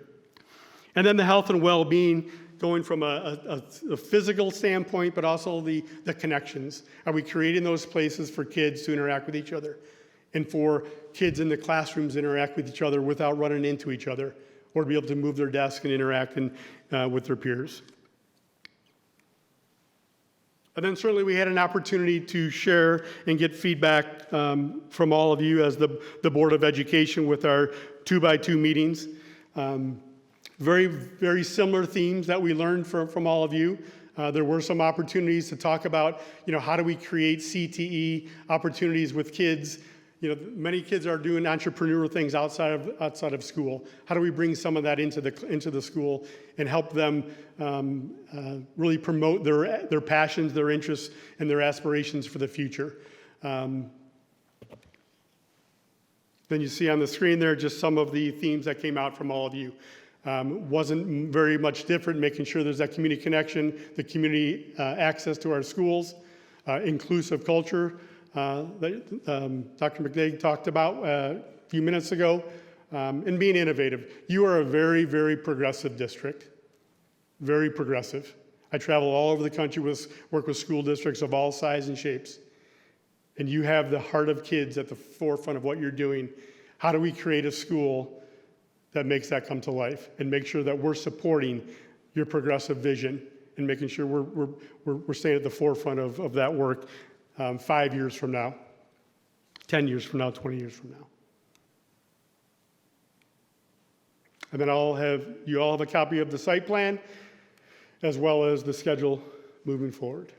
And then the health and well-being, going from a physical standpoint, but also the connections. Are we creating those places for kids to interact with each other? And for kids in the classrooms to interact with each other without running into each other, or to be able to move their desk and interact with their peers. And then certainly we had an opportunity to share and get feedback from all of you as the Board of Education with our 2x2 meetings. Very, very similar themes that we learned from all of you. There were some opportunities to talk about, how do we create CTE opportunities with kids. Many kids are doing entrepreneurial things outside of school. How do we bring some of that into the school and help them really promote their passions, their interests, and their aspirations for the future? Then you see on the screen there just some of the themes that came out from all of you. Wasn't very much different, making sure there's that community connection, the community access to our schools, inclusive culture, that Dr. McDade talked about a few minutes ago, and being innovative. You are a very, very progressive district, very progressive. I travel all over the country, work with school districts of all sizes and shapes, and you have the heart of kids at the forefront of what you're doing. How do we create a school that makes that come to life and make sure that we're supporting your progressive vision and making sure we're staying at the forefront of that work 5 years from now, 10 years from now, 20 years from now. And then you all have a copy of the site plan as well as the schedule moving forward.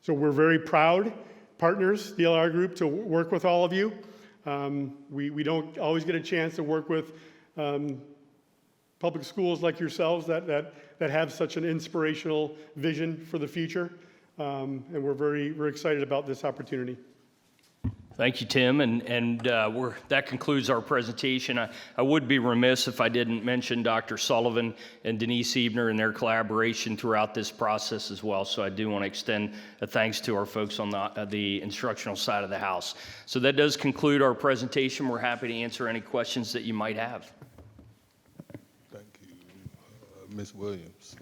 So we're very proud partners, DLR Group, to work with all of you. We don't always get a chance to work with public schools like yourselves that have such an inspirational vision for the future. And we're very excited about this opportunity. Thank you, Tim, and that concludes our presentation. I would be remiss if I didn't mention Dr. Sullivan and Denise Ebner and their collaboration throughout this process as well. So I do want to extend a thanks to our folks on the instructional side of the house. So that does conclude our presentation. We're happy to answer any questions that you might have. Thank you. Ms. Williams.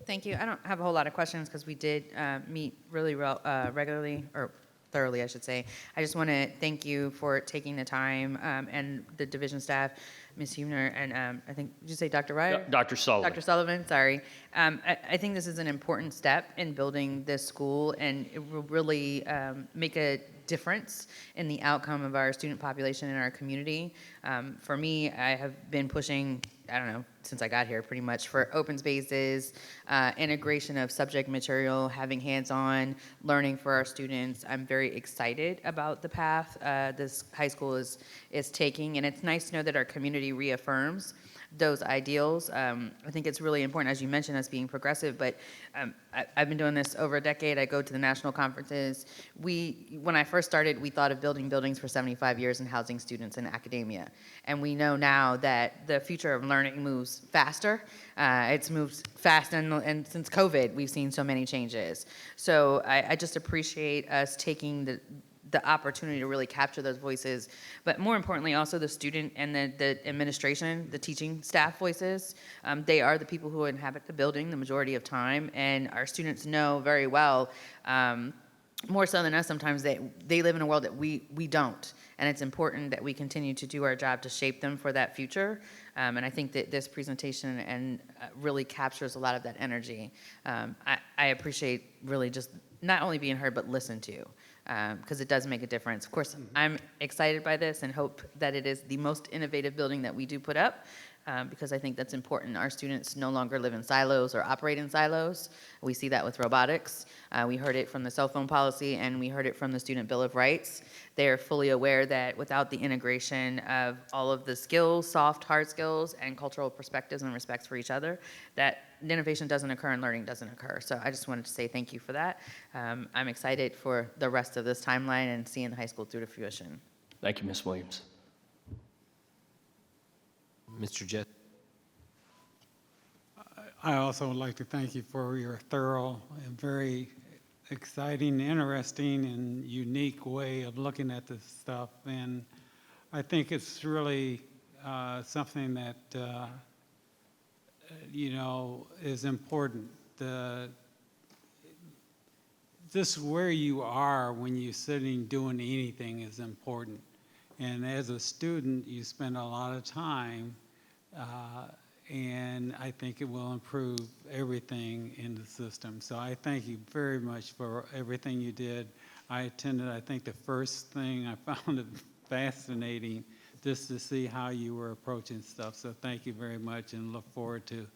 Thank you. I don't have a whole lot of questions because we did meet really regularly, or thoroughly, I should say. I just want to thank you for taking the time, and the division staff, Ms. Huebner, and I think, did you say Dr. Wright? Dr. Sullivan. Dr. Sullivan, sorry. I think this is an important step in building this school, and it will really make a difference in the outcome of our student population in our community. For me, I have been pushing, I don't know, since I got here pretty much, for open spaces, integration of subject material, having hands-on learning for our students. I'm very excited about the path this high school is taking, and it's nice to know that our community reaffirms those ideals. I think it's really important, as you mentioned, us being progressive, but I've been doing this over a decade. I go to the national conferences. When I first started, we thought of building buildings for 75 years and housing students in academia. And we know now that the future of learning moves faster. It's moved fast, and since COVID, we've seen so many changes. So I just appreciate us taking the opportunity to really capture those voices, but more importantly, also the student and the administration, the teaching staff voices. They are the people who inhabit the building the majority of time, and our students know very well more so than us sometimes, they live in a world that we don't. And it's important that we continue to do our job to shape them for that future. And I think that this presentation really captures a lot of that energy. I appreciate really just not only being heard, but listened to, because it does make a difference. Of course, I'm excited by this and hope that it is the most innovative building that we do put up. Because I think that's important. Our students no longer live in silos or operate in silos. We see that with robotics. We heard it from the cell phone policy, and we heard it from the Student Bill of Rights. They are fully aware that without the integration of all of the skills, soft, hard skills, and cultural perspectives and respects for each other, that innovation doesn't occur and learning doesn't occur. So I just wanted to say thank you for that. I'm excited for the rest of this timeline and seeing the high school through to fruition. Thank you, Ms. Williams. Mr. Jett. I also would like to thank you for your thorough and very exciting, interesting, and unique way of looking at this stuff. And I think it's really something that, is important. Just where you are when you're sitting doing anything is important. And as a student, you spend a lot of time and I think it will improve everything in the system. So I thank you very much for everything you did. I attended, I think the first thing I found it fascinating just to see how you were approaching stuff. So thank you very much and look forward to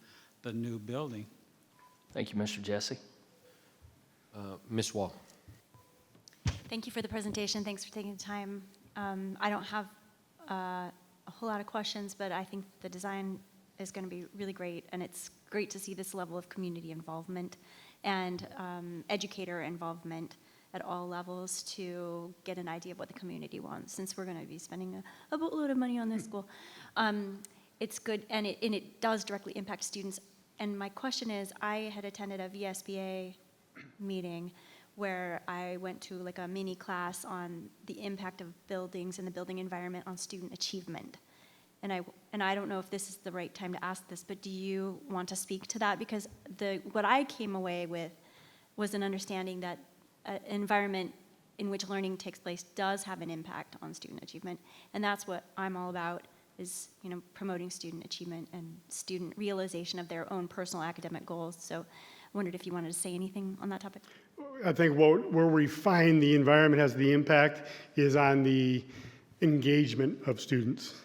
the new building. Thank you, Mr. Jesse. Ms. Wall. Thank you for the presentation. Thanks for taking the time. I don't have a whole lot of questions, but I think the design is going to be really great, and it's great to see this level of community involvement and educator involvement at all levels to get an idea of what the community wants, since we're going to be spending a boatload of money on this school. It's good, and it does directly impact students. And my question is, I had attended a VSBA meeting where I went to like a mini class on the impact of buildings and the building environment on student achievement. And I don't know if this is the right time to ask this, but do you want to speak to that? Because what I came away with was an understanding that an environment in which learning takes place does have an impact on student achievement, and that's what I'm all about, is promoting student achievement and student realization of their own personal academic goals. So I wondered if you wanted to say anything on that topic. I think where we find the environment has the impact is on the engagement of students.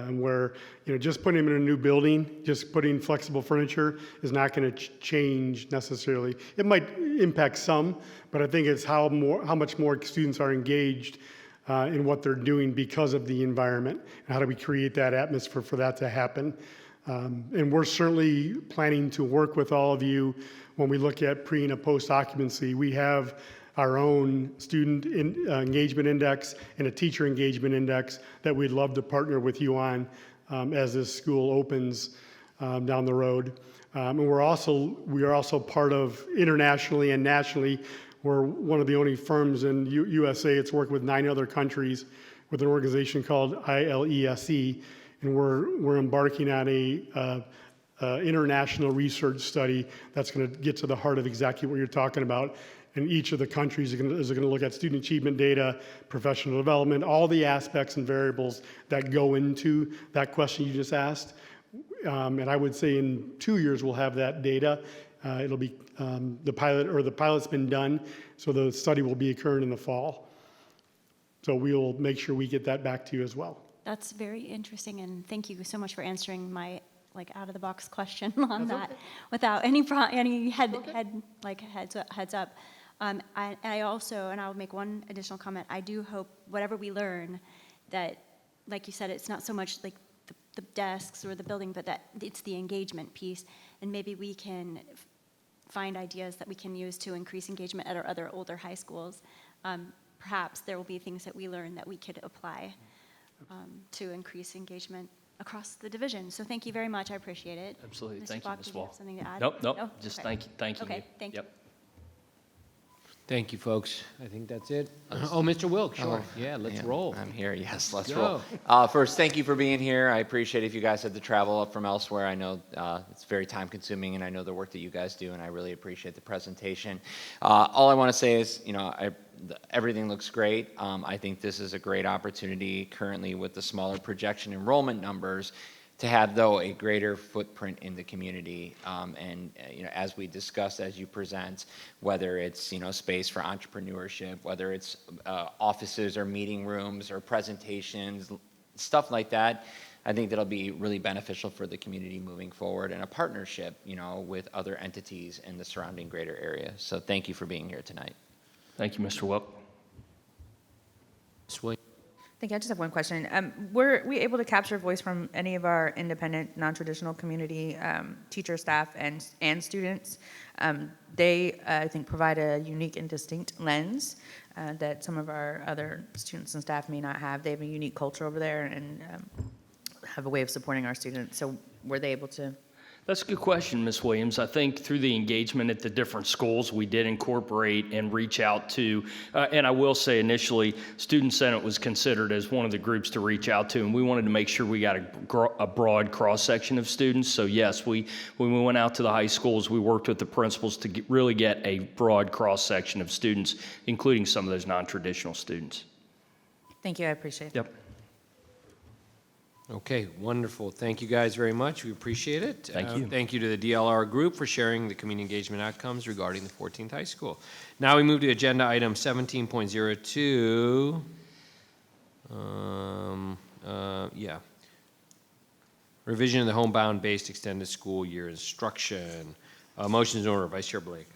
Where just putting them in a new building, just putting flexible furniture is not going to change necessarily. It might impact some, but I think it's how much more students are engaged in what they're doing because of the environment. And how do we create that atmosphere for that to happen? And we're certainly planning to work with all of you when we look at pre and post occupancy. We have our own student engagement index and a teacher engagement index that we'd love to partner with you on as this school opens down the road. And we are also part of internationally and nationally. We're one of the only firms in USA. It's worked with 9 other countries with an organization called ILESE, and we're embarking on a international research study that's going to get to the heart of exactly what you're talking about. And each of the countries is going to look at student achievement data, professional development, all the aspects and variables that go into that question you just asked. And I would say in 2 years we'll have that data. It'll be the pilot's been done, so the study will be occurring in the fall. So we'll make sure we get that back to you as well. That's very interesting, and thank you so much for answering my out-of-the-box question on that without any heads up. I also, and I'll make one additional comment, I do hope whatever we learn that, like you said, it's not so much like the desks or the building, but that it's the engagement piece, and maybe we can find ideas that we can use to increase engagement at our other older high schools. Perhaps there will be things that we learn that we could apply to increase engagement across the division. So thank you very much. I appreciate it. Absolutely. Mr. Thank Bach, you, Ms. did you Wall. have something to add? Nope. No? Just Okay. thank you. Okay, thank you. Yep. Thank you, folks. I think that's it. Oh, Mr. Wilk, sure. Yeah, let's roll. I'm here, yes, let's Go. roll. First, thank you for being here. I appreciate if you guys had to travel up from elsewhere. I know it's very time consuming, and I know the work that you guys do, and I really appreciate the presentation. All I want to say is, everything looks great. I think this is a great opportunity currently with the smaller projection enrollment numbers to have, though, a greater footprint in the community. As we discussed, as you present, whether it's, space for entrepreneurship, whether it's offices or meeting rooms or presentations, stuff like that, I think that'll be really beneficial for the community moving forward and a partnership, with other entities in the surrounding greater area. So thank you for being here tonight. Thank you, Mr. Wilk. I think I just have one question. Were we able to capture voice from any of our independent, non-traditional community teacher, staff, and students? They, I think, provide a unique and distinct lens that some of our other students and staff may not have. They have a unique culture over there and have a way of supporting our students. So were they able to? That's a good question, Ms. Williams. I think through the engagement at the different schools, we did incorporate and reach out to, and I will say initially, Student Senate was considered as one of the groups to reach out to, and we wanted to make sure we got a broad cross-section of students. So yes, when we went out to the high schools, we worked with the principals to really get a broad cross-section of students, including some of those non-traditional students. Thank you, I appreciate it. Yep. Okay, wonderful. Thank you guys very much. We appreciate it. Thank you. Thank you to the DLR group for sharing the community engagement outcomes regarding the 14th high school. Now we move to agenda item 17.02. Revision of the homebound-based extended school year instruction. Motion's in order. Vice Chair Blake.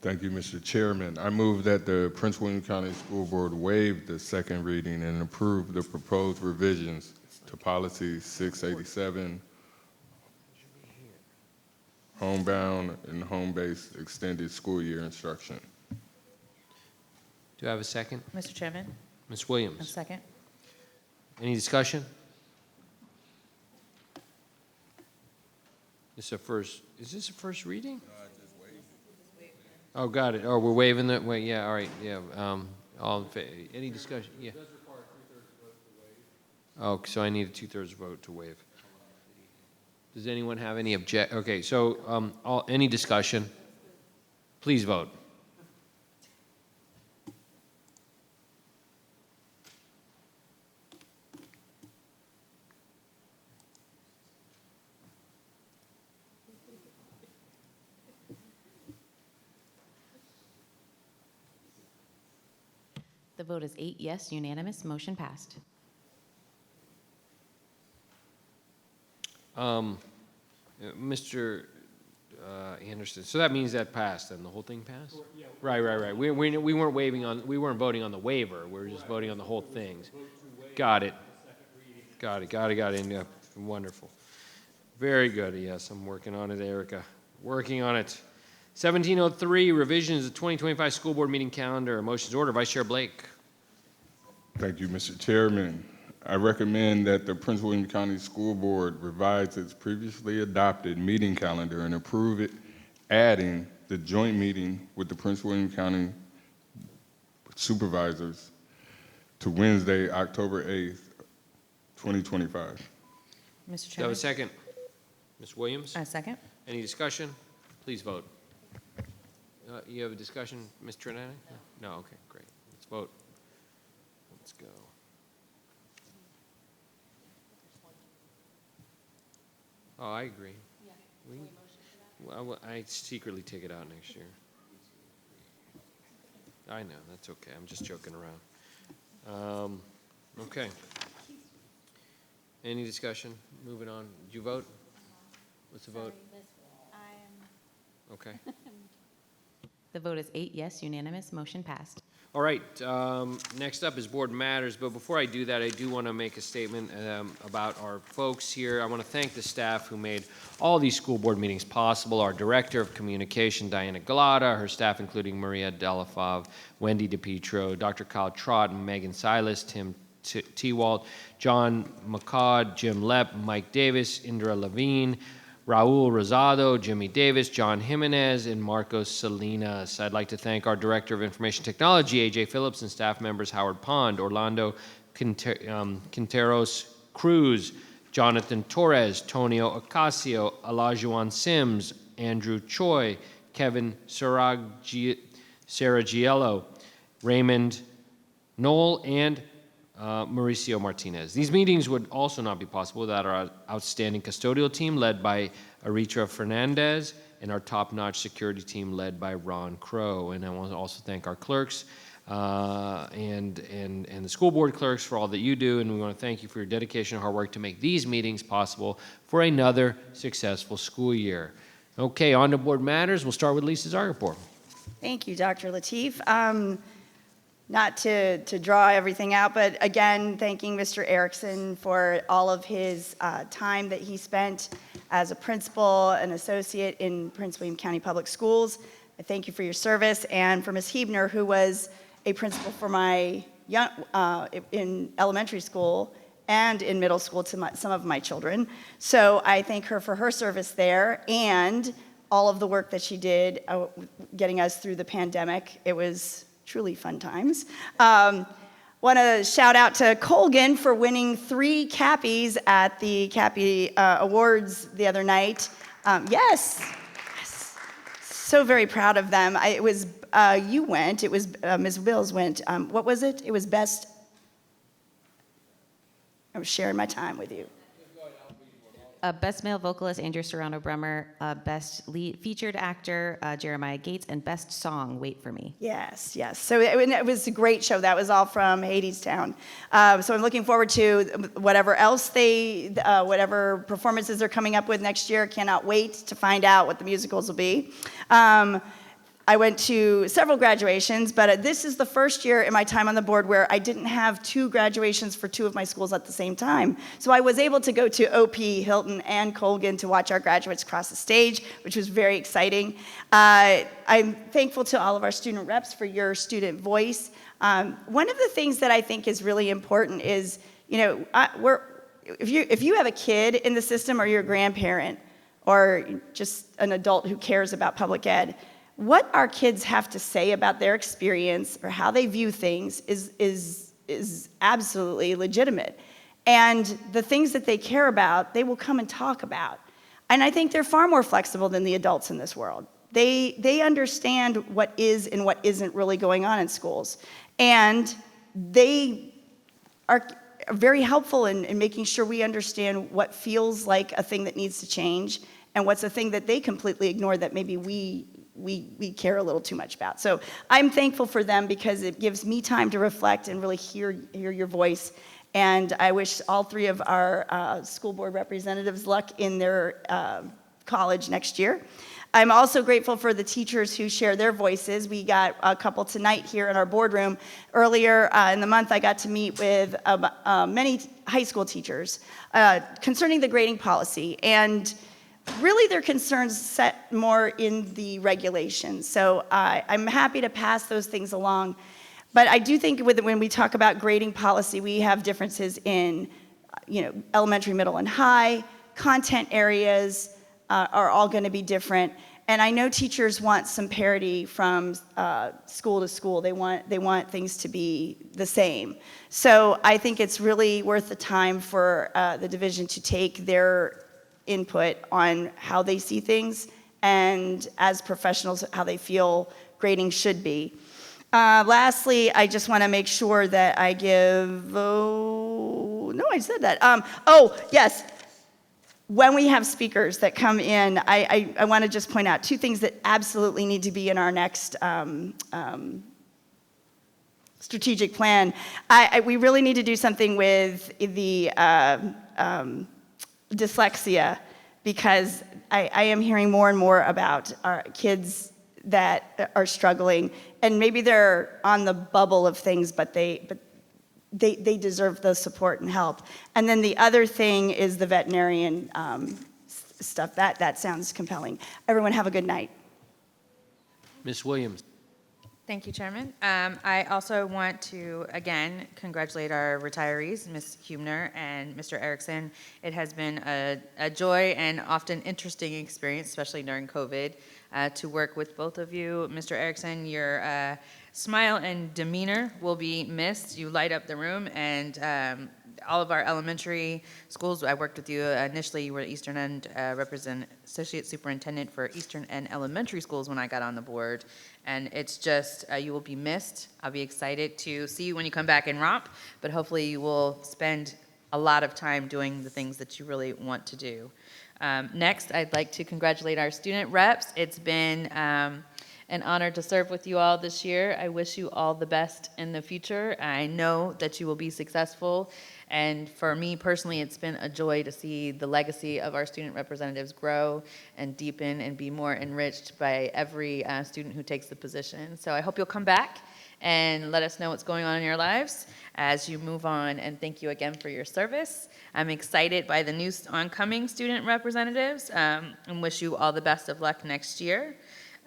Thank you, Mr. Chairman. I move that the Prince William County School Board waive the second reading and approve the proposed revisions to policy 687, homebound and home-based extended school year instruction. Do I have a second? Mr. Chairman? Ms. Williams. A second. Any discussion? Is this a first reading? Oh, got it. Oh, we're waiving the, wait, yeah, all right, yeah. All in favor, any discussion? Yeah. Oh, so I need a 2/3 vote to waive. Does anyone have any okay, so any discussion? Please vote. The vote is 8 yes, unanimous, motion passed. Mr. Anderson, so that means that passed, and the whole thing passed? Yeah. Right. We weren't voting on the waiver, we were just voting on the whole thing. Got it. Wonderful. Very good, yes, I'm working on it, Erica. Working on it. 1703, revisions of the 2025 school board meeting calendar. Motion's order. Vice Chair Blake. Thank you, Mr. Chairman. I recommend that the Prince William County School Board revise its previously adopted meeting calendar and approve it, adding the joint meeting with the Prince William County supervisors to Wednesday, October 8th, 2025. Mr. Chairman? Do I have a second? Ms. Williams? A second. Any discussion? Please vote. You have a discussion, Ms. Trinidad? No? Okay, great. Let's vote. Let's go. Oh, I agree. Well, I secretly take it out next year. I know, that's okay. I'm just joking around. Okay. Any discussion? Moving on. Did you vote? What's the vote? Okay. The vote is 8 yes, unanimous, motion passed. All right, next up is board matters, but before I do that, I do want to make a statement about our folks here. I want to thank the staff who made all these school board meetings possible. Our Director of Communication, Diana Galata, her staff including Maria Delafov, Wendy DePietro, Dr. Kyle Trott, Megan Silas, Tim Tewalt, John McCaud, Jim Lepp, Mike Davis, Indra Levine, Raul Rosado, Jimmy Davis, John Jimenez, and Marcos Salinas. I'd like to thank our Director of Information Technology, AJ Phillips, and staff members Howard Pond, Orlando Quinteros Cruz, Jonathan Torres, Tonio Ocasio, Olajuwon Sims, Andrew Choi, Kevin Saragiello, Raymond Knoll, and Mauricio Martinez. These meetings would also not be possible without our outstanding custodial team led by Aritra Fernandez and our top-notch security team led by Ron Crow. And I want to also thank our clerks and the school board clerks for all that you do, and we want to thank you for your dedication and hard work to make these meetings possible for another successful school year. Okay, on to board matters. We'll start with Lisa Zargarpur. Thank you, Dr. Lateef. Not to draw everything out, but again, thanking Mr. Erickson for all of his time that he spent as a principal and associate in Prince William County Public Schools. I thank you for your service, and for Ms. Huebner, who was a principal for my in elementary school and in middle school to some of my children. So I thank her for her service there and all of the work that she did getting us through the pandemic. It was truly fun times. Want to shout out to Colgan for winning 3 Cappies at the Cappy Awards the other night. Yes, so very proud of them. You went, it was Ms. Bills went. What was it? It was best. I was sharing my time with you. Best male vocalist, Andrew Serrano Bremer. Best lead featured actor, Jeremiah Gates. And best song, Wait For Me. Yes, yes. So it was a great show. That was all from Hadestown. So I'm looking forward to whatever else whatever performances they're coming up with next year. Cannot wait to find out what the musicals will be. I went to several graduations, but this is the first year in my time on the board where I didn't have 2 graduations for 2 of my schools at the same time. So I was able to go to OP, Hilton, and Colgan to watch our graduates cross the stage, which was very exciting. I'm thankful to all of our student reps for your student voice. One of the things that I think is really important is, if you have a kid in the system or you're a grandparent or just an adult who cares about public ed, what our kids have to say about their experience or how they view things is absolutely legitimate. And the things that they care about, they will come and talk about. And I think they're far more flexible than the adults in this world. They understand what is and what isn't really going on in schools. And they are very helpful in making sure we understand what feels like a thing that needs to change and what's a thing that they completely ignore that maybe we care a little too much about. So I'm thankful for them because it gives me time to reflect and really hear your voice. And I wish all 3 of our school board representatives luck in their college next year. I'm also grateful for the teachers who share their voices. We got a couple tonight here in our boardroom. Earlier in the month, I got to meet with many high school teachers concerning the grading policy. And really, their concerns set more in the regulations. So I'm happy to pass those things along. But I do think when we talk about grading policy, we have differences in elementary, middle, and high. Content areas are all going to be different. And I know teachers want some parity from school to school. They want things to be the same. So I think it's really worth the time for the division to take their input on how they see things and as professionals how they feel grading should be. Lastly, I just want to make sure that I give, I said that. Yes, when we have speakers that come in, I want to just point out 2 things that absolutely need to be in our next strategic plan. We really need to do something with the dyslexia, because I am hearing more and more about our kids that are struggling, and maybe they're on the bubble of things, but they deserve the support and help. And then the other thing is the veterinarian stuff. That sounds compelling. Everyone have a good night. Ms. Williams. Thank you, Chairman. I also want to, again, congratulate our retirees, Ms. Hubner and Mr. Erickson. It has been a joy and often interesting experience, especially during COVID, to work with both of you. Mr. Erickson, your smile and demeanor will be missed. You light up the room, and all of our elementary schools, I worked with you initially. You were Eastern End Associate Superintendent for Eastern End Elementary Schools when I got on the board. And it's just, you will be missed. I'll be excited to see you when you come back in romp, but hopefully you will spend a lot of time doing the things that you really want to do. Next, I'd like to congratulate our student reps. It's been an honor to serve with you all this year. I wish you all the best in the future. I know that you will be successful. And for me personally, it's been a joy to see the legacy of our student representatives grow and deepen and be more enriched by every student who takes the position. So I hope you'll come back and let us know what's going on in your lives as you move on. And thank you again for your service. I'm excited by the new oncoming student representatives and wish you all the best of luck next year.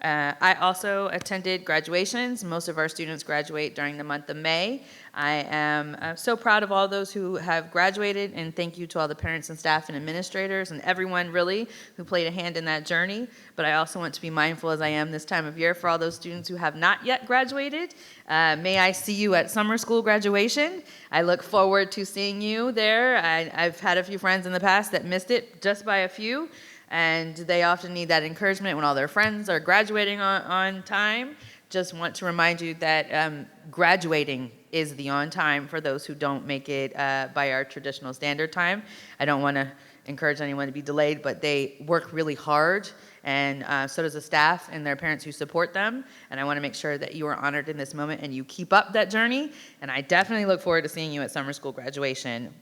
I also attended graduations. Most of our students graduate during the month of May. I am so proud of all those who have graduated, and thank you to all the parents and staff and administrators and everyone really who played a hand in that journey. But I also want to be mindful, as I am this time of year, for all those students who have not yet graduated. May I see you at summer school graduation. I look forward to seeing you there. I've had a few friends in the past that missed it just by a few. And they often need that encouragement when all their friends are graduating on time. Just want to remind you that graduating is the on time for those who don't make it by our traditional standard time. I don't want to encourage anyone to be delayed, but they work really hard, and so does the staff and their parents who support them. And I want to make sure that you are honored in this moment and you keep up that journey. And I definitely look forward to seeing you at summer school graduation.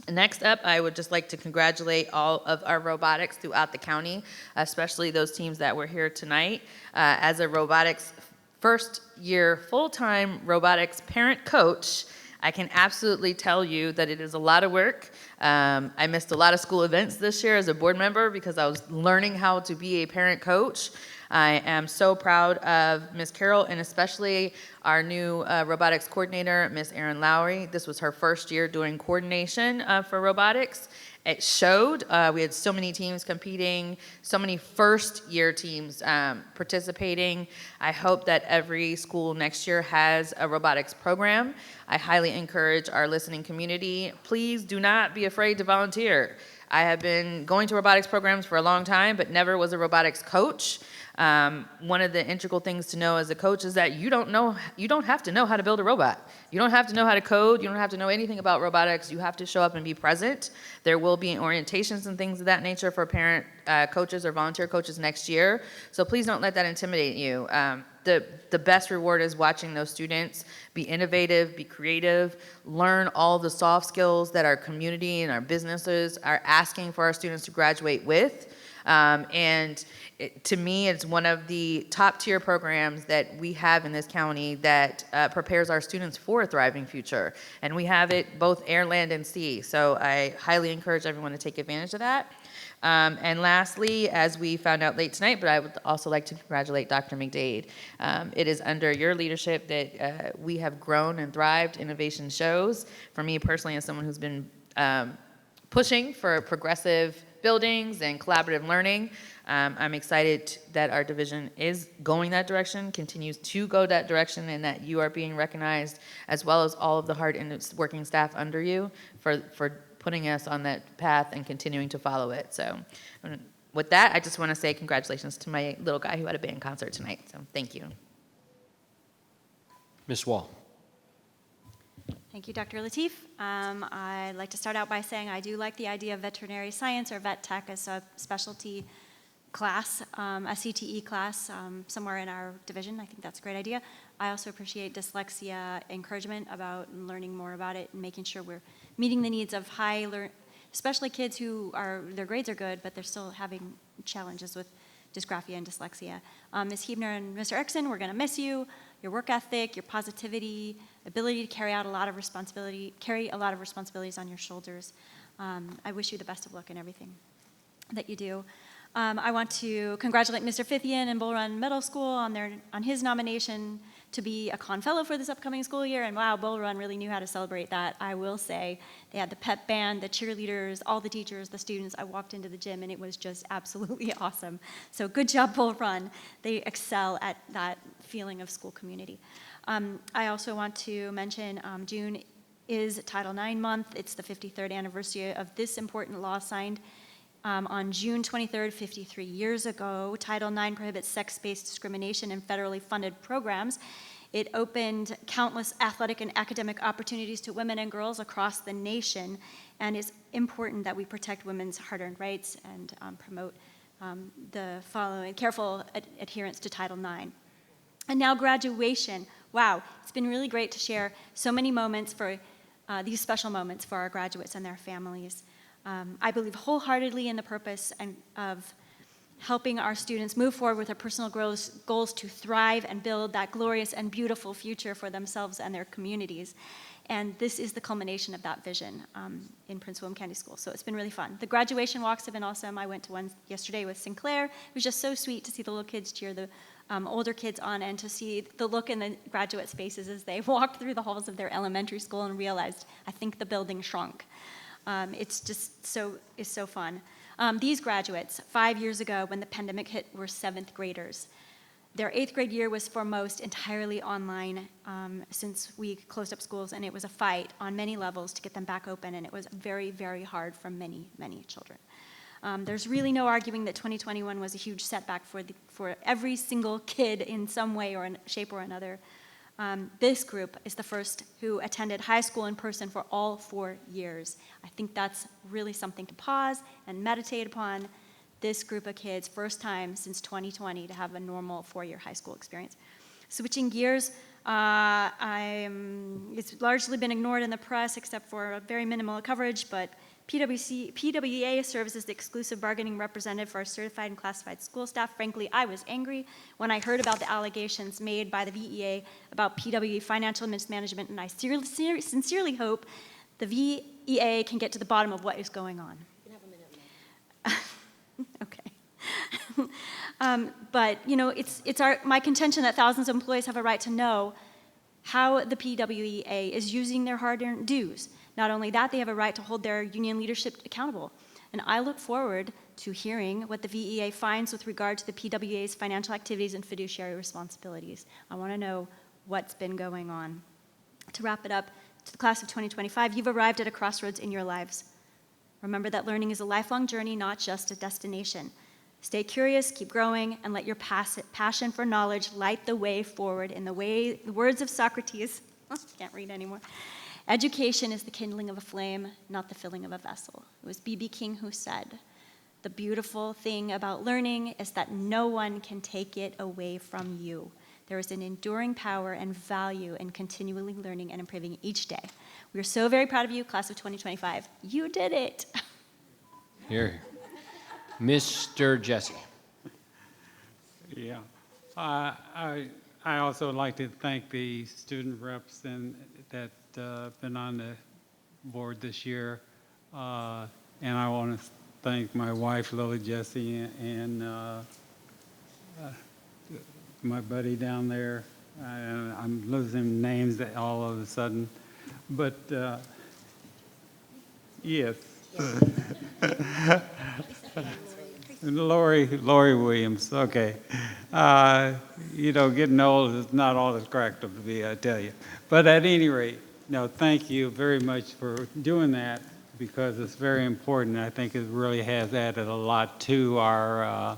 Next up, I would just like to congratulate all of our robotics throughout the county, especially those teams that were here tonight. As a robotics first-year full-time robotics parent coach, I can absolutely tell you that it is a lot of work. I missed a lot of school events this year as a board member because I was learning how to be a parent coach. I am so proud of Ms. Carroll and especially our new robotics coordinator, Ms. Erin Lowry. This was her first year doing coordination for robotics. It showed. We had so many teams competing, so many first-year teams participating. I hope that every school next year has a robotics program. I highly encourage our listening community, please do not be afraid to volunteer. I have been going to robotics programs for a long time, but never was a robotics coach. One of the integral things to know as a coach is that you don't have to know how to build a robot. You don't have to know how to code. You don't have to know anything about robotics. You have to show up and be present. There will be orientations and things of that nature for parent coaches or volunteer coaches next year. So please don't let that intimidate you. The best reward is watching those students be innovative, be creative, learn all the soft skills that our community and our businesses are asking for our students to graduate with. To me, it's one of the top tier programs that we have in this county that prepares our students for a thriving future. And we have it both air, land, and sea. So I highly encourage everyone to take advantage of that. And lastly, as we found out late tonight, but I would also like to congratulate Dr. McDade. It is under your leadership that we have grown and thrived. Innovation shows. For me personally, as someone who's been pushing for progressive buildings and collaborative learning, I'm excited that our division is going that direction, continues to go that direction, and that you are being recognized, as well as all of the hard working staff under you for putting us on that path and continuing to follow it. So with that, I just want to say congratulations to my little guy who had a band concert tonight. So thank you. Ms. Wall. Thank you, Dr. Lateef. I'd like to start out by saying I do like the idea of veterinary science or vet tech as a specialty class, a CTE class somewhere in our division. I think that's a great idea. I also appreciate dyslexia encouragement about learning more about it and making sure we're meeting the needs of especially kids who their grades are good, but they're still having challenges with dysgraphia and dyslexia. Ms. Huebner and Mr. Erickson, we're gonna miss you. Your work ethic, your positivity, ability to carry a lot of responsibilities on your shoulders. I wish you the best of luck in everything that you do. I want to congratulate Mr. Fithian and Bull Run Middle School on his nomination to be a con fellow for this upcoming school year, and wow, Bull Run really knew how to celebrate that. I will say they had the pep band, the cheerleaders, all the teachers, the students. I walked into the gym and it was just absolutely awesome. So good job, Bull Run. They excel at that feeling of school community. I also want to mention June is Title IX month. It's the 53rd anniversary of this important law signed on June 23rd, 53 years ago. Title IX prohibits sex-based discrimination in federally funded programs. It opened countless athletic and academic opportunities to women and girls across the nation, and it's important that we protect women's hard-earned rights and promote the following careful adherence to Title IX. And now graduation. Wow, it's been really great to share so many moments for these special moments for our graduates and their families. I believe wholeheartedly in the purpose of helping our students move forward with their personal goals to thrive and build that glorious and beautiful future for themselves and their communities. And this is the culmination of that vision in Prince William County Schools. So it's been really fun. The graduation walks have been awesome. I went to one yesterday with Sinclair. It was just so sweet to see the little kids cheer the older kids on and to see the look in the graduates' faces as they walked through the halls of their elementary school and realized, I think the building shrunk. It's just it's so fun. These graduates, 5 years ago when the pandemic hit, were 7th graders. Their 8th grade year was for most entirely online since we closed up schools, and it was a fight on many levels to get them back open, and it was very, very hard for many, many children. There's really no arguing that 2021 was a huge setback for every single kid in some way or shape or another. This group is the first who attended high school in person for all 4 years. I think that's really something to pause and meditate upon. This group of kids, first time since 2020 to have a normal 4-year high school experience. Switching gears, it's largely been ignored in the press except for very minimal coverage, but PWEA serves as the exclusive bargaining representative for our certified and classified school staff. Frankly, I was angry when I heard about the allegations made by the VEA about PWE financial mismanagement, and I sincerely hope the VEA can get to the bottom of what is going on. You can have a minute. Okay. But you know, it's my contention that thousands of employees have a right to know how the PWEA is using their hard-earned dues. Not only that, they have a right to hold their union leadership accountable. And I look forward to hearing what the VEA finds with regard to the PWA's financial activities and fiduciary responsibilities. I want to know what's been going on. To wrap it up, to the class of 2025, you've arrived at a crossroads in your lives. Remember that learning is a lifelong journey, not just a destination. Stay curious, keep growing, and let your passion for knowledge light the way forward in the words of Socrates. Can't read anymore. Education is the kindling of a flame, not the filling of a vessel. It was B.B. King who said, the beautiful thing about learning is that no one can take it away from you. There is an enduring power and value in continually learning and improving each day. We are so very proud of you, class of 2025. You did it. Here. Mr. Jesse. Yeah. I also would like to thank the student reps that been on the board this year. And I want to thank my wife, Lily Jesse, and my buddy down there. I'm losing names all of a sudden. But yes. Lori Williams, okay. You know, getting old is not all it's cracked up to be, I tell you. But at any rate, no, thank you very much for doing that because it's very important. I think it really has added a lot to our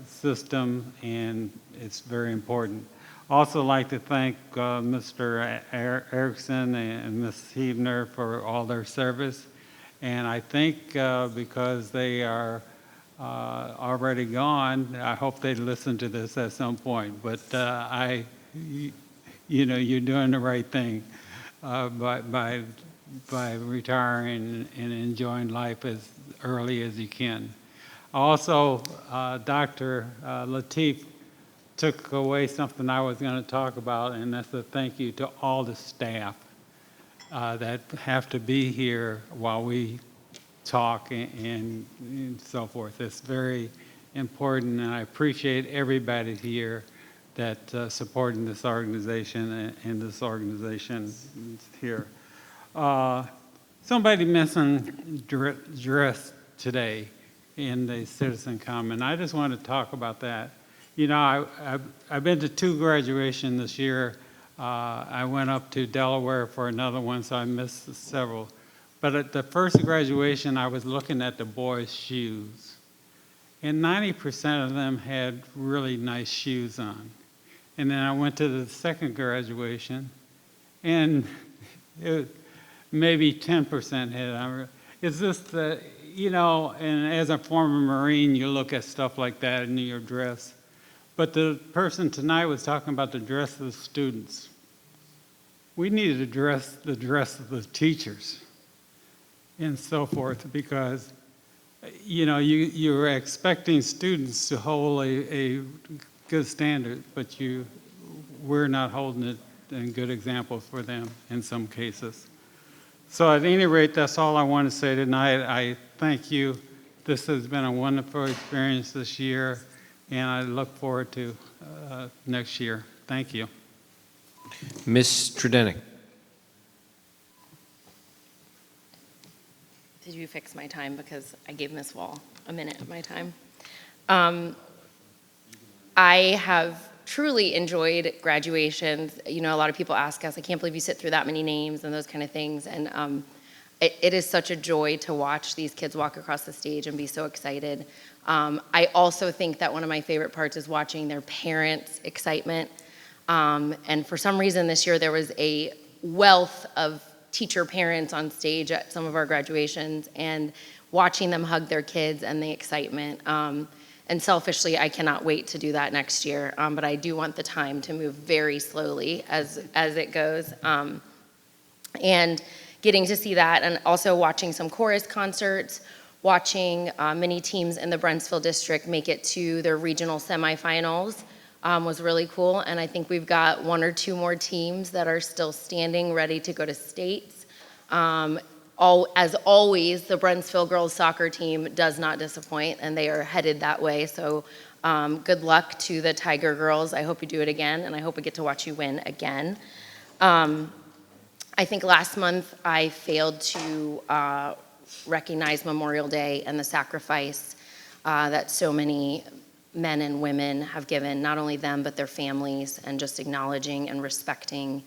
system, and it's very important. Also like to thank Mr. Erickson and Ms. Heebner for all their service. And I think because they are already gone, I hope they listen to this at some point. But you know, you're doing the right thing by retiring and enjoying life as early as you can. Also, Dr. Lateef took away something I was going to talk about, and that's a thank you to all the staff that have to be here while we talk and so forth. It's very important, and I appreciate everybody here that supporting this organization and this organization here. Somebody mentioned dress today in the citizen comment. I just want to talk about that. You know, I've been to 2 graduations this year. I went up to Delaware for another one, so I missed several. But at the first graduation, I was looking at the boys' shoes. And 90% of them had really nice shoes on. And then I went to the second graduation, and maybe 10% had on. It's just that, you know, and as a former Marine, you look at stuff like that in your dress. But the person tonight was talking about the dress of the students. We need to address the dress of the teachers and so forth, because, you know, you're expecting students to hold a good standard, but we're not holding it in good examples for them in some cases. So at any rate, that's all I want to say tonight. I thank you. This has been a wonderful experience this year, and I look forward to next year. Thank you. Ms. Tredenick. Did you fix my time? Because I gave Ms. Wall a minute of my time. I have truly enjoyed graduations. You know, a lot of people ask us, I can't believe you sit through that many names and those kind of things. And it is such a joy to watch these kids walk across the stage and be so excited. I also think that one of my favorite parts is watching their parents' excitement. And for some reason this year, there was a wealth of teacher parents on stage at some of our graduations, and watching them hug their kids and the excitement. And selfishly, I cannot wait to do that next year, but I do want the time to move very slowly as it goes. And getting to see that, and also watching some chorus concerts, watching many teams in the Brentsville district make it to their regional semifinals was really cool. And I think we've got 1 or 2 more teams that are still standing, ready to go to states. As always, the Brentsville girls soccer team does not disappoint, and they are headed that way. So good luck to the Tiger girls. I hope you do it again, and I hope we get to watch you win again. I think last month I failed to recognize Memorial Day and the sacrifice that so many men and women have given, not only them, but their families, and just acknowledging and respecting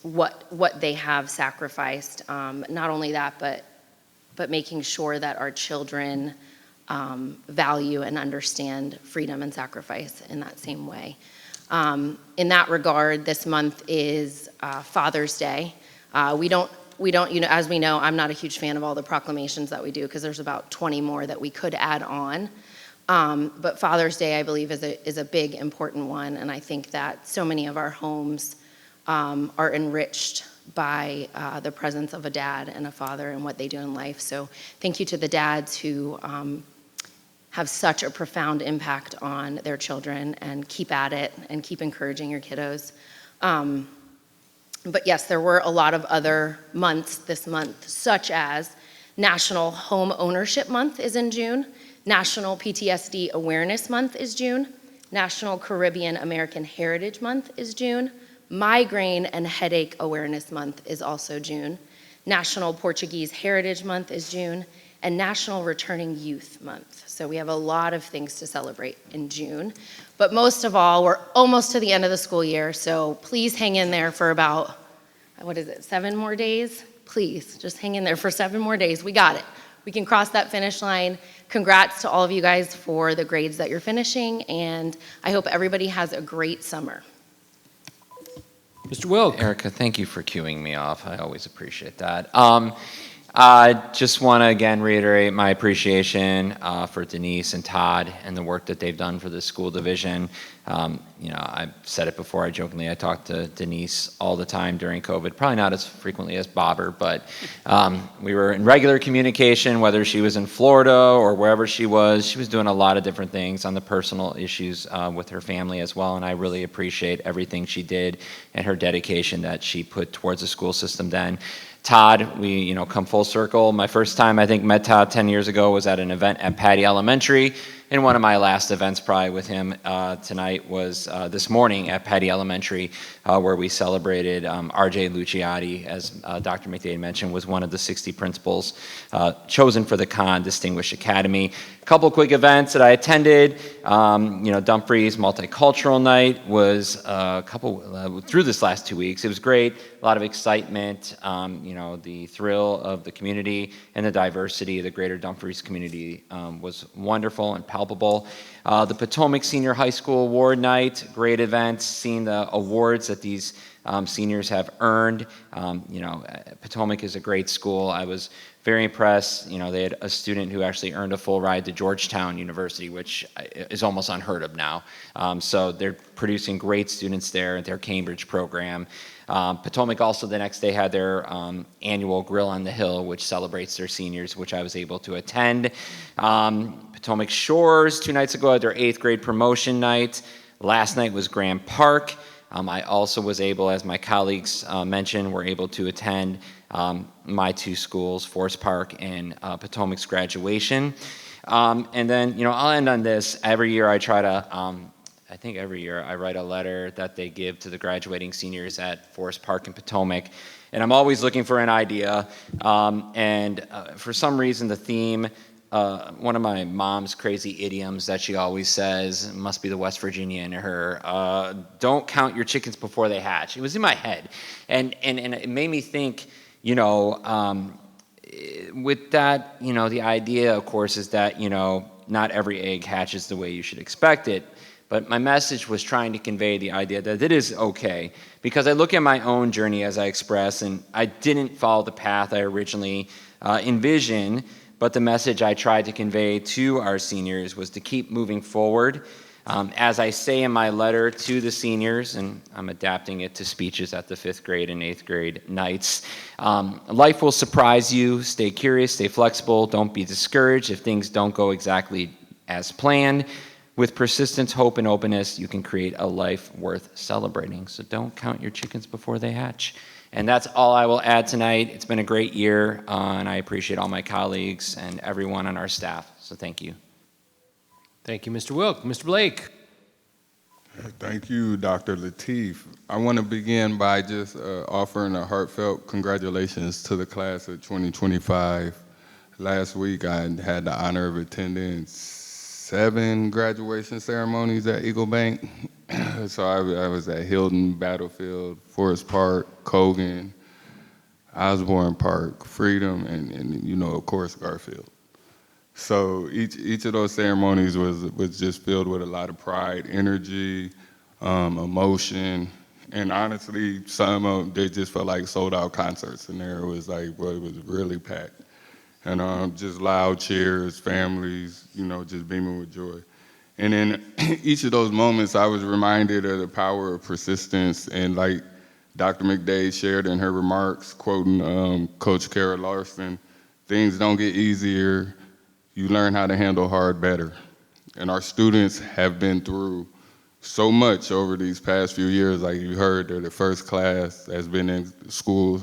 what they have sacrificed. Not only that, but making sure that our children value and understand freedom and sacrifice in that same way. In that regard, this month is Father's Day. We don't, you know, as we know, I'm not a huge fan of all the proclamations that we do, because there's about 20 more that we could add on. But Father's Day, I believe, is a big, important one, and I think that so many of our homes are enriched by the presence of a dad and a father and what they do in life. So thank you to the dads who have such a profound impact on their children, and keep at it and keep encouraging your kiddos. But yes, there were a lot of other months this month, such as National Home Ownership Month is in June. National PTSD Awareness Month is June. National Caribbean American Heritage Month is June. Migraine and Headache Awareness Month is also June. National Portuguese Heritage Month is June. And National Returning Youth Month. So we have a lot of things to celebrate in June. But most of all, we're almost to the end of the school year, so please hang in there for about, 7 more days? Please, just hang in there for 7 more days. We got it. We can cross that finish line. Congrats to all of you guys for the grades that you're finishing, and I hope everybody has a great summer. Mr. Wilk. Erica, thank you for cueing me off. I always appreciate that. I just want to again reiterate my appreciation for Denise and Todd and the work that they've done for the school division. You know, I've said it before, I jokingly, I talked to Denise all the time during COVID, probably not as frequently as Babur, but we were in regular communication, whether she was in Florida or wherever she was doing a lot of different things on the personal issues with her family as well, and I really appreciate everything she did and her dedication that she put towards the school system then. Todd, we come full circle. My first time I think met Todd 10 years ago was at an event at Patty Elementary And one of my last events probably with him tonight was this morning at Patty Elementary, where we celebrated R.J. Luciati, as Dr. McDade mentioned, was one of the 60 principals chosen for the Kahn Distinguished Academy. A couple quick events that I attended. Dumfries Multicultural Night was through this last 2 weeks. It was great, a lot of excitement, the thrill of the community and the diversity of the greater Dumfries community was wonderful and palpable. The Potomac Senior High School Award Night, great event, seeing the awards that these seniors have earned. Potomac is a great school. I was very impressed. They had a student who actually earned a full ride to Georgetown University, which is almost unheard of now. So they're producing great students there at their Cambridge program. Potomac also the next day had their annual Grill on the Hill, which celebrates their seniors, which I was able to attend. Potomac Shores 2 nights ago had their 8th grade promotion night. Last night was Grand Park. I also was able, as my colleagues mentioned, were able to attend my 2 schools, Forest Park and Potomac's graduation. And then, I'll end on this. Every year I try to, I think every year I write a letter that they give to the graduating seniors at Forest Park and Potomac. And I'm always looking for an idea. For some reason, the theme, one of my mom's crazy idioms that she always says, must be the West Virginia in her, don't count your chickens before they hatch. It was in my head. And it made me think, with that, the idea, of course, is that, not every egg hatches the way you should expect it. But my message was trying to convey the idea that it is okay. Because I look at my own journey as I express, and I didn't follow the path I originally envisioned. But the message I tried to convey to our seniors was to keep moving forward. As I say in my letter to the seniors, and I'm adapting it to speeches at the 5th grade and 8th grade nights, life will surprise you. Stay curious, stay flexible, don't be discouraged if things don't go exactly as planned. With persistence, hope, and openness, you can create a life worth celebrating. So don't count your chickens before they hatch. And that's all I will add tonight. It's been a great year, and I appreciate all my colleagues and everyone on our staff. So thank you. Thank you, Mr. Wilk. Mr. Blake. Thank you, Dr. Lateef. I want to begin by just offering a heartfelt congratulations to the class of 2025. Last week, I had the honor of attending 7 graduation ceremonies at Eagle Bank. So I was at Hilton, Battlefield, Forest Park, Cogan, Osborne Park, Freedom, and of course, Garfield. So each of those ceremonies was just filled with a lot of pride, energy, emotion, and honestly, some of them, they just felt like sold-out concerts, and there was it was really packed. And just loud cheers, families, just beaming with joy. And in each of those moments, I was reminded of the power of persistence. And like Dr. McDade shared in her remarks, quoting Coach Kara Larson, things don't get easier. You learn how to handle hard better. And our students have been through so much over these past few years. Like you heard, they're the first class that's been in school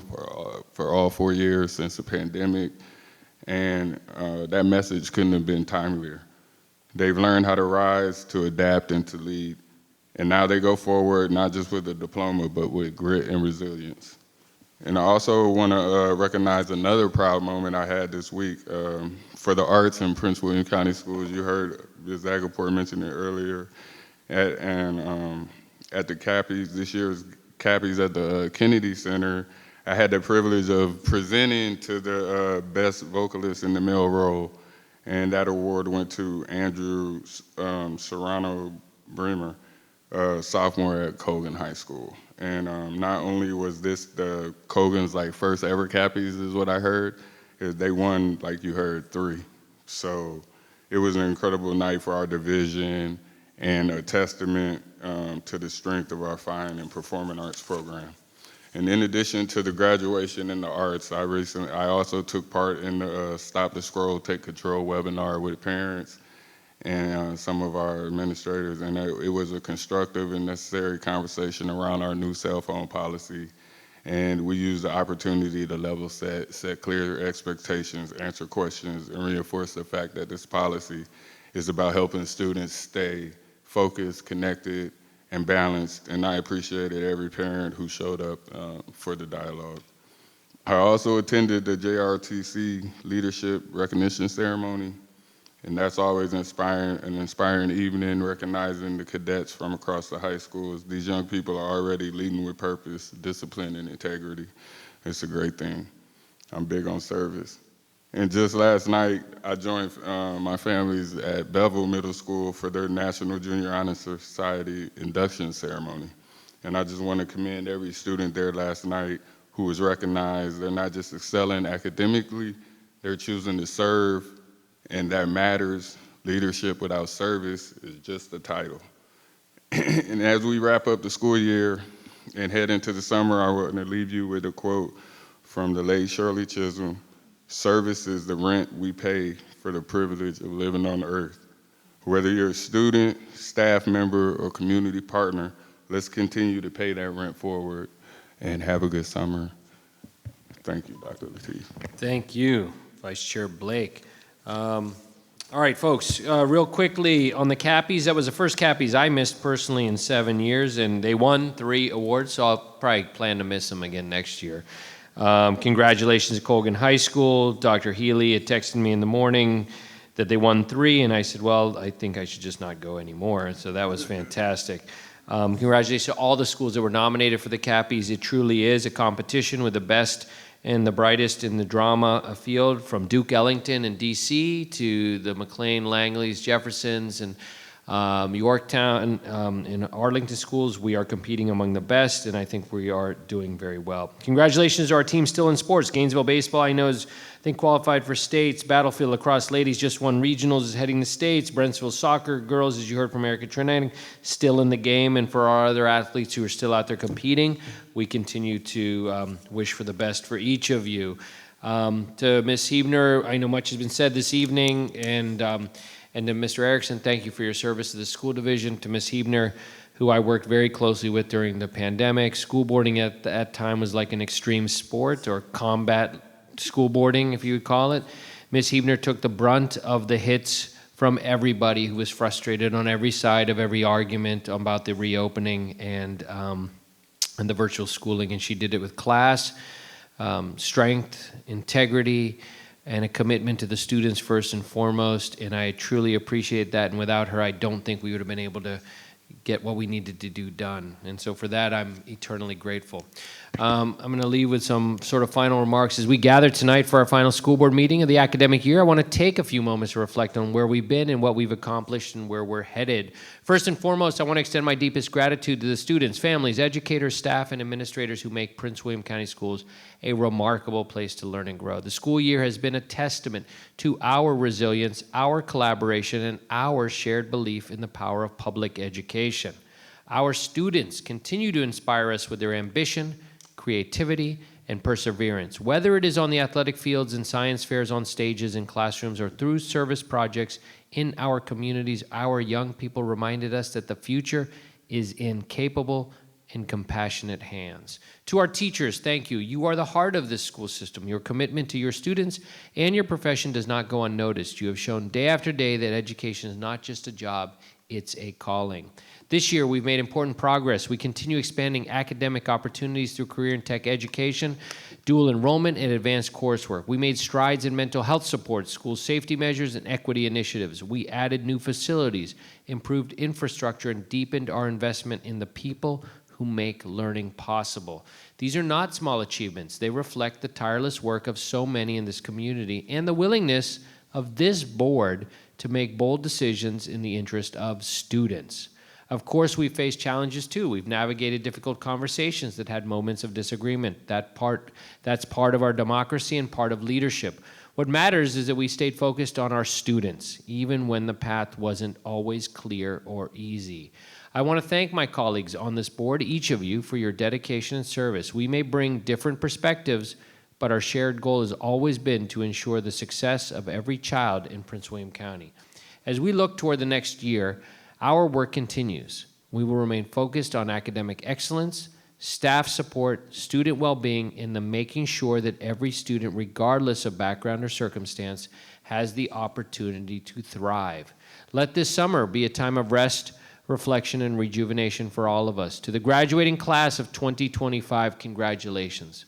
for all 4 years since the pandemic. And that message couldn't have been timelier. They've learned how to rise, to adapt, and to lead. And now they go forward, not just with a diploma, but with grit and resilience. And I also want to recognize another proud moment I had this week for the arts in Prince William County Schools. You heard Ms. Agapor mention it earlier. At the Cappies, this year's Cappies at the Kennedy Center, I had the privilege of presenting to the best vocalist in the male role. And that award went to Andrew Serrano Bremer, sophomore at Cogan High School. And not only was this the Cogan's first ever Cappies is what I heard, they won, like you heard, 3. So it was an incredible night for our division and a testament to the strength of our fine and performing arts program. And in addition to the graduation in the arts, I also took part in the Stop the Scroll, Take Control webinar with parents and some of our administrators. And it was a constructive and necessary conversation around our new cell phone policy. And we used the opportunity to level set clear expectations, answer questions, and reinforce the fact that this policy It's about helping students stay focused, connected, and balanced, and I appreciated every parent who showed up for the dialogue. I also attended the JRTC Leadership Recognition Ceremony, and that's always an inspiring evening, recognizing the cadets from across the high schools. These young people are already leading with purpose, discipline, and integrity. It's a great thing. I'm big on service. And just last night, I joined my families at Bevel Middle School for their National Junior Honor Society induction ceremony. And I just want to commend every student there last night who was recognized. They're not just excelling academically, they're choosing to serve, and that matters. Leadership without service is just a title. And as we wrap up the school year and head into the summer, I want to leave you with a quote from the late Shirley Chisholm: "Service is the rent we pay for the privilege of living on earth." Whether you're a student, staff member, or community partner, let's continue to pay that rent forward, and have a good summer. Thank you, Dr. Lateef. Thank you, Vice Chair Blake. All right, folks, real quickly on the Cappies, that was the first Cappies I missed personally in 7 years, and they won 3 awards, so I'll probably plan to miss them again next year. Congratulations to Colgan High School. Dr. Healy had texted me in the morning that they won 3, and I said, well, I think I should just not go anymore, so that was fantastic. Congratulations to all the schools that were nominated for the Cappies. It truly is a competition with the best and the brightest in the drama field, from Duke Ellington in DC to the McLean Langleys, Jeffersons, and Yorktown and Arlington schools. We are competing among the best, and I think we are doing very well. Congratulations to our team still in sports. Gainesville baseball, I know, is qualified for states. Battlefield lacrosse ladies just won regionals, is heading to states. Brentsville soccer girls, as you heard from Erica Trinidad, still in the game. And for our other athletes who are still out there competing, we continue to wish for the best for each of you. To Ms. Huebner, I know much has been said this evening, and to Mr. Erickson, thank you for your service to the school division. To Ms. Huebner, who I worked very closely with during the pandemic. School boarding at that time was like an extreme sport, or combat school boarding, if you would call it. Ms. Huebner took the brunt of the hits from everybody who was frustrated on every side of every argument about the reopening and the virtual schooling, and she did it with class, strength, integrity, and a commitment to the students first and foremost, and I truly appreciate that, and without her, I don't think we would have been able to get what we needed to do done, and so for that, I'm eternally grateful. I'm going to leave with some sort of final remarks. As we gather tonight for our final school board meeting of the academic year, I want to take a few moments to reflect on where we've been and what we've accomplished and where we're headed. First and foremost, I want to extend my deepest gratitude to the students, families, educators, staff, and administrators who make Prince William County Schools a remarkable place to learn and grow. The school year has been a testament to our resilience, our collaboration, and our shared belief in the power of public education. Our students continue to inspire us with their ambition, creativity, and perseverance, whether it is on the athletic fields and science fairs, on stages in classrooms, or through service projects in our communities. Our young people reminded us that the future is in capable and compassionate hands. To our teachers, thank you. You are the heart of this school system. Your commitment to your students and your profession does not go unnoticed. You have shown day after day that education is not just a job, it's a calling. This year, we've made important progress. We continue expanding academic opportunities through career and tech education, dual enrollment, and advanced coursework. We made strides in mental health support, school safety measures, and equity initiatives. We added new facilities, improved infrastructure, and deepened our investment in the people who make learning possible. These are not small achievements. They reflect the tireless work of so many in this community and the willingness of this board to make bold decisions in the interest of students. Of course, we've faced challenges too. We've navigated difficult conversations that had moments of disagreement. That's part of our democracy and part of leadership. What matters is that we stayed focused on our students, even when the path wasn't always clear or easy. I want to thank my colleagues on this board, each of you, for your dedication and service. We may bring different perspectives, but our shared goal has always been to ensure the success of every child in Prince William County. As we look toward the next year, our work continues. We will remain focused on academic excellence, staff support, student well-being, and the making sure that every student, regardless of background or circumstance, has the opportunity to thrive. Let this summer be a time of rest, reflection, and rejuvenation for all of us. To the graduating class of 2025, congratulations.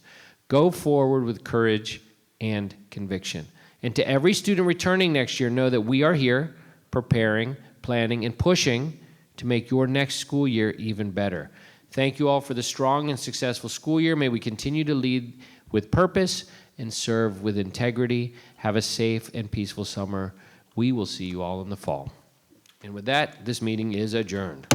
Go forward with courage and conviction. And to every student returning next year, know that we are here, preparing, planning, and pushing to make your next school year even better. Thank you all for the strong and successful school year. May we continue to lead with purpose and serve with integrity. Have a safe and peaceful summer. We will see you all in the fall. And with that, this meeting is adjourned.